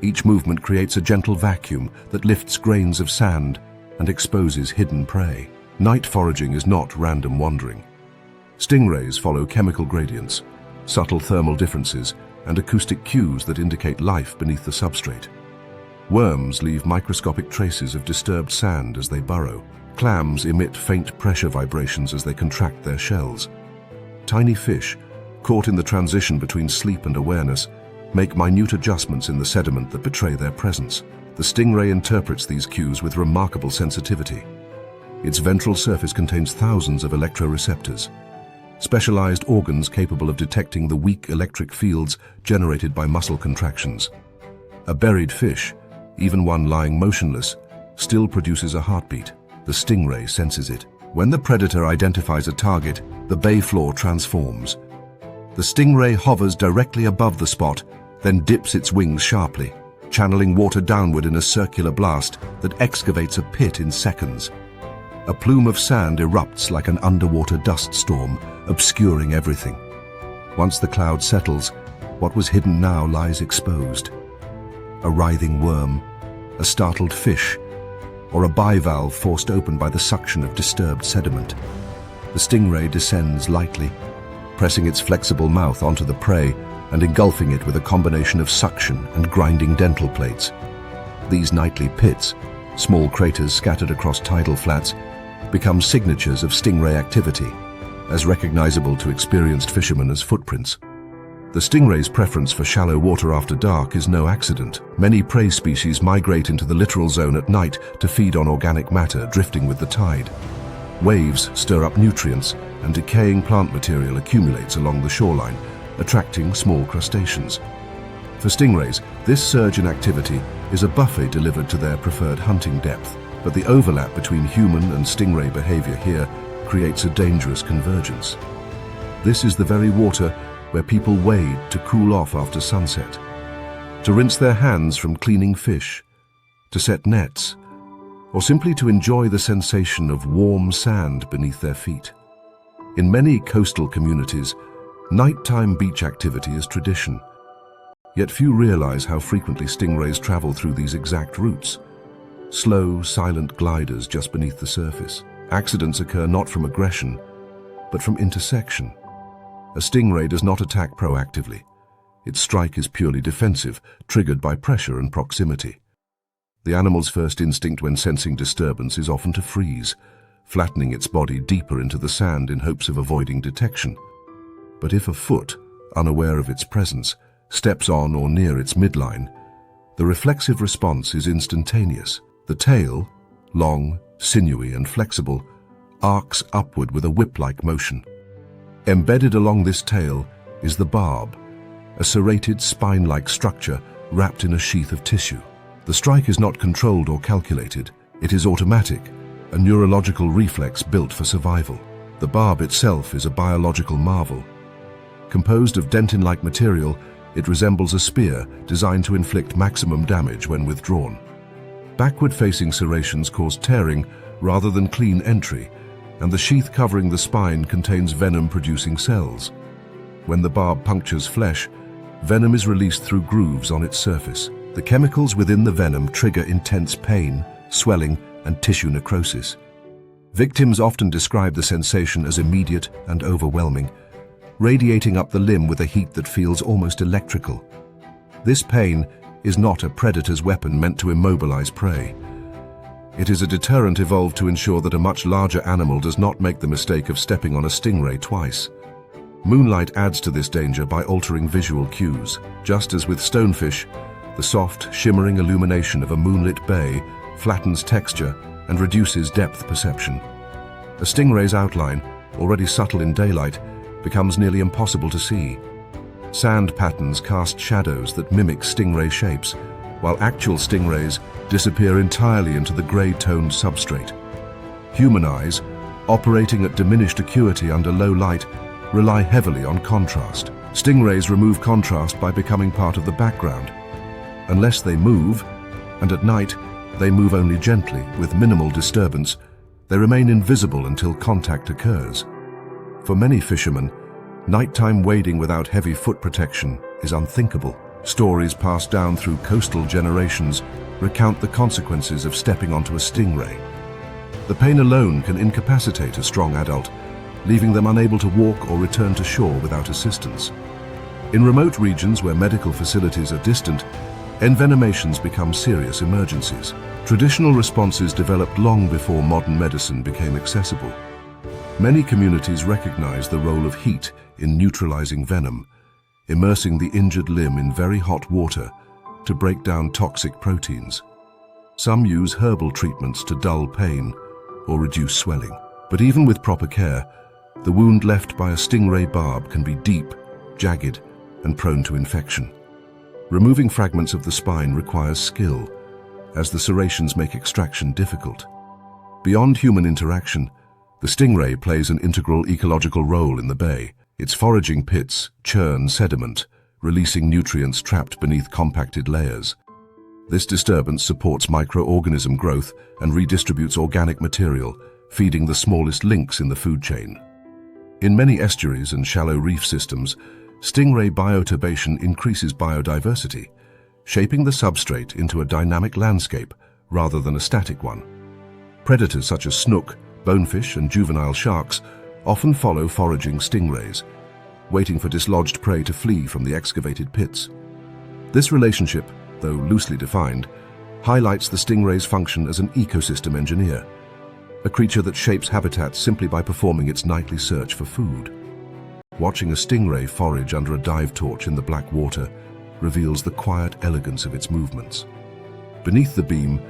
Speaker 1: Each movement creates a gentle vacuum that lifts grains of sand and exposes hidden prey. Night foraging is not random wandering. Stingrays follow chemical gradients, subtle thermal differences, and acoustic cues that indicate life beneath the substrate. Worms leave microscopic traces of disturbed sand as they burrow. Clams emit faint pressure vibrations as they contract their shells. Tiny fish, caught in the transition between sleep and awareness, make minute adjustments in the sediment that betray their presence. The stingray interprets these cues with remarkable sensitivity. Its ventral surface contains thousands of electroreceptors, specialized organs capable of detecting the weak electric fields generated by muscle contractions. A buried fish, even one lying motionless, still produces a heartbeat. The stingray senses it. When the predator identifies a target, the bay floor transforms. The stingray hovers directly above the spot, then dips its wings sharply, channeling water downward in a circular blast that excavates a pit in seconds. A plume of sand erupts like an underwater dust storm, obscuring everything. Once the cloud settles, what was hidden now lies exposed. A writhing worm, a startled fish, or a bivalve forced open by the suction of disturbed sediment. The stingray descends lightly, pressing its flexible mouth onto the prey and engulfing it with a combination of suction and grinding dental plates. These nightly pits, small craters scattered across tidal flats, become signatures of stingray activity, as recognizable to experienced fishermen as footprints. The The stingray's preference for shallow water after dark is no accident. Many prey species migrate into the littoral zone at night to feed on organic matter drifting with the tide. Waves stir up nutrients, and decaying plant material accumulates along the shoreline, attracting small crustaceans. For stingrays, this surge in activity is a buffet delivered to their preferred hunting depth, but the overlap between human and stingray behavior here creates a dangerous convergence. This is the very water where people wade to cool off after sunset, to rinse their hands from cleaning fish, to set nets, or simply to enjoy the sensation of warm sand beneath their feet. In many coastal communities, nighttime beach activity is tradition, yet few realize how frequently stingrays travel through these exact routes. Slow, silent gliders just beneath the surface. Accidents occur not from aggression, but from intersection. A stingray does not attack proactively. Its strike is purely defensive, triggered by pressure and proximity. The animal's first instinct when sensing disturbance is often to freeze, flattening its body deeper into the sand in hopes of avoiding detection. But if a foot, unaware of its presence, steps on or near its midline, the reflexive response is instantaneous. The tail, long, sinewy and flexible, arcs upward with a whip-like motion. Embedded along this tail is the barb, a serrated spine-like structure wrapped in a sheath of tissue. The strike is not controlled or calculated. It is automatic, a neurological reflex built for survival. The barb itself is a biological marvel. Composed of dentin-like material, it resembles a spear designed to inflict maximum damage when withdrawn. Backward-facing serrations cause tearing rather than clean entry, and the sheath covering the spine contains venom-producing cells. When the barb punctures flesh, venom is released through grooves on its surface. The chemicals within the venom trigger intense pain, swelling, and tissue necrosis. Victims often describe the sensation as immediate and overwhelming, radiating up the limb with a heat that feels almost electrical. This pain is not a predator's weapon meant to immobilize prey. It is a deterrent evolved to ensure that a much larger animal does not make the mistake of stepping on a stingray twice. Moonlight adds to this danger by altering visual cues. Just as with stonefish, the soft, shimmering illumination of a moonlit bay flattens texture and reduces depth perception. A stingray's outline, already subtle in daylight, becomes nearly impossible to see. Sand patterns cast shadows that mimic stingray shapes, while actual stingrays disappear entirely into the grey-toned substrate. Human eyes, operating at diminished acuity under low light, rely heavily on contrast. Stingrays remove contrast by becoming part of the background. Unless they move, and at night they move only gently, with minimal disturbance, they remain invisible until contact occurs. For many fishermen, nighttime wading without heavy foot protection is unthinkable. Stories passed down through coastal generations recount the consequences of stepping onto a stingray. The pain alone can incapacitate a strong adult, leaving them unable to walk or return to shore without assistance. In remote regions where medical facilities are distant, envenomations become serious emergencies. Traditional responses developed long before modern medicine became accessible. Many communities recognize the role of heat in neutralizing venom, immersing the injured limb in very hot water to break down toxic proteins. Some use herbal treatments to dull pain or reduce swelling. But even with proper care, the wound left by a stingray barb can be deep, jagged, and prone to infection. Removing fragments of the spine requires skill, as the serrations make extraction difficult. Beyond human interaction, the stingray plays an integral ecological role in the bay. Its foraging pits churn sediment, releasing nutrients trapped beneath compacted layers. This disturbance supports microorganism growth and redistributes organic material, feeding the smallest links in the food chain. In many estuaries and shallow reef systems, stingray bioturbation increases biodiversity, shaping the substrate into a dynamic landscape rather than a static one. Predators such as snook, bonefish, and juvenile sharks often follow foraging stingrays, waiting for dislodged prey to flee from the excavated pits. This relationship, though loosely defined, highlights the stingray's function as an ecosystem engineer, a creature that shapes habitats simply by performing its nightly search for food. Watching a stingray forage under a dive torch in the black water reveals the quiet elegance of its movements. Beneath the beam,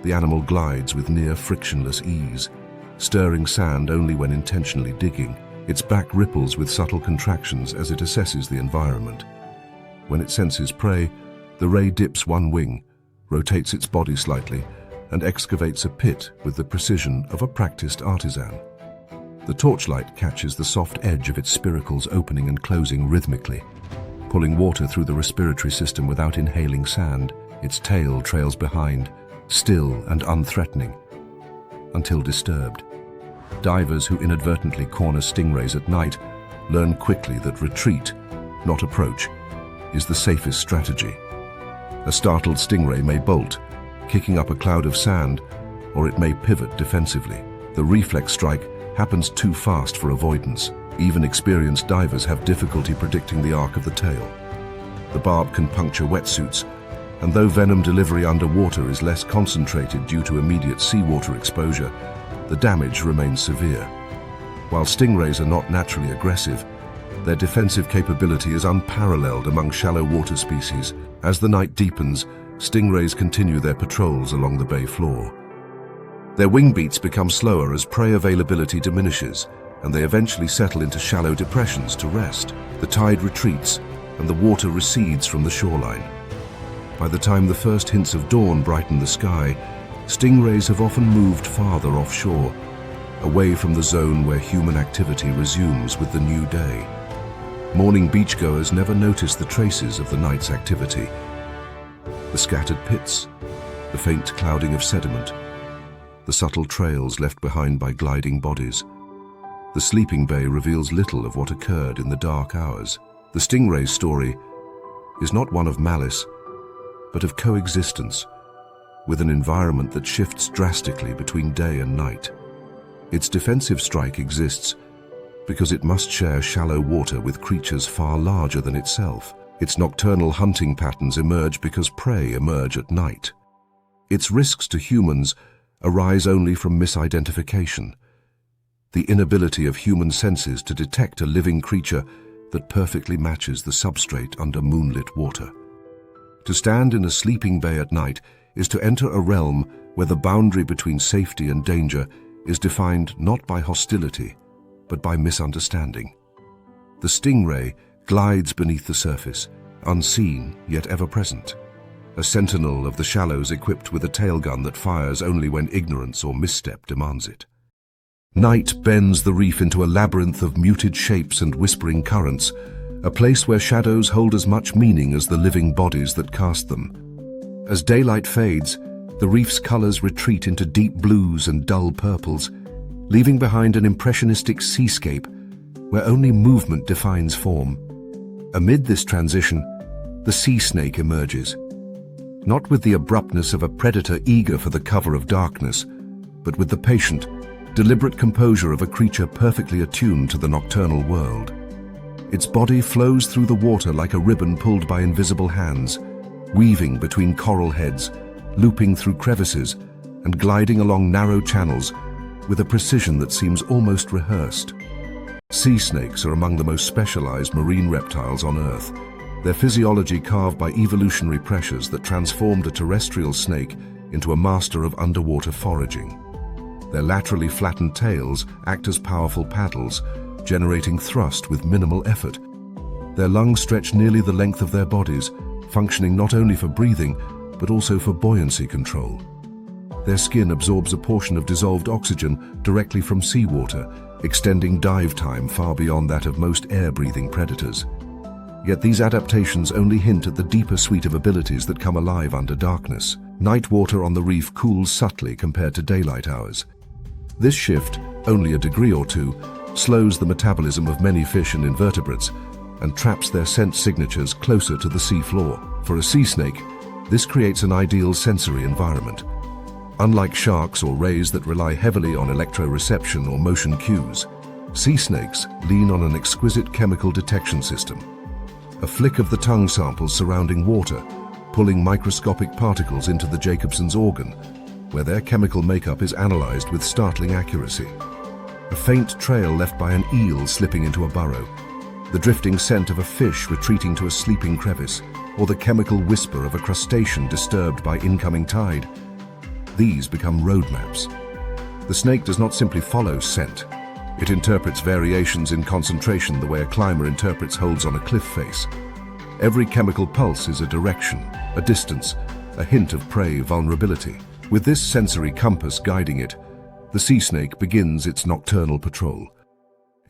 Speaker 1: the animal glides with near frictionless ease, stirring sand only when intentionally digging. Its back ripples with subtle contractions as it assesses the environment. When it senses prey, the ray dips one wing, rotates its body slightly, and excavates a pit with the precision of a practiced artisan. The torchlight catches the soft edge of its spiracles opening and closing rhythmically, pulling water through the respiratory system without inhaling sand. Its tail trails behind, still and unthreatening, until disturbed. Divers who inadvertently corner stingrays at night learn quickly that retreat, not approach, is the safest strategy. A startled stingray may bolt, kicking up a cloud of sand, or it may pivot defensively. The reflex strike happens too fast for avoidance. Even experienced divers have difficulty predicting the arc of the tail. The barb can puncture wetsuits, and though venom delivery underwater is less concentrated due to immediate seawater exposure, the damage remains severe. While stingrays are not naturally aggressive, their defensive capability is unparalleled among shallow water species. As the night deepens, stingrays continue their patrols along the bay floor. Their wing beats become slower as prey availability diminishes, and they eventually settle into shallow depressions to rest. The tide retreats, and the water recedes from the shoreline. By the time the first hints of dawn brighten the sky, stingrays have often moved farther offshore, away from the zone where human activity resumes with the new day. Morning beachgoers never notice the traces of the night's activity. The scattered pits, the faint clouding of sediment, the subtle trails left behind by gliding bodies. The sleeping bay reveals little of what occurred in the dark hours. The stingray's story is not one of malice, but of coexistence, with an environment that shifts drastically between day and night. Its defensive strike exists because it must share shallow water with creatures far larger than itself. Its nocturnal hunting patterns emerge because prey emerge at night. Its risks to humans arise only from misidentification, the inability of human senses to detect a living creature that perfectly matches the substrate under moonlit water. To stand in a sleeping bay at night is to enter a realm where the boundary between safety and danger is defined not by hostility, but by misunderstanding. The stingray glides beneath the surface, unseen yet ever present, a sentinel of the shallows equipped with a tail gun that fires only when ignorance or misstep demands it. Night bends the reef into a labyrinth of muted shapes and whispering currents, a place where shadows hold as much meaning as the living bodies that cast them. As daylight fades, the reef's colors retreat into deep blues and dull purples, leaving behind an impressionistic seascape where only movement defines form. Amid this transition, the sea snake emerges, not with the abruptness of a predator eager for the cover of darkness, but with the patient, deliberate composure of a creature perfectly attuned to the nocturnal world. Its body flows through the water like a ribbon pulled by invisible hands, weaving between coral heads, looping through crevices, and gliding along narrow channels with a precision that seems almost rehearsed. Sea snakes are among the most specialized marine reptiles on Earth, their physiology carved by evolutionary pressures that transformed a terrestrial snake into a master of underwater foraging. Their laterally flattened tails act as powerful paddles, generating thrust with minimal effort. Their lungs stretch nearly the length of their bodies, functioning not only for breathing, but also for buoyancy control. Their skin absorbs a portion of dissolved oxygen directly from seawater, extending dive time far beyond that of most air-breathing predators. Yet these adaptations only hint at the deeper suite of abilities that come alive under darkness. Night water on the reef cools subtly compared to daylight hours. This shift, only a degree or two, slows the metabolism of many fish and invertebrates and traps their scent signatures closer to the sea floor. For a sea snake, this creates an ideal sensory environment. Unlike sharks or rays that rely heavily on electroreception or motion cues, sea snakes lean on an exquisite chemical detection system. A flick of the tongue samples surrounding water, pulling microscopic particles into the Jacobson's organ, where their chemical makeup is analyzed with startling accuracy. A faint trail left by an eel slipping into a burrow, the drifting scent of a fish retreating to a sleeping crevice, or the chemical whisper of a crustacean disturbed by incoming tide. These become road maps. The snake does not simply follow scent. It interprets variations in concentration the way a climber interprets holds on a cliff face. Every chemical pulse is a direction, a distance, a hint of prey vulnerability. With this sensory compass guiding it, the sea snake begins its nocturnal patrol.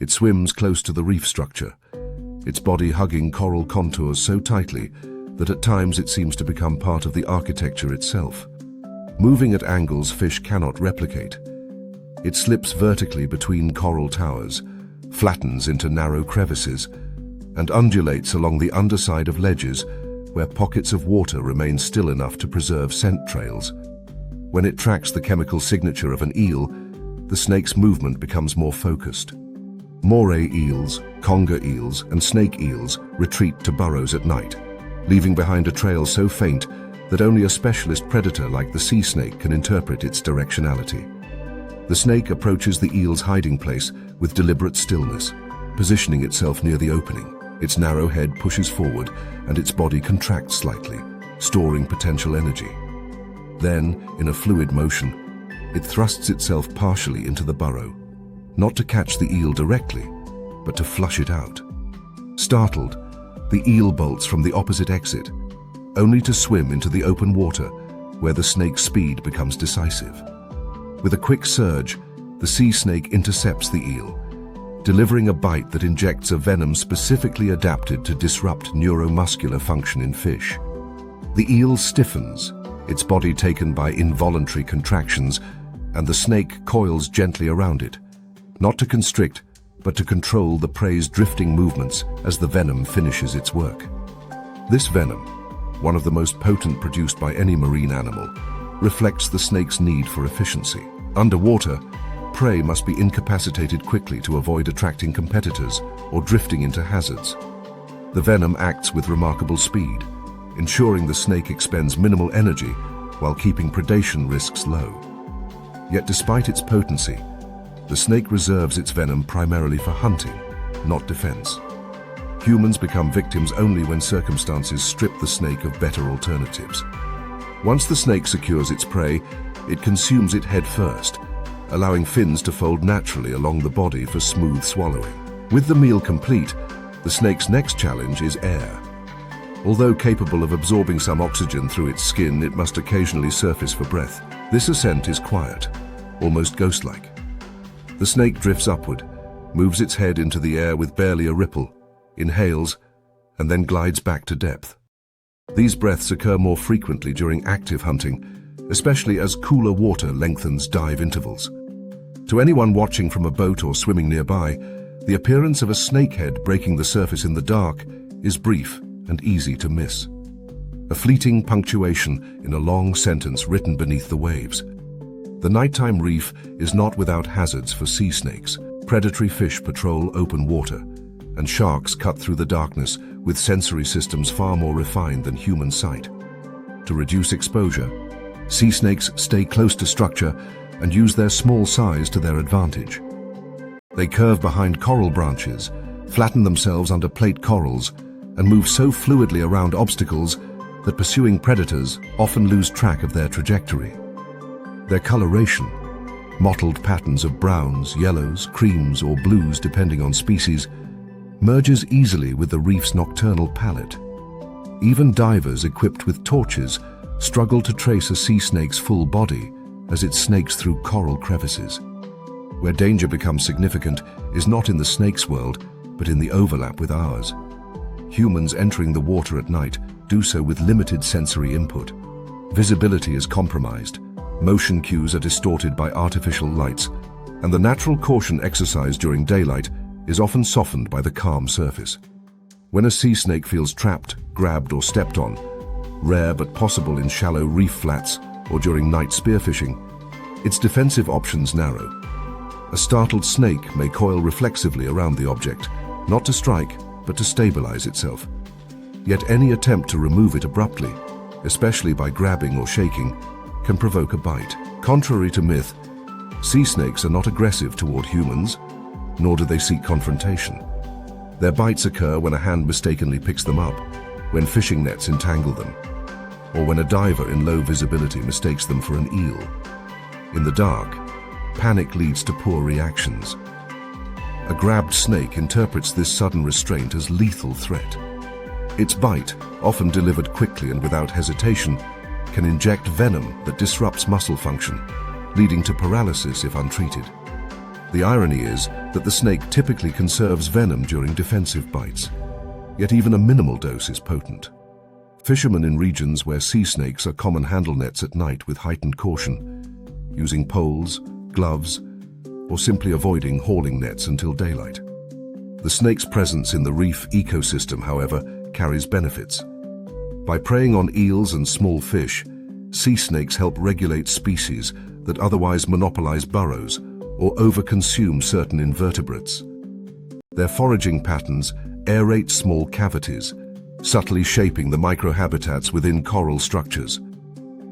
Speaker 1: It swims close to the reef structure, its body hugging coral contours so tightly that at times it seems to become part of the architecture itself. Moving at angles fish cannot replicate, it slips vertically between coral towers, flattens into narrow crevices, and undulates along the underside of ledges where pockets of water remain still enough to preserve scent trails. When it tracks the chemical signature of an eel, the snake's movement becomes more focused. Moray eels, conger eels, and snake eels retreat to burrows at night, leaving behind a trail so faint that only a specialist predator like the sea snake can interpret its directionality. The snake approaches the eel's hiding place with deliberate stillness, positioning itself near the opening. Its narrow head pushes forward and its body contracts slightly, storing potential energy. Then, in a fluid motion, it thrusts itself partially into the burrow, not to catch the eel directly, but to flush it out. Startled, the eel bolts from the opposite exit, only to swim into the open water where the snake's speed becomes decisive. With a quick surge, the sea snake intercepts the eel, delivering a bite that injects a venom specifically adapted to disrupt neuromuscular function in fish. The eel stiffens, its body taken by involuntary contractions, and the snake coils gently around it, not to constrict, but to control the prey's drifting movements as the venom finishes its work. This venom, one of the most potent produced by any marine animal, reflects the snake's need for efficiency. Underwater, prey must be incapacitated quickly to avoid attracting competitors or drifting into hazards. The venom acts with remarkable speed, ensuring the snake expends minimal energy while keeping predation risks low. Yet despite its potency, the snake reserves its venom primarily for hunting, not defense. Humans become victims only when circumstances strip the snake of better alternatives. Once the snake secures its prey, it consumes it head first, allowing fins to fold naturally along the body for smooth swallowing. With the meal complete, the snake's next challenge is air. Although capable of absorbing some oxygen through its skin, it must occasionally surface for breath. This ascent is quiet, almost ghost-like. The snake drifts upward, moves its head into the air with barely a ripple, inhales, and then glides back to depth. These breaths occur more frequently during active hunting, especially as cooler water lengthens dive intervals. To anyone watching from a boat or swimming nearby, the appearance of a snakehead breaking the surface in the dark is brief and easy to miss. A fleeting punctuation in a long sentence written beneath the waves. The nighttime reef is not without hazards for sea snakes. Predatory fish patrol open water, and sharks cut through the darkness with sensory systems far more refined than human sight. To reduce exposure, sea snakes stay close to structure and use their small size to their advantage. They curve behind coral branches, flatten themselves under plate corals, and move so fluidly around obstacles that pursuing predators often lose track of their trajectory. Their coloration, mottled patterns of browns, yellows, creams, or blues depending on species, merges easily with the reef's nocturnal palette. Even divers equipped with torches struggle to trace a sea snake's full body as it snakes through coral crevices. Where danger becomes significant is not in the snake's world, but in the overlap with ours. Humans entering the water at night do so with limited sensory input. Visibility is compromised, motion cues are distorted by artificial lights, and the natural caution exercised during daylight is often softened by the calm surface. When a sea snake feels trapped, grabbed, or stepped on, rare but possible in shallow reef flats or during night spearfishing, its defensive options narrow. A startled snake may coil reflexively around the object, not to strike, but to stabilize itself. Yet any attempt to remove it abruptly, especially by grabbing or shaking, can provoke a bite. Contrary to myth, sea snakes are not aggressive toward humans, nor do they seek confrontation. Their bites occur when a hand mistakenly picks them up, when fishing nets entangle them, or when a diver in low visibility mistakes them for an eel. In the dark, panic leads to poor reactions. A grabbed snake interprets this sudden restraint as lethal threat. Its bite, often delivered quickly and without hesitation, can inject venom that disrupts muscle function, leading to paralysis if untreated. The irony is that the snake typically conserves venom during defensive bites, yet even a minimal dose is potent. Fishermen in regions where sea snakes are common handle nets at night with heightened caution, using poles, gloves, or simply avoiding hauling nets until daylight. The snake's presence in the reef ecosystem, however, carries benefits. By preying on eels and small fish, sea snakes help regulate species that otherwise monopolize burrows or overconsume certain invertebrates. Their foraging patterns aerate small cavities, subtly shaping the microhabitats within coral structures.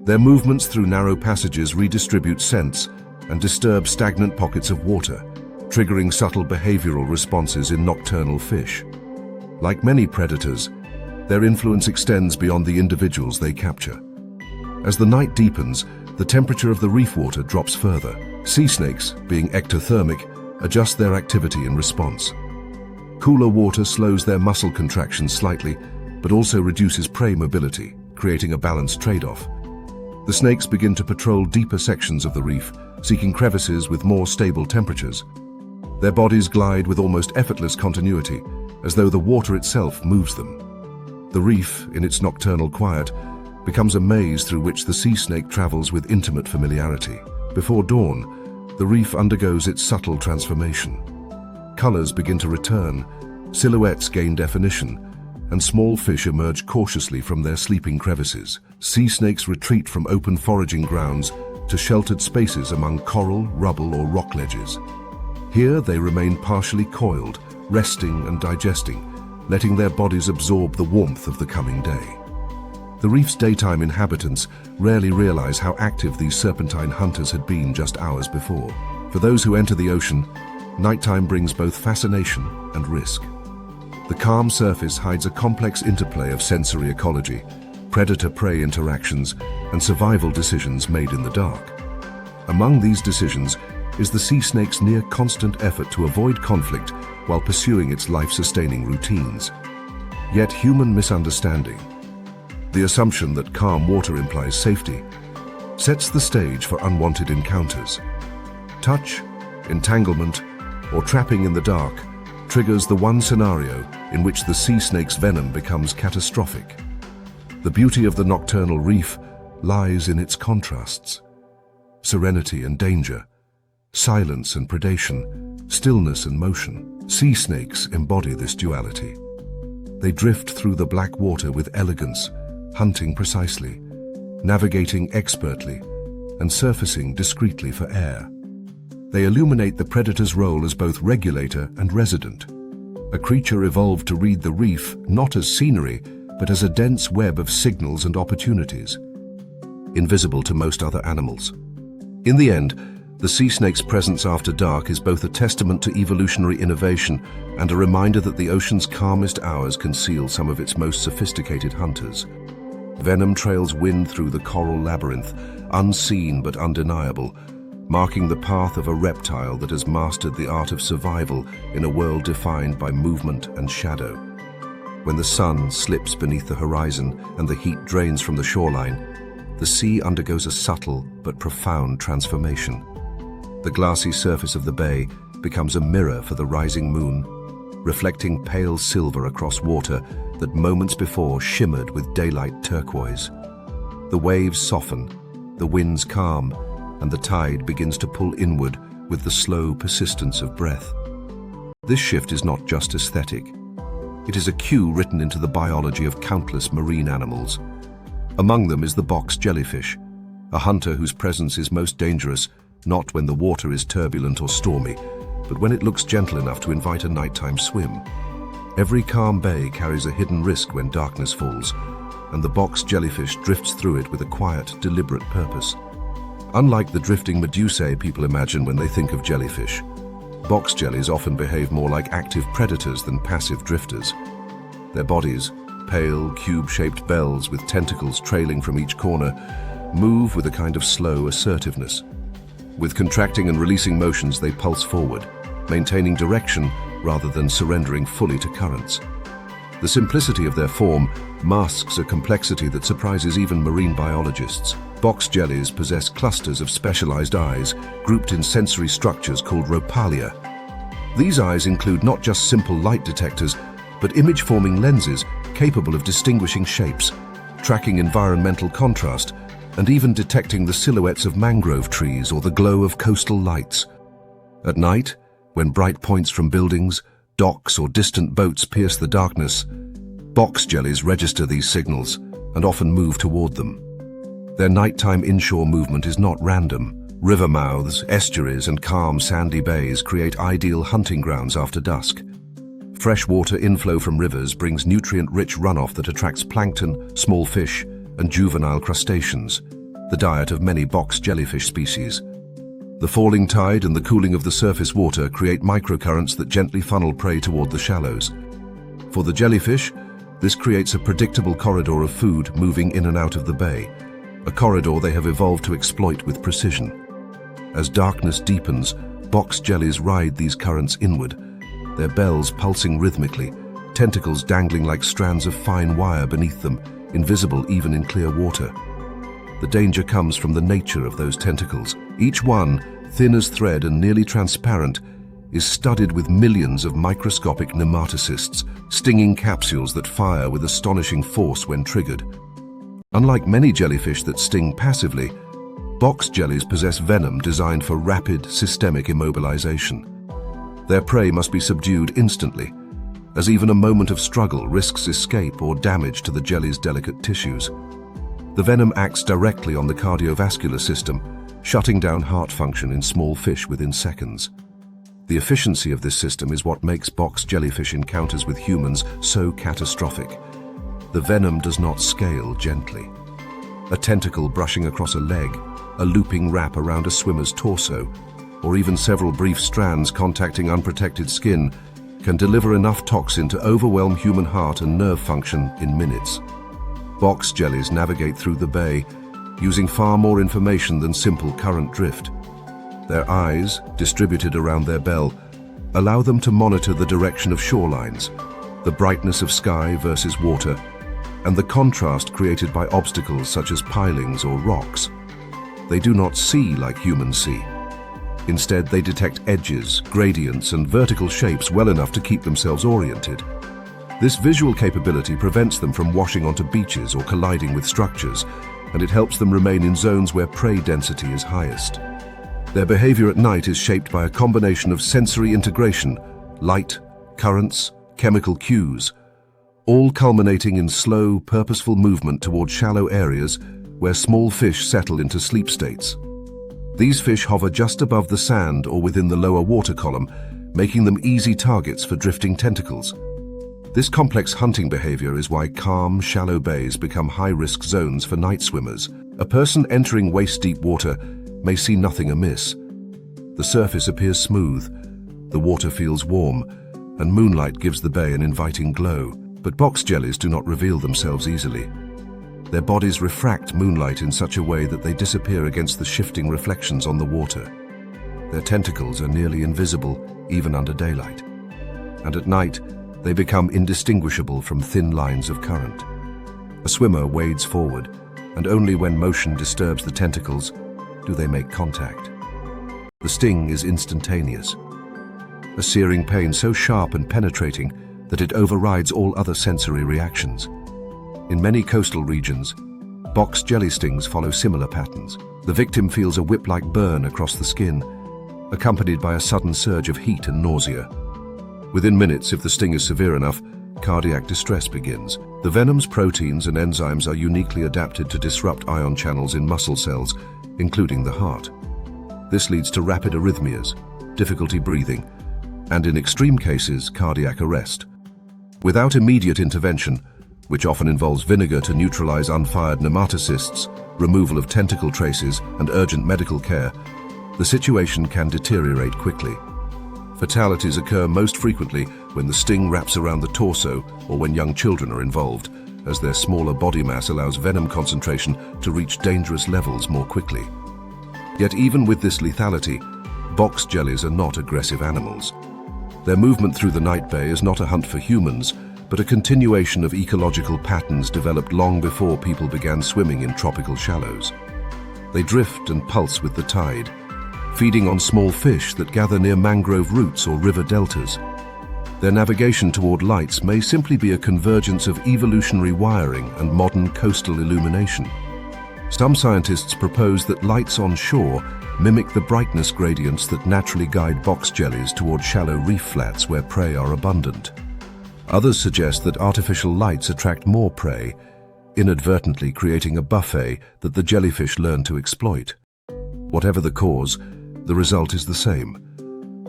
Speaker 1: Their movements through narrow passages redistribute scents and disturb stagnant pockets of water, triggering subtle behavioral responses in nocturnal fish. Like many predators, their influence extends beyond the individuals they capture. As the night deepens, the temperature of the reef water drops further. Sea snakes, being ectothermic, adjust their activity in response. Cooler water slows their muscle contraction slightly, but also reduces prey mobility, creating a balanced trade-off. The snakes begin to patrol deeper sections of the reef, seeking crevices with more stable temperatures. Their bodies glide with almost effortless continuity, as though the water itself moves them. The reef, in its nocturnal quiet, becomes a maze through which the sea snake travels with intimate familiarity. Before dawn, the reef undergoes its subtle transformation. Colors begin to return, silhouettes gain definition, and small fish emerge cautiously from their sleeping crevices. Sea snakes retreat from open foraging grounds to sheltered spaces among coral, rubble, or rock ledges. Here they remain partially coiled, resting and digesting, letting their bodies absorb the warmth of the coming day. The reef's daytime inhabitants rarely realize how active these serpentine hunters had been just hours before. For those who enter the ocean, nighttime brings both fascination and risk. The calm surface hides a complex interplay of sensory ecology, predator-prey interactions, and survival decisions made in the dark. Among these decisions is the sea snake's near-constant effort to avoid conflict while pursuing its life-sustaining routines. Yet human misunderstanding, the assumption that calm water implies safety, sets the stage for unwanted encounters. Touch, entanglement, or trapping in the dark triggers the one scenario in which the sea snake's venom becomes catastrophic. The beauty of the nocturnal reef lies in its contrasts. Serenity and danger, silence and predation, stillness and motion. Sea snakes embody this duality. They drift through the black water with elegance, hunting precisely, navigating expertly, and surfacing discreetly for air. They illuminate the predator's role as both regulator and resident, a creature evolved to read the reef not as scenery, but as a dense web of signals and opportunities, invisible to most other animals. In the end, the sea snake's presence after dark is both a testament to evolutionary innovation and a reminder that the ocean's calmest hours conceal some of its most sophisticated hunters. Venom trails wind through the coral labyrinth, unseen but undeniable, marking the path of a reptile that has mastered the art of survival in a world defined by movement and shadow. When the sun slips beneath the horizon and the heat drains from the shoreline, the sea undergoes a subtle but profound transformation. The glassy surface of the bay becomes a mirror for the rising moon, reflecting pale silver across water that moments before shimmered with daylight turquoise. The waves soften, the winds calm, and the tide begins to pull inward with the slow persistence of breath. This shift is not just aesthetic. It is a cue written into the biology of countless marine animals. Among them is the box jellyfish, a hunter whose presence is most dangerous not when the water is turbulent or stormy, but when it looks gentle enough to invite a nighttime swim. Every calm bay carries a hidden risk when darkness falls, and the box jellyfish drifts through it with a quiet, deliberate purpose. Unlike the drifting medusae people imagine when they think of jellyfish, box jellies often behave more like active predators than passive drifters. Their bodies, pale, cube-shaped bells with tentacles trailing from each corner, move with a kind of slow assertiveness. With contracting and releasing motions, they pulse forward, maintaining direction rather than surrendering fully to currents. The simplicity of their form masks a complexity that surprises even marine biologists. Box jellies possess clusters of specialized eyes grouped in sensory structures called rhopalia. These eyes include not just simple light detectors, but image-forming lenses capable of distinguishing shapes, tracking environmental contrast, and even detecting the silhouettes of mangrove trees or the glow of coastal lights. At night, when bright points from buildings, docks, or distant boats pierce the darkness, box jellies register these signals and often move toward them. Their nighttime inshore movement is not random. River mouths, estuaries, and calm sandy bays create ideal hunting grounds after dusk. Freshwater inflow from rivers brings nutrient-rich runoff that attracts plankton, small fish, and juvenile crustaceans, the diet of many box jellyfish species. The falling tide and the cooling of the surface water create microcurrents that gently funnel prey toward the shallows. For the jellyfish, this creates a predictable corridor of food moving in and out of the bay, a corridor they have evolved to exploit with precision. As darkness deepens, box jellies ride these currents inward, their bells pulsing rhythmically, tentacles dangling like strands of fine wire beneath them, invisible even in clear water. The danger comes from the nature of those tentacles. Each one, thin as thread and nearly transparent, is studded with millions of microscopic nematocysts, stinging capsules that fire with astonishing force when triggered. Unlike many jellyfish that sting passively, box jellies possess venom designed for rapid, systemic immobilization. Their prey must be subdued instantly, as even a moment of struggle risks escape or damage to the jelly's delicate tissues. The venom acts directly on the cardiovascular system, shutting down heart function in small fish within seconds. The efficiency of this system is what makes box jellyfish encounters with humans so catastrophic. The venom does not scale gently. A tentacle brushing across a leg, a looping wrap around a swimmer's torso, or even several brief strands contacting unprotected skin can deliver enough toxin to overwhelm human heart and nerve function in minutes. Box jellies navigate through the bay, using far more information than simple current drift. Their eyes, distributed around their bell, allow them to monitor the direction of shorelines, the brightness of sky versus water, and the contrast created by obstacles such as pilings or rocks. They do not see like humans see. Instead, they detect edges, gradients, and vertical shapes well enough to keep themselves oriented. This visual capability prevents them from washing onto beaches or colliding with structures, and it helps them remain in zones where prey density is highest. Their behavior at night is shaped by a combination of sensory integration, light, currents, chemical cues, all culminating in slow, purposeful movement toward shallow areas where small fish settle into sleep states. These fish hover just above the sand or within the lower water column, making them easy targets for drifting tentacles. This complex hunting behavior is why calm, shallow bays become high-risk zones for night swimmers. A person entering waist-deep water may see nothing amiss. The surface appears smooth, the water feels warm, and moonlight gives the bay an inviting glow. But box jellies do not reveal themselves easily. Their bodies refract moonlight in such a way that they disappear against the shifting reflections on the water. Their tentacles are nearly invisible, even under daylight. And at night, they become indistinguishable from thin lines of current. A swimmer wades forward, and only when motion disturbs the tentacles do they make contact. The sting is instantaneous. A searing pain so sharp and penetrating that it overrides all other sensory reactions. In many coastal regions, box jelly stings follow similar patterns. The victim feels a whip-like burn across the skin, accompanied by a sudden surge of heat and nausea. Within minutes, if the sting is severe enough, cardiac distress begins. The venom's proteins and enzymes are uniquely adapted to disrupt ion channels in muscle cells, including the heart. This leads to rapid arrhythmias, difficulty breathing, and in extreme cases, cardiac arrest. Without immediate intervention, which often involves vinegar to neutralize unfired nematocysts, removal of tentacle traces, and urgent medical care, the situation can deteriorate quickly. Fatalities occur most frequently when the sting wraps around the torso or when young children are involved, as their smaller body mass allows venom concentration to reach dangerous levels more quickly. Yet even with this lethality, box jellies are not aggressive animals. Their movement through the night bay is not a hunt for humans, but a continuation of ecological patterns developed long before people began swimming in tropical shallows. They drift and pulse with the tide, feeding on small fish that gather near mangrove roots or river deltas. Their navigation toward lights may simply be a convergence of evolutionary wiring and modern coastal illumination. Some scientists propose that lights on shore mimic the brightness gradients that naturally guide box jellies toward shallow reef flats where prey are abundant. Others suggest that artificial lights attract more prey, inadvertently creating a buffet that the jellyfish learn to exploit. Whatever the cause, the result is the same.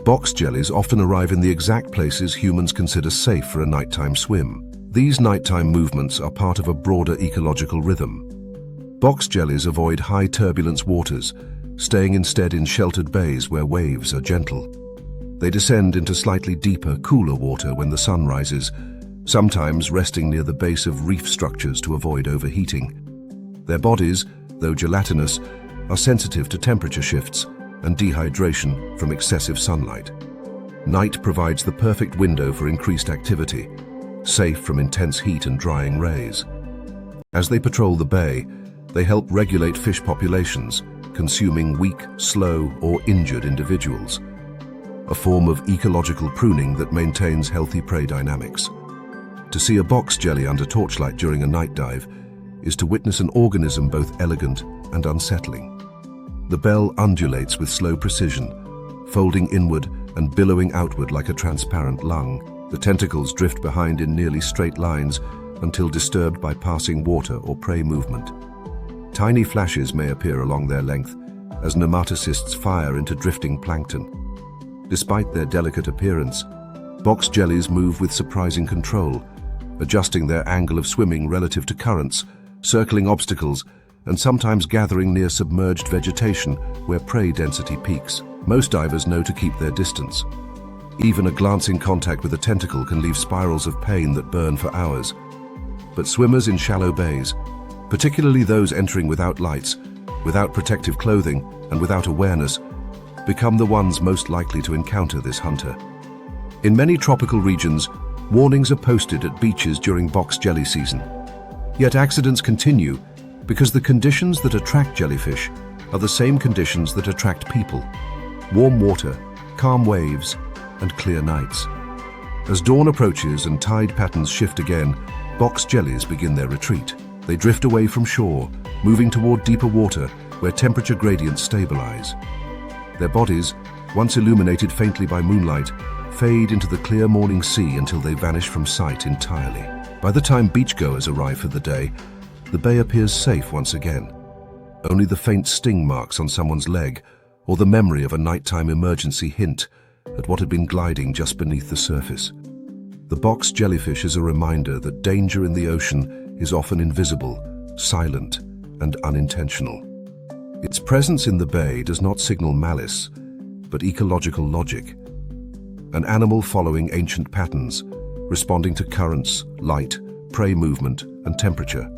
Speaker 1: Box jellies often arrive in the exact places humans consider safe for a nighttime swim. These nighttime movements are part of a broader ecological rhythm. Box jellies avoid high turbulence waters, staying instead in sheltered bays where waves are gentle. They descend into slightly deeper, cooler water when the sun rises, sometimes resting near the base of reef structures to avoid overheating. Their bodies, though gelatinous, are sensitive to temperature shifts and dehydration from excessive sunlight. Night provides the perfect window for increased activity, safe from intense heat and drying rays. As they patrol the bay, they help regulate fish populations, consuming weak, slow, or injured individuals, a form of ecological pruning that maintains healthy prey dynamics. To see a box jelly under torchlight during a night dive is to witness an organism both elegant and unsettling. The bell undulates with slow precision, folding inward and billowing outward like a transparent lung. The tentacles drift behind in nearly straight lines until disturbed by passing water or prey movement. Tiny flashes may appear along their length as nematocysts fire into drifting plankton. Despite their delicate appearance, box jellies move with surprising control, adjusting their angle of swimming relative to currents, circling obstacles, and sometimes gathering near submerged vegetation where prey density peaks. Most divers know to keep their distance. Even a glancing contact with a tentacle can leave spirals of pain that burn for hours. But swimmers in shallow bays, particularly those entering without lights, without protective clothing, and without awareness, become the ones most likely to encounter this hunter. In many tropical regions, warnings are posted at beaches during box jelly season. Yet accidents continue because the conditions that attract jellyfish are the same conditions that attract people: warm water, calm waves, and clear nights. As dawn approaches and tide patterns shift again, box jellies begin their retreat. They drift away from shore, moving toward deeper water where temperature gradients stabilize. Their bodies, once illuminated faintly by moonlight, fade into the clear morning sea until they vanish from sight entirely. By the time beachgoers arrive for the day, the bay appears safe once again. Only the faint sting marks on someone's leg or the memory of a nighttime emergency hint at what had been gliding just beneath the surface. The box jellyfish is a reminder that danger in the ocean is often invisible, silent, and unintentional. Its presence in the bay does not signal malice, but ecological logic. An animal following ancient patterns, responding to currents, light, prey movement, and temperature.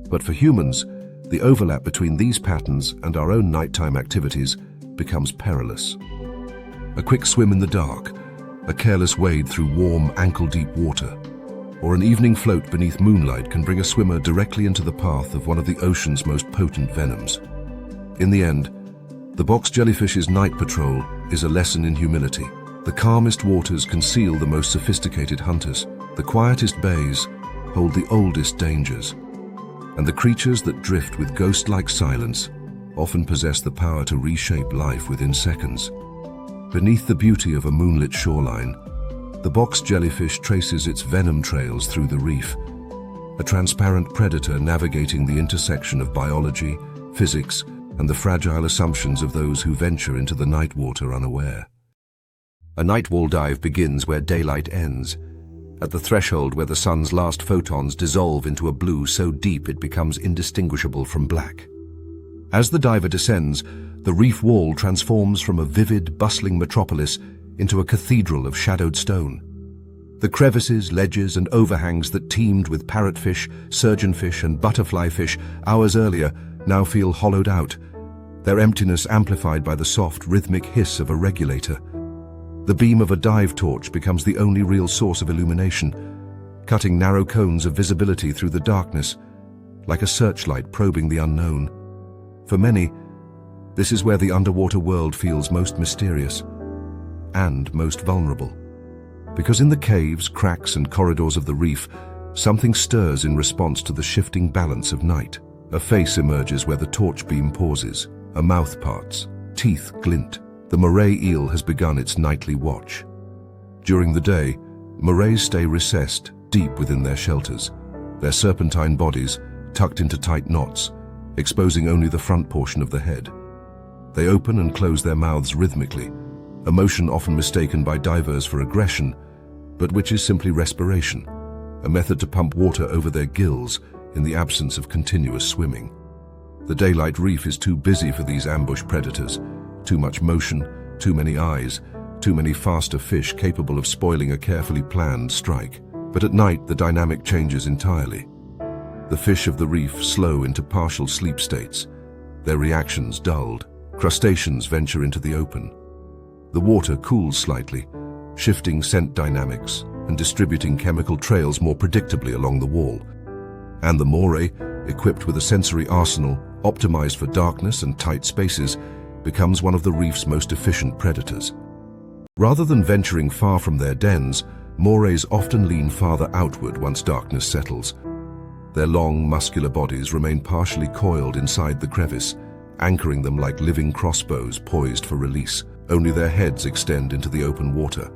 Speaker 1: But for humans, the overlap between these patterns and our own nighttime activities becomes perilous. A quick swim in the dark, a careless wade through warm, ankle-deep water, or an evening float beneath moonlight can bring a swimmer directly into the path of one of the ocean's most potent venoms. In the end, the box jellyfish's night patrol is a lesson in humility. The calmest waters conceal the most sophisticated hunters. The quietest bays hold the oldest dangers. And the creatures that drift with ghost-like silence often possess the power to reshape life within seconds. Beneath the beauty of a moonlit shoreline, the box jellyfish traces its venom trails through the reef, a transparent predator navigating the intersection of biology, physics, and the fragile assumptions of those who venture into the night water unaware. A night wall dive begins where daylight ends, at the threshold where the sun's last photons dissolve into a blue so deep it becomes indistinguishable from black. As the diver descends, the reef wall transforms from a vivid, bustling metropolis into a cathedral of shadowed stone. The crevices, ledges, and overhangs that teemed with parrotfish, surgeonfish, and butterflyfish hours earlier now feel hollowed out, their emptiness amplified by the soft, rhythmic hiss of a regulator. The beam of a dive torch becomes the only real source of illumination, cutting narrow cones of visibility through the darkness, like a searchlight probing the unknown. For many, this is where the underwater world feels most mysterious and most vulnerable. Because in the caves, cracks, and corridors of the reef, something stirs in response to the shifting balance of night. A face emerges where the torch beam pauses, a mouth parts, teeth glint. The moray eel has begun its nightly watch. During the day, morays stay recessed deep within their shelters, their serpentine bodies tucked into tight knots, exposing only the front portion of the head. They open and close their mouths rhythmically, a motion often mistaken by divers for aggression, but which is simply respiration, a method to pump water over their gills in the absence of continuous swimming. The daylight reef is too busy for these ambush predators. Too much motion, too many eyes, too many faster fish capable of spoiling a carefully planned strike. But at night, the dynamic changes entirely. The fish of the reef slow into partial sleep states, their reactions dulled. Crustaceans venture into the open. The water cools slightly, shifting scent dynamics and distributing chemical trails more predictably along the wall. And the moray, equipped with a sensory arsenal optimized for darkness and tight spaces, becomes one of the reef's most efficient predators. Rather than venturing far from their dens, morays often lean farther outward once darkness settles. Their long, muscular bodies remain partially coiled inside the crevice, anchoring them like living crossbows poised for release. Only their heads extend into the open water.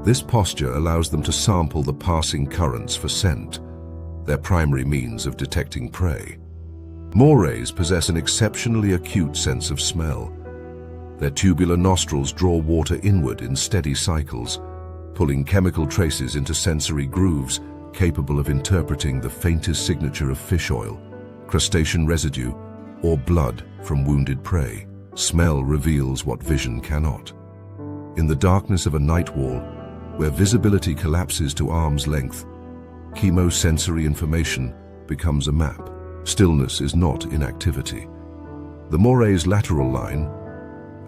Speaker 1: This posture allows them to sample the passing currents for scent, their primary means of detecting prey. Morays possess an exceptionally acute sense of smell. Their tubular nostrils draw water inward in steady cycles, pulling chemical traces into sensory grooves capable of interpreting the faintest signature of fish oil, crustacean residue, or blood from wounded prey. Smell reveals what vision cannot. In the darkness of a night wall, where visibility collapses to arm's length, chemosensory information becomes a map. Stillness is not inactivity. The moray's lateral line,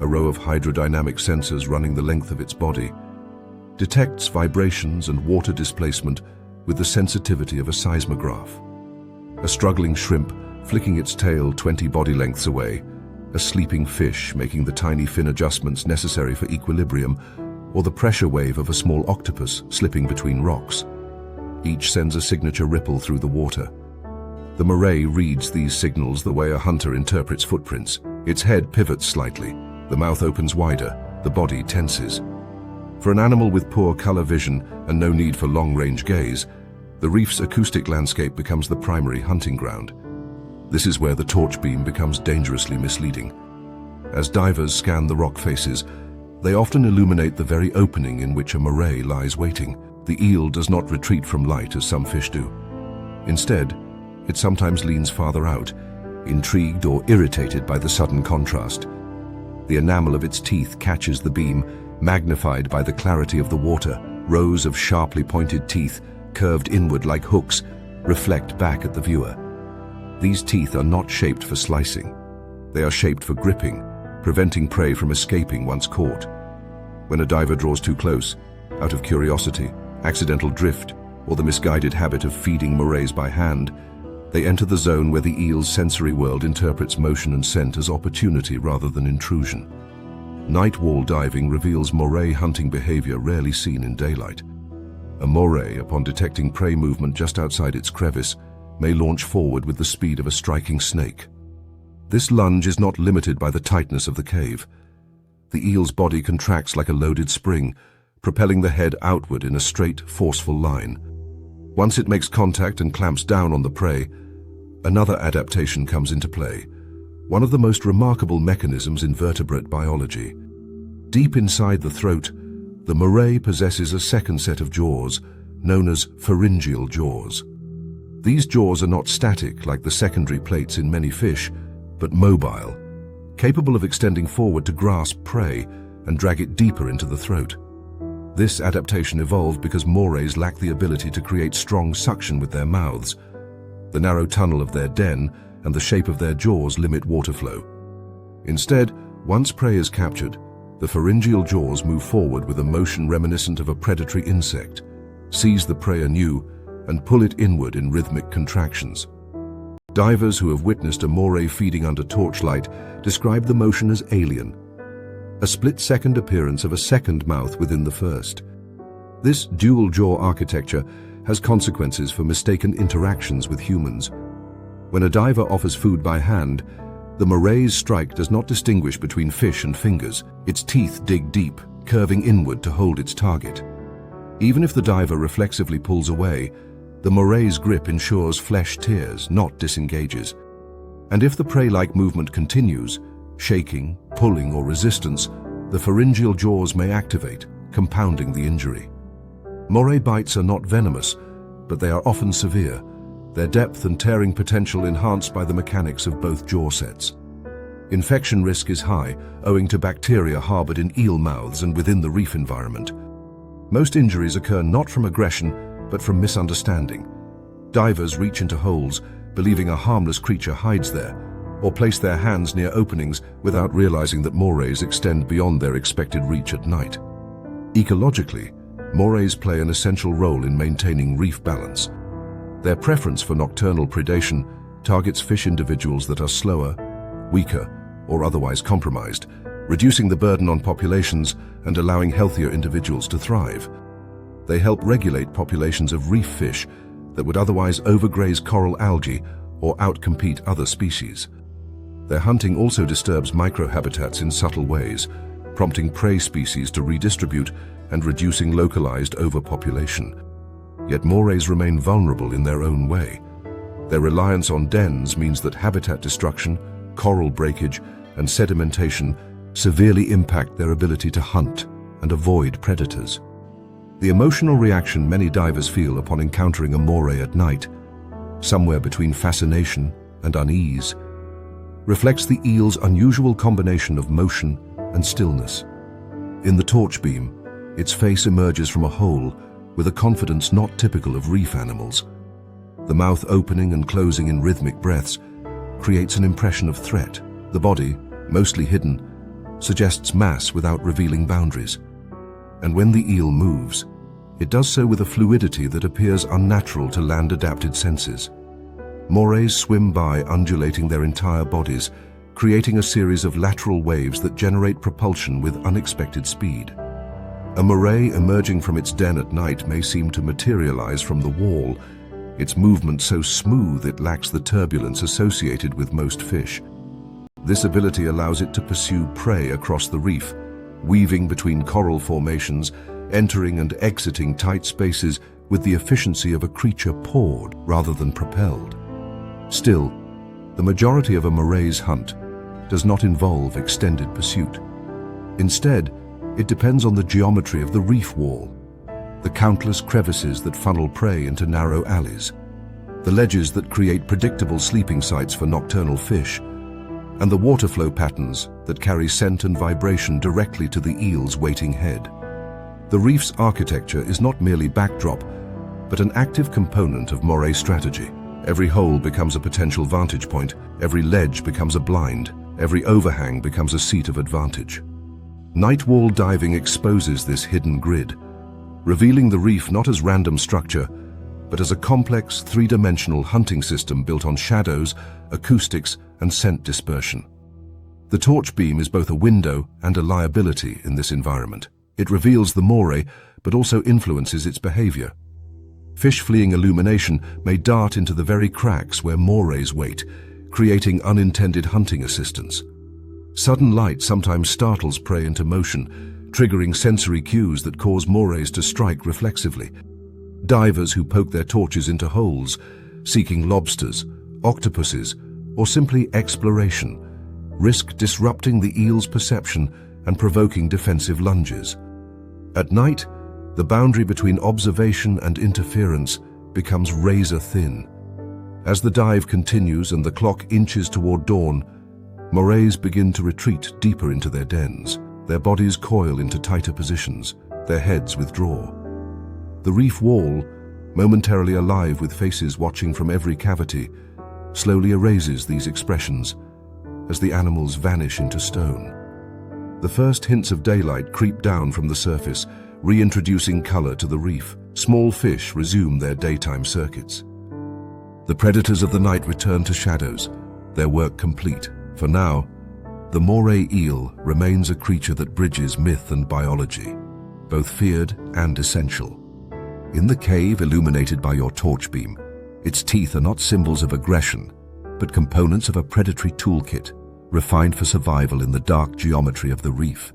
Speaker 1: a row of hydrodynamic sensors running the length of its body, detects vibrations and water displacement with the sensitivity of a seismograph. A struggling shrimp flicking its tail 20 body lengths away, a sleeping fish making the tiny fin adjustments necessary for equilibrium, or the pressure wave of a small octopus slipping between rocks. Each sends a signature ripple through the water. The moray reads these signals the way a hunter interprets footprints. Its head pivots slightly, the mouth opens wider, the body tenses. For an animal with poor color vision and no need for long-range gaze, the reef's acoustic landscape becomes the primary hunting ground. This is where the torch beam becomes dangerously misleading. As divers scan the rock faces, they often illuminate the very opening in which a moray lies waiting. The eel does not retreat from light as some fish do. Instead, it sometimes leans farther out, intrigued or irritated by the sudden contrast. The enamel of its teeth catches the beam, magnified by the clarity of the water. Rows of sharply pointed teeth, curved inward like hooks, reflect back at the viewer. These teeth are not shaped for slicing. They are shaped for gripping, preventing prey from escaping once caught. When a diver draws too close, out of curiosity, accidental drift, or the misguided habit of feeding morays by hand, they enter the zone where the eel's sensory world interprets motion and scent as opportunity rather than intrusion. Night wall diving reveals moray hunting behavior rarely seen in daylight. A moray, upon detecting prey movement just outside its crevice, may launch forward with the speed of a striking snake. This lunge is not limited by the tightness of the cave. The eel's body contracts like a loaded spring, propelling the head outward in a straight, forceful line. Once it makes contact and clamps down on the prey, another adaptation comes into play, one of the most remarkable mechanisms in vertebrate biology. Deep inside the throat, the moray possesses a second set of jaws, known as pharyngeal jaws. These jaws are not static like the secondary plates in many fish, but mobile, capable of extending forward to grasp prey, and drag it deeper into the throat. This adaptation evolved because morays lack the ability to create strong suction with their mouths. The narrow tunnel of their den and the shape of their jaws limit water flow. Instead, once prey is captured, the pharyngeal jaws move forward with a motion reminiscent of a predatory insect, seize the prey anew, and pull it inward in rhythmic contractions. Divers who have witnessed a moray feeding under torchlight describe the motion as alien, a split-second appearance of a second mouth within the first. This dual-jaw architecture has consequences for mistaken interactions with humans. When a diver offers food by hand, the moray's strike does not distinguish between fish and fingers. Its teeth dig deep, curving inward to hold its target. Even if the diver reflexively pulls away, the moray's grip ensures flesh tears, not disengages. And if the prey-like movement continues, shaking, pulling, or resistance, the pharyngeal jaws may activate, compounding the injury. Moray bites are not venomous, but they are often severe, their depth and tearing potential enhanced by the mechanics of both jaw sets. Infection risk is high, owing to bacteria harbored in eel mouths and within the reef environment. Most injuries occur not from aggression, but from misunderstanding. Divers reach into holes, believing a harmless creature hides there, or place their hands near openings without realizing that morays extend beyond their expected reach at night. Ecologically, morays play an essential role in maintaining reef balance. Their preference for nocturnal predation targets fish individuals that are slower, weaker, or otherwise compromised, reducing the burden on populations and allowing healthier individuals to thrive. They help regulate populations of reef fish that would otherwise overgraze coral algae or outcompete other species. Their hunting also disturbs microhabitats in subtle ways, prompting prey species to redistribute and reducing localized overpopulation. Yet morays remain vulnerable in their own way. Their reliance on dens means that habitat destruction, coral breakage, and sedimentation severely impact their ability to hunt and avoid predators. The emotional reaction many divers feel upon encountering a moray at night, somewhere between fascination and unease, reflects the eel's unusual combination of motion and stillness. In the torch beam, its face emerges from a hole with a confidence not typical of reef animals. The mouth opening and closing in rhythmic breaths creates an impression of threat. The body, mostly hidden, suggests mass without revealing boundaries. And when the eel moves, it does so with a fluidity that appears unnatural to land-adapted senses. Morays swim by undulating their entire bodies, creating a series of lateral waves that generate propulsion with unexpected speed. A moray emerging from its den at night may seem to materialize from the wall, its movement so smooth it lacks the turbulence associated with most fish. This ability allows it to pursue prey across the reef, weaving between coral formations, entering and exiting tight spaces with the efficiency of a creature pawed rather than propelled. Still, the majority of a moray's hunt does not involve extended pursuit. Instead, it depends on the geometry of the reef wall, the countless crevices that funnel prey into narrow alleys, the ledges that create predictable sleeping sites for nocturnal fish, and the water flow patterns that carry scent and vibration directly to the eel's waiting head. The reef's architecture is not merely backdrop, but an active component of moray strategy. Every hole becomes a potential vantage point, every ledge becomes a blind, every overhang becomes a seat of advantage. Night wall diving exposes this hidden grid, revealing the reef not as random structure, but as a complex, three-dimensional hunting system built on shadows, acoustics, and scent dispersion. The torch beam is both a window and a liability in this environment. It reveals the moray, but also influences its behavior. Fish fleeing illumination may dart into the very cracks where morays wait, creating unintended hunting assistance. Sudden light sometimes startles prey into motion, triggering sensory cues that cause morays to strike reflexively. Divers who poke their torches into holes, seeking lobsters, octopuses, or simply exploration, risk disrupting the eel's perception and provoking defensive lunges. At night, the boundary between observation and interference becomes razor thin. As the dive continues and the clock inches toward dawn, morays begin to retreat deeper into their dens. Their bodies coil into tighter positions, their heads withdraw. The reef wall, momentarily alive with faces watching from every cavity, slowly erases these expressions as the animals vanish into stone. The first hints of daylight creep down from the surface, reintroducing color to the reef. Small fish resume their daytime circuits. The predators of the night return to shadows, their work complete. For now, the moray eel remains a creature that bridges myth and biology, both feared and essential. In the cave illuminated by your torch beam, its teeth are not symbols of aggression, but components of a predatory toolkit, refined for survival in the dark geometry of the reef.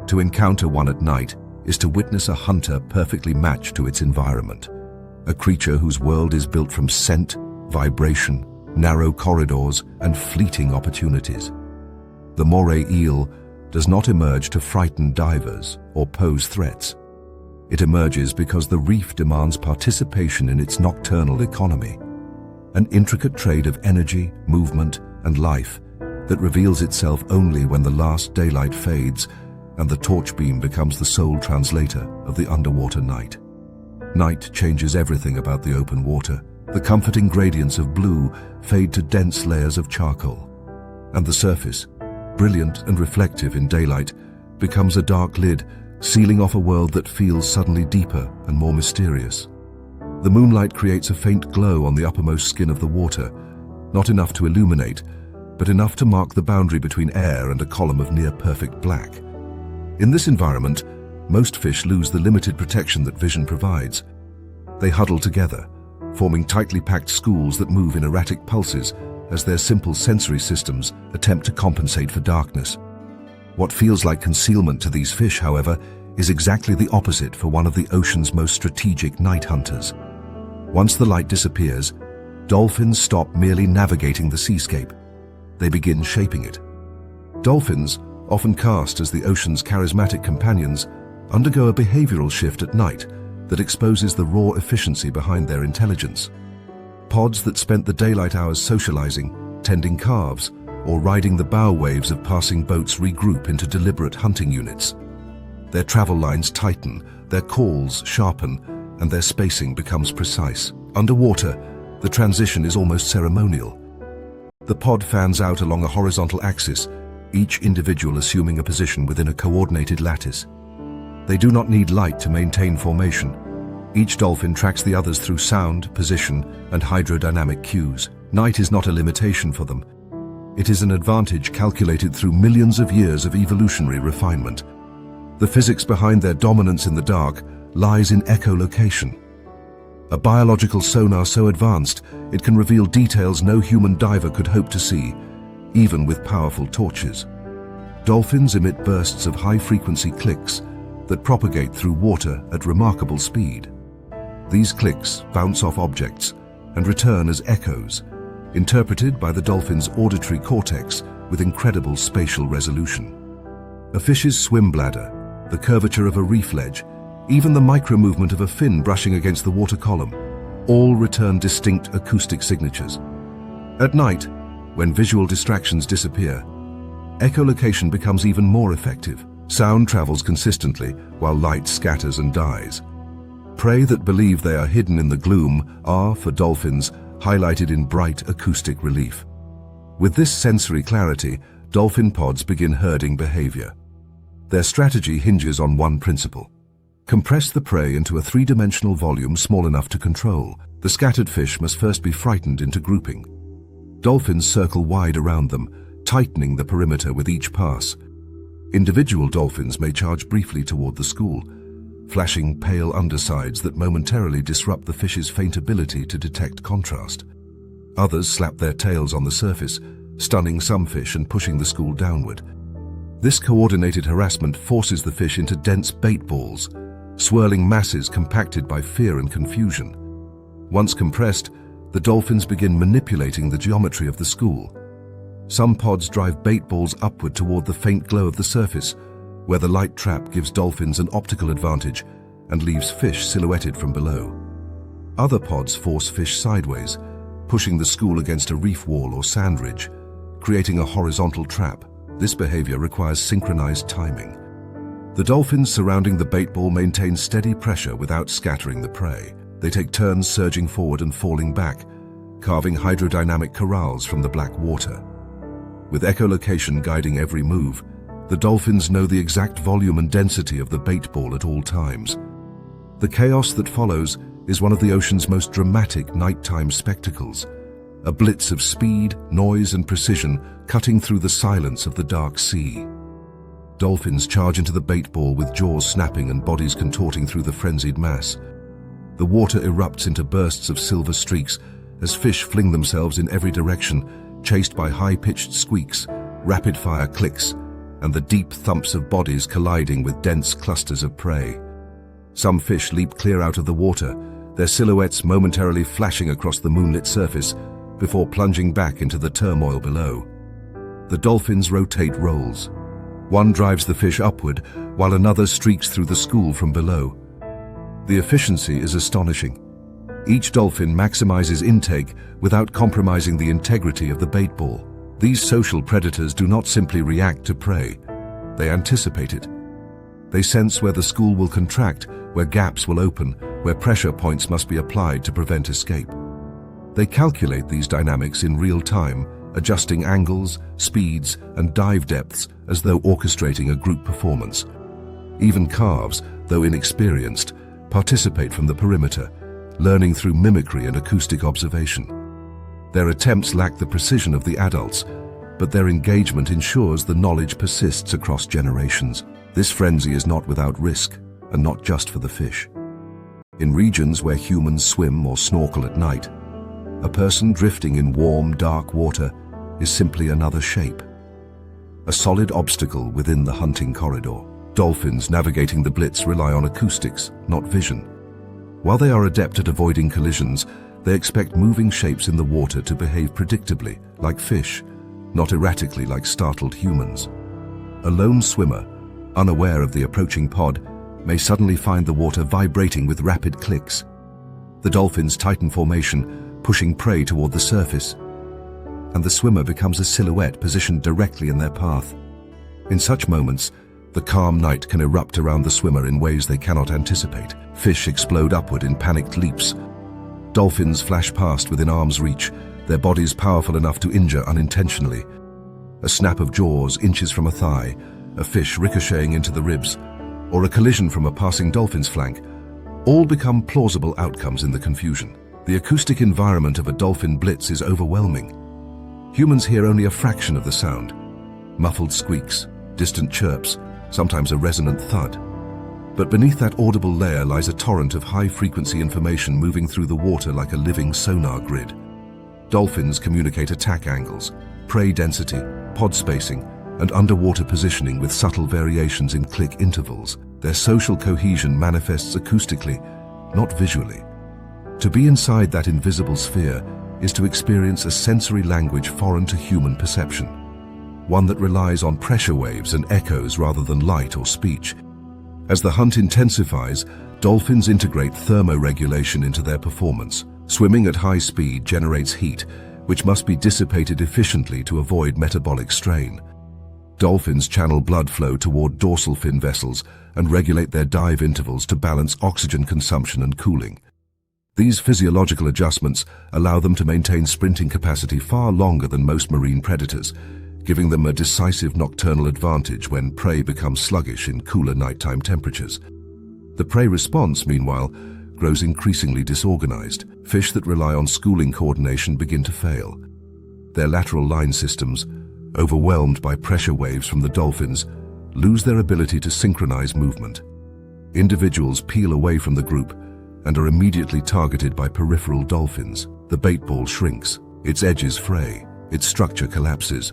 Speaker 1: To encounter one at night is to witness a hunter perfectly matched to its environment, a creature whose world is built from scent, vibration, narrow corridors, and fleeting opportunities. The moray eel does not emerge to frighten divers or pose threats. It emerges because the reef demands participation in its nocturnal economy, an intricate trade of energy, movement, and life that reveals itself only when the last daylight fades and the torch beam becomes the sole translator of the underwater night. Night changes everything about the open water. The comforting gradients of blue fade to dense layers of charcoal, and the surface, brilliant and reflective in daylight, becomes a dark lid, sealing off a world that feels suddenly deeper and more mysterious. The moonlight creates a faint glow on the uppermost skin of the water, not enough to illuminate, but enough to mark the boundary between air and a column of near-perfect black. In this environment, most fish lose the limited protection that vision provides. They huddle together, forming tightly packed schools that move in erratic pulses as their simple sensory systems attempt to compensate for darkness. What feels like concealment to these fish, however, is exactly the opposite for one of the ocean's most strategic night hunters. Once the light disappears, dolphins stop merely navigating the seascape. They begin shaping it. Dolphins, often cast as the ocean's charismatic companions, undergo a behavioral shift at night that exposes the raw efficiency behind their intelligence. Pods that spent the daylight hours socializing, tending calves, or riding the bow waves of passing boats regroup into deliberate hunting units. Their travel lines tighten, their calls sharpen, and their spacing becomes precise. Underwater, the transition is almost ceremonial. The pod fans out along a horizontal axis, each individual assuming a position within a coordinated lattice. They do not need light to maintain formation. Each dolphin tracks the others through sound, position, and hydrodynamic cues. Night is not a limitation for them. It is an advantage calculated through millions of years of evolutionary refinement. The physics behind their dominance in the dark lies in echolocation. A biological sonar so advanced it can reveal details no human diver could hope to see, even with powerful torches. Dolphins emit bursts of high-frequency clicks that propagate through water at remarkable speed. These clicks bounce off objects and return as echoes, interpreted by the dolphin's auditory cortex with incredible spatial resolution. A fish's swim bladder, the curvature of a reef ledge, even the micro-movement of a fin brushing against the water column, all return distinct acoustic signatures. At night, when visual distractions disappear, echolocation becomes even more effective. Sound travels consistently while light scatters and dies. Prey that believe they are hidden in the gloom are, for dolphins, highlighted in bright acoustic relief. With this sensory clarity, dolphin pods begin herding behavior. Their strategy hinges on one principle: compress the prey into a three-dimensional volume small enough to control. The scattered fish must first be frightened into grouping. Dolphins circle wide around them, tightening the perimeter with each pass. Individual dolphins may charge briefly toward the school, flashing pale undersides that momentarily disrupt the fish's faint ability to detect contrast. Others slap their tails on the surface, stunning some fish and pushing the school downward. This coordinated harassment forces the fish into dense bait balls, swirling masses compacted by fear and confusion. Once compressed, the dolphins begin manipulating the geometry of the school. Some pods drive bait balls upward toward the faint glow of the surface, where the light trap gives dolphins an optical advantage and leaves fish silhouetted from below. Other pods force fish sideways, pushing the school against a reef wall or sand ridge, creating a horizontal trap. This behavior requires synchronized timing. The dolphins surrounding the bait ball maintain steady pressure without scattering the prey. They take turns surging forward and falling back, carving hydrodynamic corrals from the black water. With echolocation guiding every move, the dolphins know the exact volume and density of the bait ball at all times. The chaos that follows is one of the ocean's most dramatic nighttime spectacles, a blitz of speed, noise, and precision cutting through the silence of the dark sea. Dolphins charge into the bait ball with jaws snapping and bodies contorting through the frenzied mass. The water erupts into bursts of silver streaks as fish fling themselves in every direction, chased by high-pitched squeaks, rapid-fire clicks, and the deep thumps of bodies colliding with dense clusters of prey. Some fish leap clear out of the water, their silhouettes momentarily flashing across the moonlit surface before plunging back into the turmoil below. The dolphins rotate roles. One drives the fish upward, while another streaks through the school from below. The efficiency is astonishing. Each dolphin maximizes intake without compromising the integrity of the bait ball. These social predators do not simply react to prey. They anticipate it. They sense where the school will contract, where gaps will open, where pressure points must be applied to prevent escape. They calculate these dynamics in real time, adjusting angles, speeds, and dive depths as though orchestrating a group performance. Even calves, though inexperienced, participate from the perimeter, learning through mimicry and acoustic observation. Their attempts lack the precision of the adults, but their engagement ensures the knowledge persists across generations. This frenzy is not without risk, and not just for the fish. In regions where humans swim or snorkel at night, a person drifting in warm, dark water is simply another shape. A solid obstacle within the hunting corridor. Dolphins navigating the blitz rely on acoustics, not vision. While they are adept at avoiding collisions, they expect moving shapes in the water to behave predictably, like fish, not erratically like startled humans. A lone swimmer, unaware of the approaching pod, may suddenly find the water vibrating with rapid clicks. The dolphins tighten formation, pushing prey toward the surface, and the swimmer becomes a silhouette positioned directly in their path. In such moments, the calm night can erupt around the swimmer in ways they cannot anticipate. Fish explode upward in panicked leaps. Dolphins flash past within arm's reach, their bodies powerful enough to injure unintentionally. A snap of jaws inches from a thigh, a fish ricocheting into the ribs, or a collision from a passing dolphin's flank, all become plausible outcomes in the confusion. The acoustic environment of a dolphin blitz is overwhelming. Humans hear only a fraction of the sound. Muffled squeaks, distant chirps, sometimes a resonant thud. But beneath that audible layer lies a torrent of high-frequency information moving through the water like a living sonar grid. Dolphins communicate attack angles, prey density, pod spacing, and underwater positioning with subtle variations in click intervals. Their social cohesion manifests acoustically, not visually. To be inside that invisible sphere is to experience a sensory language foreign to human perception, one that relies on pressure waves and echoes rather than light or speech. As the hunt intensifies, dolphins integrate thermoregulation into their performance. Swimming at high speed generates heat, which must be dissipated efficiently to avoid metabolic strain. Dolphins channel blood flow toward dorsal fin vessels and regulate their dive intervals to balance oxygen consumption and cooling. These physiological adjustments allow them to maintain sprinting capacity far longer than most marine predators, giving them a decisive nocturnal advantage when prey becomes sluggish in cooler nighttime temperatures. The prey response, meanwhile, grows increasingly disorganized. Fish that rely on schooling coordination begin to fail. Their lateral line systems, overwhelmed by pressure waves from the dolphins, lose their ability to synchronize movement. Individuals peel away from the group and are immediately targeted by peripheral dolphins. The bait ball shrinks, its edges fray, its structure collapses.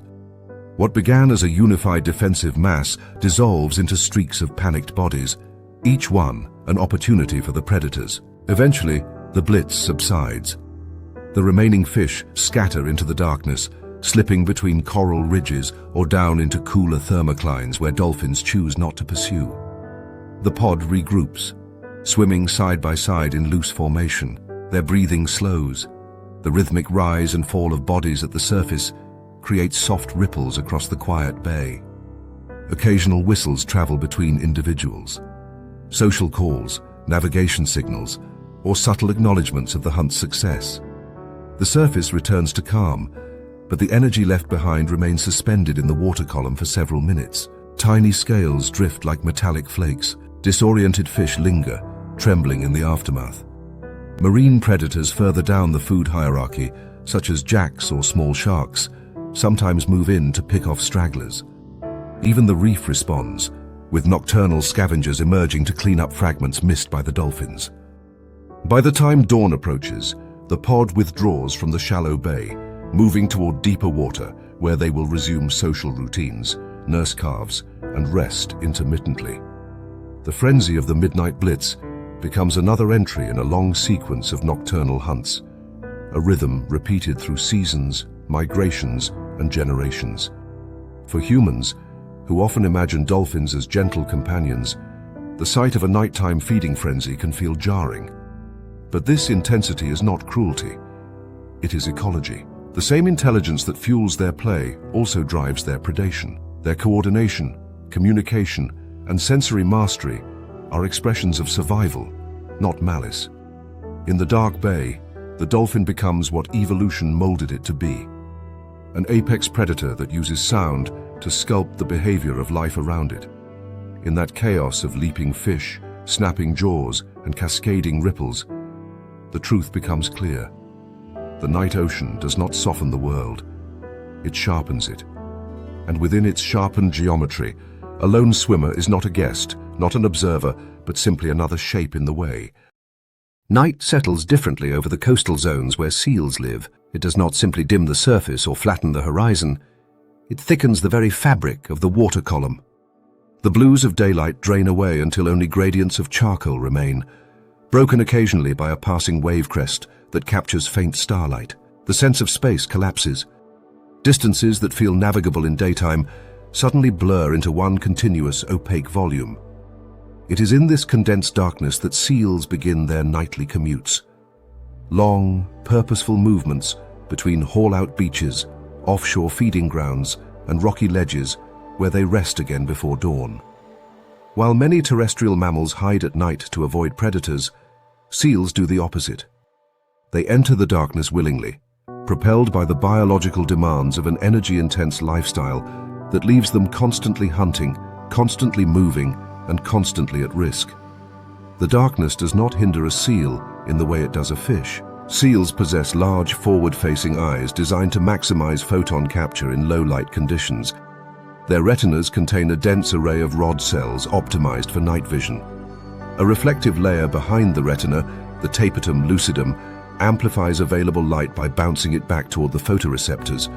Speaker 1: What began as a unified defensive mass dissolves into streaks of panicked bodies, each one an opportunity for the predators. Eventually, the blitz subsides. The remaining fish scatter into the darkness, slipping between coral ridges or down into cooler thermoclines where dolphins choose not to pursue. The pod regroups, swimming side by side in loose formation. Their breathing slows. The rhythmic rise and fall of bodies at the surface creates soft ripples across the quiet bay. Occasional whistles travel between individuals. Social calls, navigation signals, or subtle acknowledgements of the hunt's success. The surface returns to calm, but the energy left behind remains suspended in the water column for several minutes. Tiny scales drift like metallic flakes. Disoriented fish linger, trembling in the aftermath. Marine predators further down the food hierarchy, such as jacks or small sharks, sometimes move in to pick off stragglers. Even the reef responds, with nocturnal scavengers emerging to clean up fragments missed by the dolphins. By the time dawn approaches, the pod withdraws from the shallow bay, moving toward deeper water where they will resume social routines, nurse calves, and rest intermittently. The frenzy of the midnight blitz becomes another entry in a long sequence of nocturnal hunts, a rhythm repeated through seasons, migrations, and generations. For humans, who often imagine dolphins as gentle companions, the sight of a nighttime feeding frenzy can feel jarring. But this intensity is not cruelty. It is ecology. The same intelligence that fuels their play also drives their predation. Their coordination, communication, and sensory mastery are expressions of survival, not malice. In the dark bay, the dolphin becomes what evolution molded it to be, an apex predator that uses sound to sculpt the behavior of life around it. In that chaos of leaping fish, snapping jaws, and cascading ripples, the truth becomes clear. The night ocean does not soften the world, it sharpens it. And within its sharpened geometry, a lone swimmer is not a guest, not an observer, but simply another shape in the way.
Speaker 2: Night settles differently over the coastal zones where seals live. It does not simply dim the surface or flatten the horizon. It thickens the very fabric of the water column. The blues of daylight drain away until only gradients of charcoal remain, broken occasionally by a passing wave crest that captures faint starlight. The sense of space collapses. Distances that feel navigable in daytime suddenly blur into one continuous opaque volume. It is in this condensed darkness that seals begin their nightly commutes. Long, purposeful movements between haul-out beaches, offshore feeding grounds, and rocky ledges where they rest again before dawn. While many terrestrial mammals hide at night to avoid predators, seals do the opposite. They enter the darkness willingly, propelled by the biological demands of an energy-intense lifestyle that leaves them constantly hunting, constantly moving, and constantly at risk. The darkness does not hinder a seal in the way it does a fish. Seals possess large forward-facing eyes designed to maximize photon capture in low-light conditions. Their retinas contain a dense array of rod cells optimized for night vision. A reflective layer behind the retina, the tapetum lucidum, amplifies available light by bouncing it back toward the photoreceptors,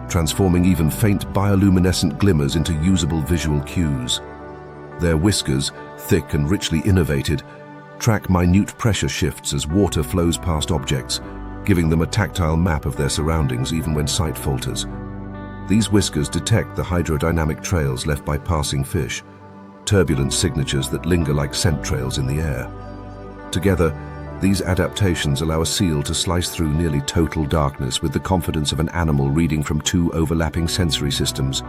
Speaker 2: transforming even faint bioluminescent glimmers into usable visual cues. Their whiskers, thick and richly innervated, track minute pressure shifts as water flows past objects, giving them a tactile map of their surroundings even when sight falters. These whiskers detect the hydrodynamic trails left by passing fish, turbulent signatures that linger like scent trails in the air. Together, these adaptations allow a seal to slice through nearly total darkness with the confidence of an animal reading from two overlapping sensory systems: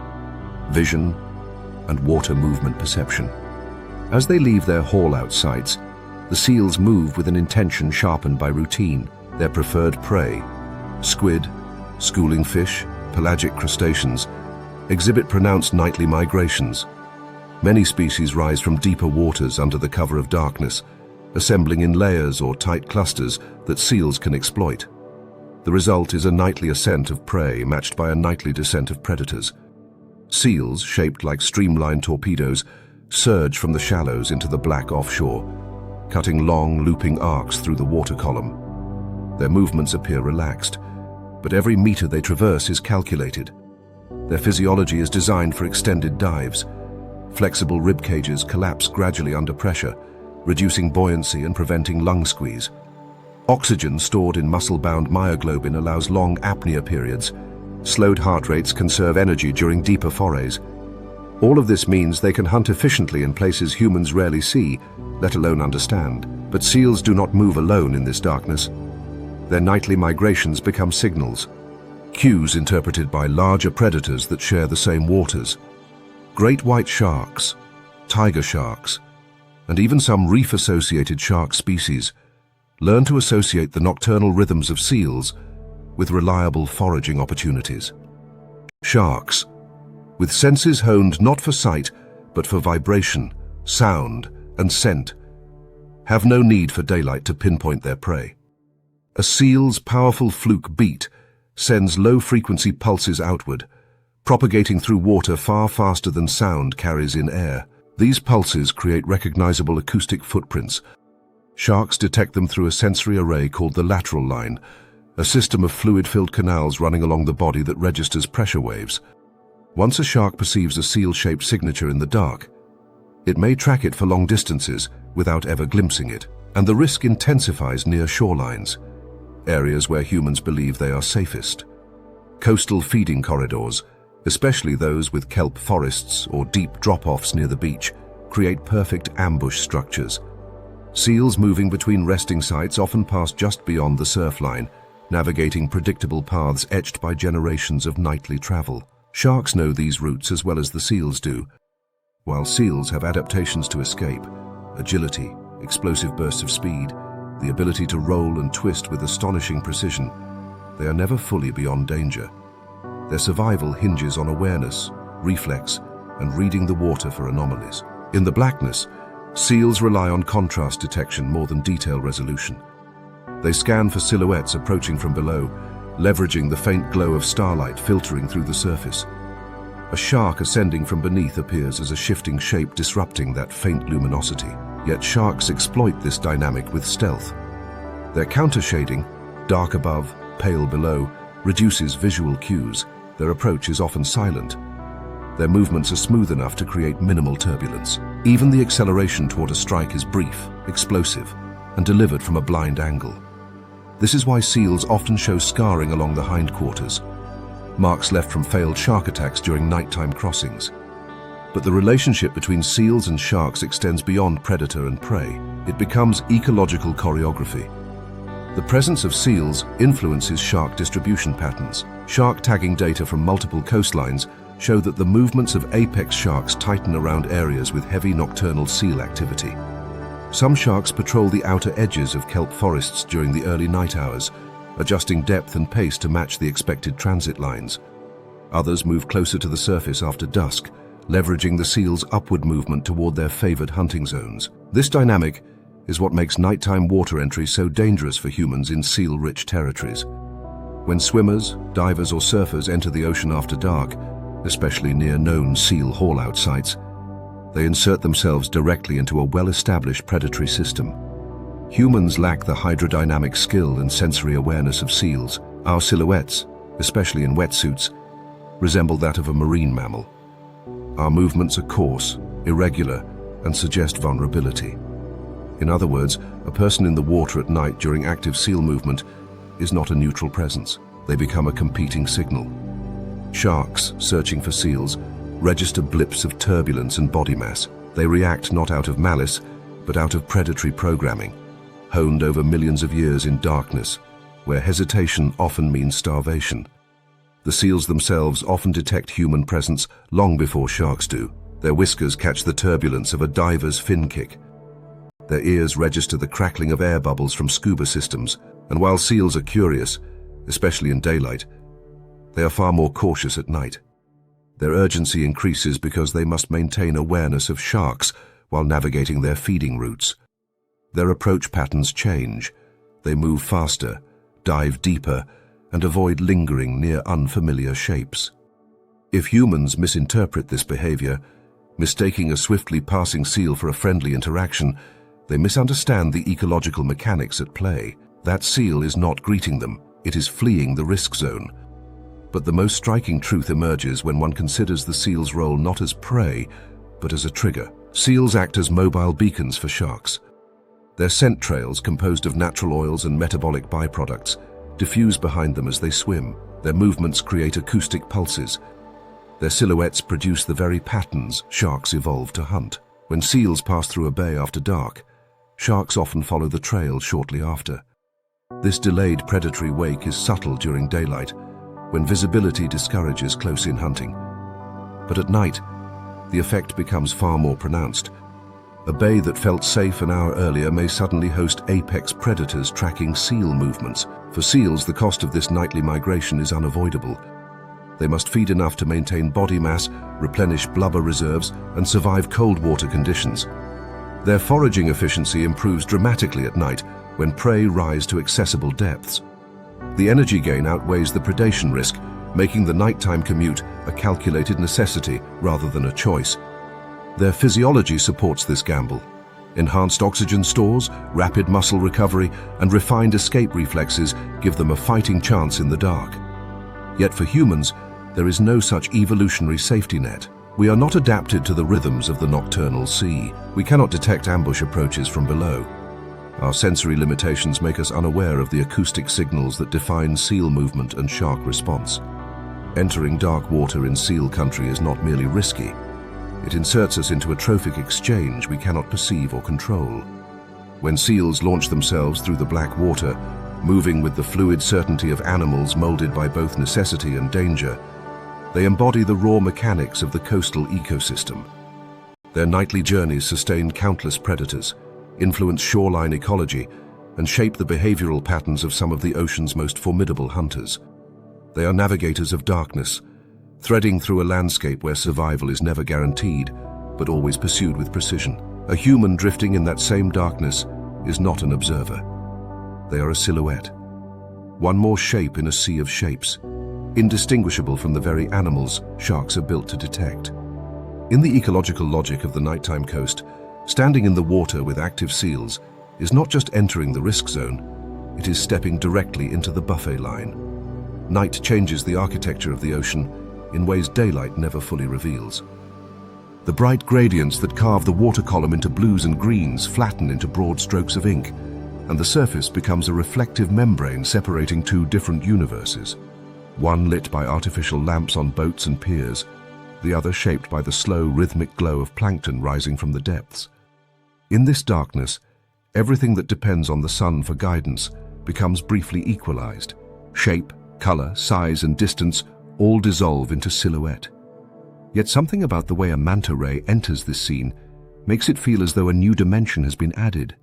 Speaker 2: vision and water movement perception. As they leave their haul-out sites, the seals move with an intention sharpened by routine. Their preferred prey, squid, schooling fish, pelagic crustaceans, exhibit pronounced nightly migrations. Many species rise from deeper waters under the cover of darkness, assembling in layers or tight clusters that seals can exploit. The result is a nightly ascent of prey matched by a nightly descent of predators. Seals, shaped like streamlined torpedoes, surge from the shallows into the black offshore, cutting long, looping arcs through the water column. Their movements appear relaxed, but every meter they traverse is calculated. Their physiology is designed for extended dives. Flexible rib cages collapse gradually under pressure, reducing buoyancy and preventing lung squeeze. Oxygen stored in muscle-bound myoglobin allows long apnea periods. Slowed heart rates conserve energy during deeper forays. All of this means they can hunt efficiently in places humans rarely see, let alone understand. But seals do not move alone in this darkness. Their nightly migrations become signals.
Speaker 1: cues interpreted by larger predators that share the same waters. Great white sharks, tiger sharks, and even some reef-associated shark species learn to associate the nocturnal rhythms of seals with reliable foraging opportunities. Sharks, with senses honed not for sight but for vibration, sound, and scent, have no need for daylight to pinpoint their prey. A seal's powerful fluke beat sends low-frequency pulses outward, propagating through water far faster than sound carries in air. These pulses create recognizable acoustic footprints. Sharks detect them through a sensory array called the lateral line, a system of fluid-filled canals running along the body that registers pressure waves. Once a shark perceives a seal-shaped signature in the dark, it may track it for long distances without ever glimpsing it, and the risk intensifies near shorelines, areas where humans believe they are safest. Coastal feeding corridors, especially those with kelp forests or deep drop-offs near the beach, create perfect ambush structures. Seals moving between resting sites often pass just beyond the surf line, navigating predictable paths etched by generations of nightly travel. Sharks know these routes as well as the seals do. While seals have adaptations to escape, agility, explosive bursts of speed, the ability to roll and twist with astonishing precision, they are never fully beyond danger. Their survival hinges on awareness, reflex, and reading the water for anomalies. In the blackness, seals rely on contrast detection more than detail resolution. They scan for silhouettes approaching from below, leveraging the faint glow of starlight filtering through the surface. A shark ascending from beneath appears as a shifting shape disrupting that faint luminosity. Yet sharks exploit this dynamic with stealth. Their counter-shading, dark above, pale below, reduces visual cues. Their approach is often silent. Their movements are smooth enough to create minimal turbulence. Even the acceleration toward a strike is brief, explosive, and delivered from a blind angle. This is why seals often show scarring along the hindquarters, marks left from failed shark attacks during nighttime crossings. But the relationship between seals and sharks extends beyond predator and prey. It becomes ecological choreography. The presence of seals influences shark distribution patterns. Shark tagging data from multiple coastlines show that the movements of apex sharks tighten around areas with heavy nocturnal seal activity. Some sharks patrol the outer edges of kelp forests during the early night hours, adjusting depth and pace to match the expected transit lines. Others move closer to the surface after dusk, leveraging the seal's upward movement toward their favored hunting zones. This dynamic is what makes nighttime water entry so dangerous for humans in seal-rich territories. When swimmers, divers, or surfers enter the ocean after dark, especially near known seal haul-out sites, they insert themselves directly into a well-established predatory system. Humans lack the hydrodynamic skill and sensory awareness of seals. Our silhouettes, especially in wetsuits, resemble that of a marine mammal. Our movements are coarse, irregular, and suggest vulnerability. In other words, a person in the water at night during active seal movement is not a neutral presence. They become a competing signal. Sharks, searching for seals, register blips of turbulence and body mass. They react not out of malice, but out of predatory programming, honed over millions of years in darkness, where hesitation often means starvation. The seals themselves often detect human presence long before sharks do. Their whiskers catch the turbulence of a diver's fin kick. Their ears register the crackling of air bubbles from scuba systems, and while seals are curious, especially in daylight, they are far more cautious at night. Their urgency increases because they must maintain awareness of sharks while navigating their feeding routes. Their approach patterns change. They move faster, dive deeper, and avoid lingering near unfamiliar shapes. If humans misinterpret this behavior, mistaking a swiftly passing seal for a friendly interaction, they misunderstand the ecological mechanics at play. That seal is not greeting them, it is fleeing the risk zone. But the most striking truth emerges when one considers the seal's role not as prey, but as a trigger. Seals act as mobile beacons for sharks. Their scent trails, composed of natural oils and metabolic byproducts, diffuse behind them as they swim. Their movements create acoustic pulses. Their silhouettes produce the very patterns sharks evolved to hunt. When seals pass through a bay after dark, sharks often follow the trail shortly after. This delayed predatory wake is subtle during daylight, when visibility discourages close-in hunting. But at night, the effect becomes far more pronounced. A bay that felt safe an hour earlier may suddenly host apex predators tracking seal movements. For seals, the cost of this nightly migration is unavoidable. They must feed enough to maintain body mass, replenish blubber reserves, and survive cold water conditions. Their foraging efficiency improves dramatically at night when prey rise to accessible depths. The energy gain outweighs the predation risk, making the nighttime commute a calculated necessity rather than a choice. Their physiology supports this gamble. Enhanced oxygen stores, rapid muscle recovery, and refined escape reflexes give them a fighting chance in the dark. Yet for humans, there is no such evolutionary safety net. We are not adapted to the rhythms of the nocturnal sea. We cannot detect ambush approaches from below. Our sensory limitations make us unaware of the acoustic signals that define seal movement and shark response. Entering dark water in seal country is not merely risky. It inserts us into a trophic exchange we cannot perceive or control. When seals launch themselves through the black water, moving with the fluid certainty of animals molded by both necessity and danger, they embody the raw mechanics of the coastal ecosystem. Their nightly journeys sustain countless predators, influence shoreline ecology, and shape the behavioral patterns of some of the ocean's most formidable hunters. They are navigators of darkness, threading through a landscape where survival is never guaranteed, but always pursued with precision. A human drifting in that same darkness is not an observer. They are a silhouette, one more shape in a sea of shapes, indistinguishable from the very animals sharks are built to detect. In the ecological logic of the nighttime coast, standing in the water with active seals is not just entering the risk zone, it is stepping directly into the buffet line. Night changes the architecture of the ocean in ways daylight never fully reveals. The bright gradients that carve the water column into blues and greens flatten into broad strokes of ink, and the surface becomes a reflective membrane separating two different universes, one lit by artificial lamps on boats and piers, the other shaped by the slow, rhythmic glow of plankton rising from the depths. In this darkness, everything that depends on the sun for guidance becomes briefly equalized. Shape, color, size, and distance all dissolve into silhouette. Yet something about the way a manta ray enters this scene makes it feel as though a new dimension has been added.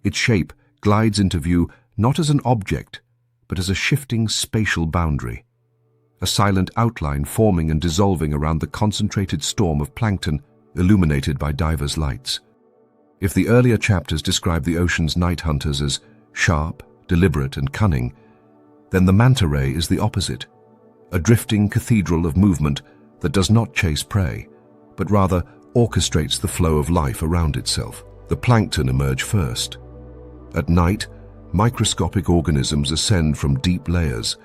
Speaker 1: Its shape glides into view not as an object, but as a shifting spatial boundary, a silent outline forming and dissolving around the concentrated storm of plankton illuminated by divers' lights. If the earlier chapters describe the ocean's night hunters as sharp, deliberate, and cunning, then the manta ray is the opposite, a drifting cathedral of movement that does not chase prey, but rather orchestrates the flow of life around itself. The plankton emerge first. At night, microscopic organisms ascend from deep layers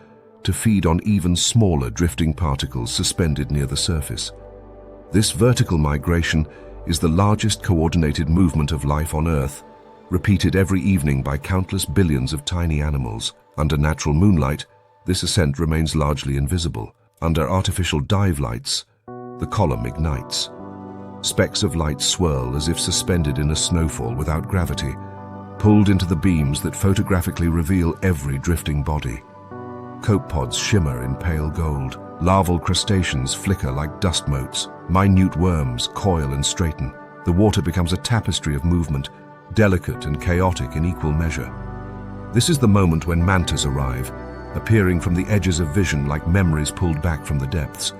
Speaker 1: to feed on even smaller drifting particles suspended near the surface. This vertical migration is the largest coordinated movement of life on Earth, repeated every evening by countless billions of tiny animals. Under natural moonlight, this ascent remains largely invisible. Under artificial dive lights, the column ignites. Specks of light swirl as if suspended in a snowfall without gravity, pulled into the beams that photographically reveal every drifting body. Copepods shimmer in pale gold, larval crustaceans flicker like dust motes, minute worms coil and straighten. The water becomes a tapestry of movement, delicate and chaotic in equal measure. This is the moment when mantas arrive, appearing from the edges of vision like memories pulled back from the depths.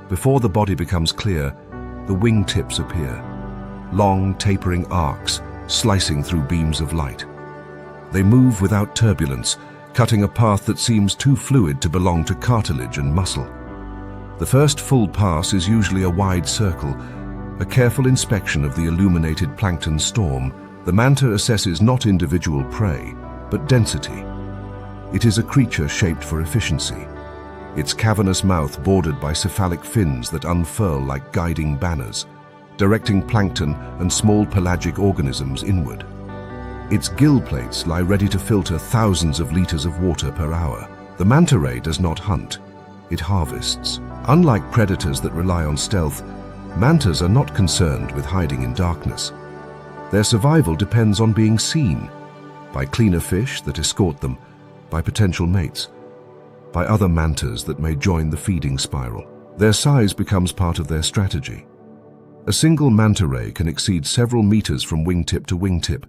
Speaker 1: Before the body becomes clear, the wingtips appear, long tapering arcs slicing through beams of light. They move without turbulence, cutting a path that seems too fluid to belong to cartilage and muscle. The first full pass is usually a wide circle, a careful inspection of the illuminated plankton storm. The manta assesses not individual prey, but density. It is a creature shaped for efficiency, its cavernous mouth bordered by cephalic fins that unfurl like guiding banners, directing plankton and small pelagic organisms inward. Its gill plates lie ready to filter thousands of liters of water per hour. The manta ray does not hunt, it harvests. Unlike predators that rely on stealth, mantas are not concerned with hiding in darkness. Their survival depends on being seen by cleaner fish that escort them, by potential mates. by other mantas that may join the feeding spiral. Their size becomes part of their strategy. A single manta ray can exceed several meters from wingtip to wingtip,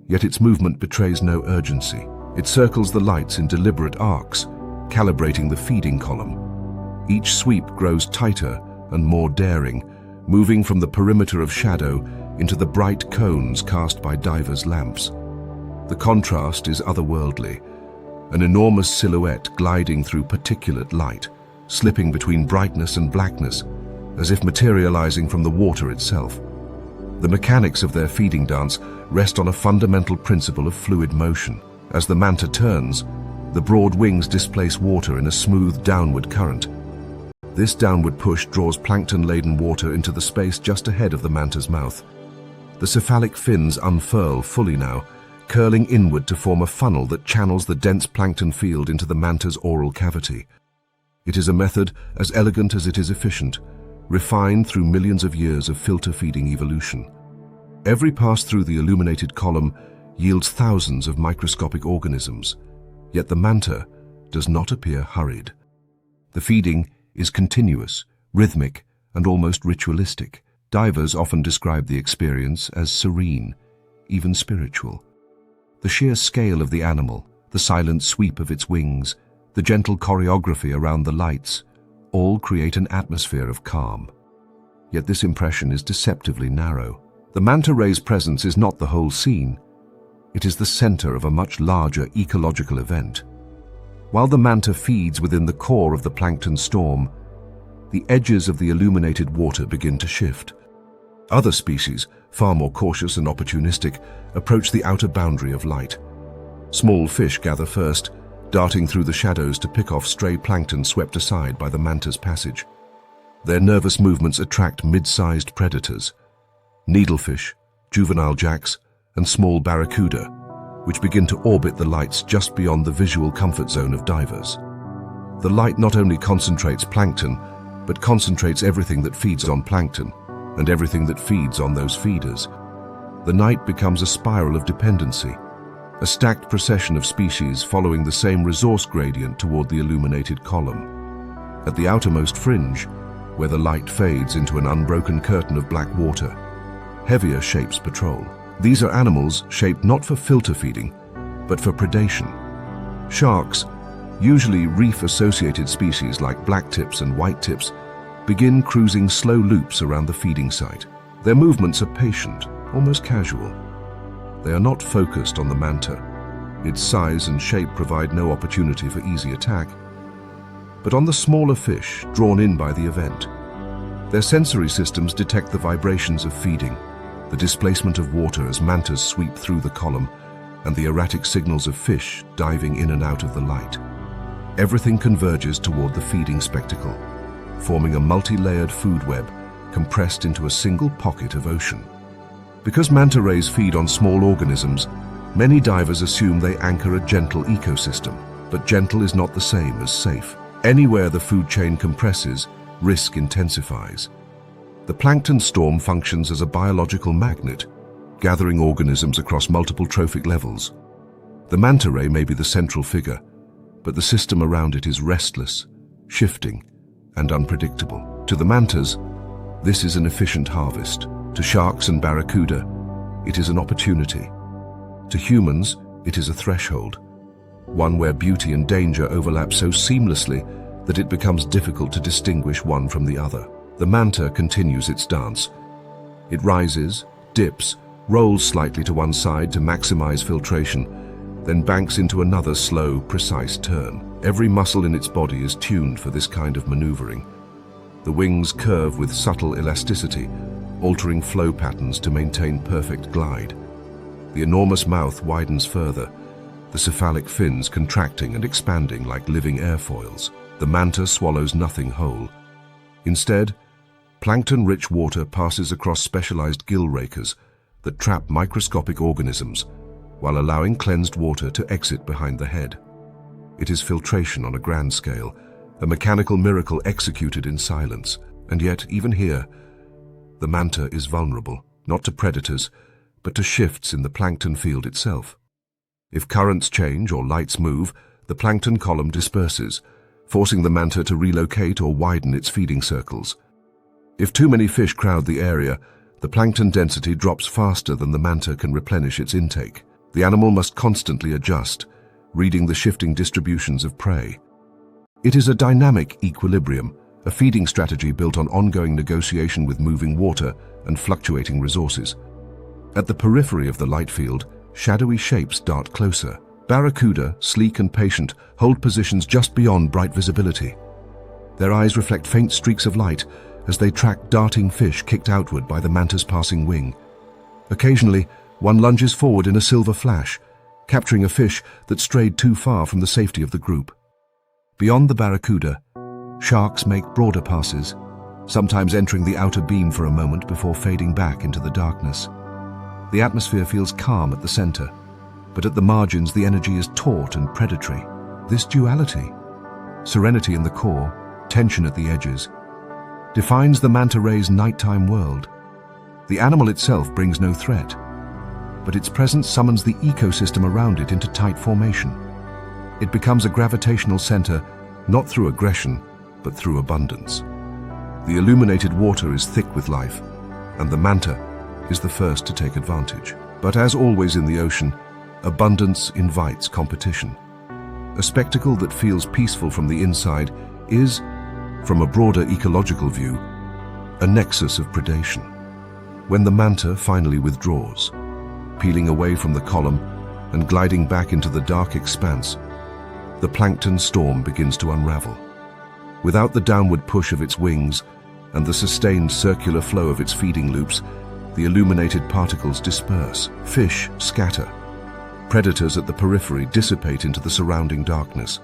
Speaker 1: yet its movement betrays no urgency. It circles the lights in deliberate arcs, calibrating the feeding column. Each sweep grows tighter and more daring, moving from the perimeter of shadow into the bright cones cast by divers' lamps. The contrast is otherworldly, an enormous silhouette gliding through particulate light, slipping between brightness and blackness, as if materializing from the water itself. The mechanics of their feeding dance rest on a fundamental principle of fluid motion. As the manta turns, the broad wings displace water in a smooth downward current. This downward push draws plankton-laden water into the space just ahead of the manta's mouth. The cephalic fins unfurl fully now, curling inward to form a funnel that channels the dense plankton field into the manta's oral cavity. It is a method as elegant as it is efficient, refined through millions of years of filter feeding evolution. Every pass through the illuminated column yields thousands of microscopic organisms, yet the manta does not appear hurried. The feeding is continuous, rhythmic, and almost ritualistic. Divers often describe the experience as serene, even spiritual. The sheer scale of the animal, the silent sweep of its wings, the gentle choreography around the lights, all create an atmosphere of calm. Yet this impression is deceptively narrow. The manta ray's presence is not the whole scene. It is the center of a much larger ecological event. While the manta feeds within the core of the plankton storm, the edges of the illuminated water begin to shift. Other species, far more cautious and opportunistic, approach the outer boundary of light. Small fish gather first, darting through the shadows to pick off stray plankton swept aside by the manta's passage. Their nervous movements attract mid-sized predators, needlefish, juvenile jacks, and small barracuda, which begin to orbit the lights just beyond the visual comfort zone of divers. The light not only concentrates plankton, but concentrates everything that feeds on plankton, and everything that feeds on those feeders. The night becomes a spiral of dependency, a stacked procession of species following the same resource gradient toward the illuminated column. At the outermost fringe, where the light fades into an unbroken curtain of black water, heavier shapes patrol. These are animals shaped not for filter feeding, but for predation. Sharks, usually reef-associated species like blacktips and whitetips, begin cruising slow loops around the feeding site. Their movements are patient, almost casual. They are not focused on the manta. Its size and shape provide no opportunity for easy attack, but on the smaller fish drawn in by the event. Their sensory systems detect the vibrations of feeding, the displacement of water as mantas sweep through the column, and the erratic signals of fish diving in and out of the light. Everything converges toward the feeding spectacle, forming a multi-layered food web compressed into a single pocket of ocean. Because manta rays feed on small organisms, many divers assume they anchor a gentle ecosystem, but gentle is not the same as safe. Anywhere the food chain compresses, risk intensifies. The plankton storm functions as a biological magnet, gathering organisms across multiple trophic levels. The manta ray may be the central figure, but the system around it is restless, shifting, and unpredictable. To the mantas, this is an efficient harvest. To sharks and barracuda, it is an opportunity. To humans, it is a threshold, one where beauty and danger overlap so seamlessly that it becomes difficult to distinguish one from the other. The manta continues its dance. It rises, dips, rolls slightly to one side to maximize filtration, then banks into another slow, precise turn. Every muscle in its body is tuned for this kind of maneuvering. The wings curve with subtle elasticity, altering flow patterns to maintain perfect glide. The enormous mouth widens further, the cephalic fins contracting and expanding like living airfoils. The manta swallows nothing whole. Instead, plankton-rich water passes across specialized gill rakers that trap microscopic organisms, while allowing cleansed water to exit behind the head. It is filtration on a grand scale, a mechanical miracle executed in silence. And yet, even here, the manta is vulnerable, not to predators, but to shifts in the plankton field itself. If currents change or lights move, the plankton column disperses, forcing the manta to relocate or widen its feeding circles. If too many fish crowd the area, the plankton density drops faster than the manta can replenish its intake. The animal must constantly adjust, reading the shifting distributions of prey. It is a dynamic equilibrium, a feeding strategy built on ongoing negotiation with moving water and fluctuating resources. At the periphery of the light field, shadowy shapes dart closer. Barracuda, sleek and patient, hold positions just beyond bright visibility. Their eyes reflect faint streaks of light as they track darting fish kicked outward by the manta's passing wing. Occasionally, one lunges forward in a silver flash, capturing a fish that strayed too far from the safety of the group. Beyond the barracuda, sharks make broader passes, sometimes entering the outer beam for a moment before fading back into the darkness. The atmosphere feels calm at the center, but at the margins the energy is taut and predatory. This duality, serenity in the core, tension at the edges, defines the manta ray's nighttime world. The animal itself brings no threat, but its presence summons the ecosystem around it into tight formation. It becomes a gravitational center, not through aggression, but through abundance. The illuminated water is thick with life, and the manta is the first to take advantage. But as always in the ocean, abundance invites competition. A spectacle that feels peaceful from the inside is, from a broader ecological view, a nexus of predation. When the manta finally withdraws, peeling away from the column and gliding back into the dark expanse, the plankton storm begins to unravel. Without the downward push of its wings and the sustained circular flow of its feeding loops, the illuminated particles disperse. Fish scatter. Predators at the periphery dissipate into the surrounding darkness.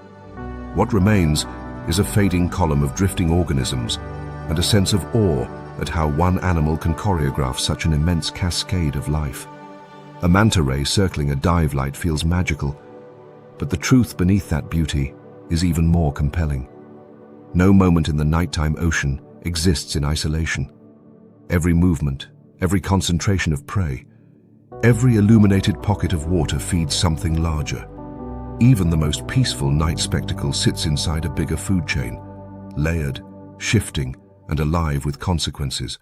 Speaker 1: What remains is a fading column of drifting organisms and a sense of awe at how one animal can choreograph such an immense cascade of life. A manta ray circling a dive light feels magical, but the truth beneath that beauty is even more compelling. No moment in the nighttime ocean exists in isolation. Every movement, every concentration of prey, every illuminated pocket of water feeds something larger. Even the most peaceful night spectacle sits inside a bigger food chain, layered, shifting, and alive with consequences.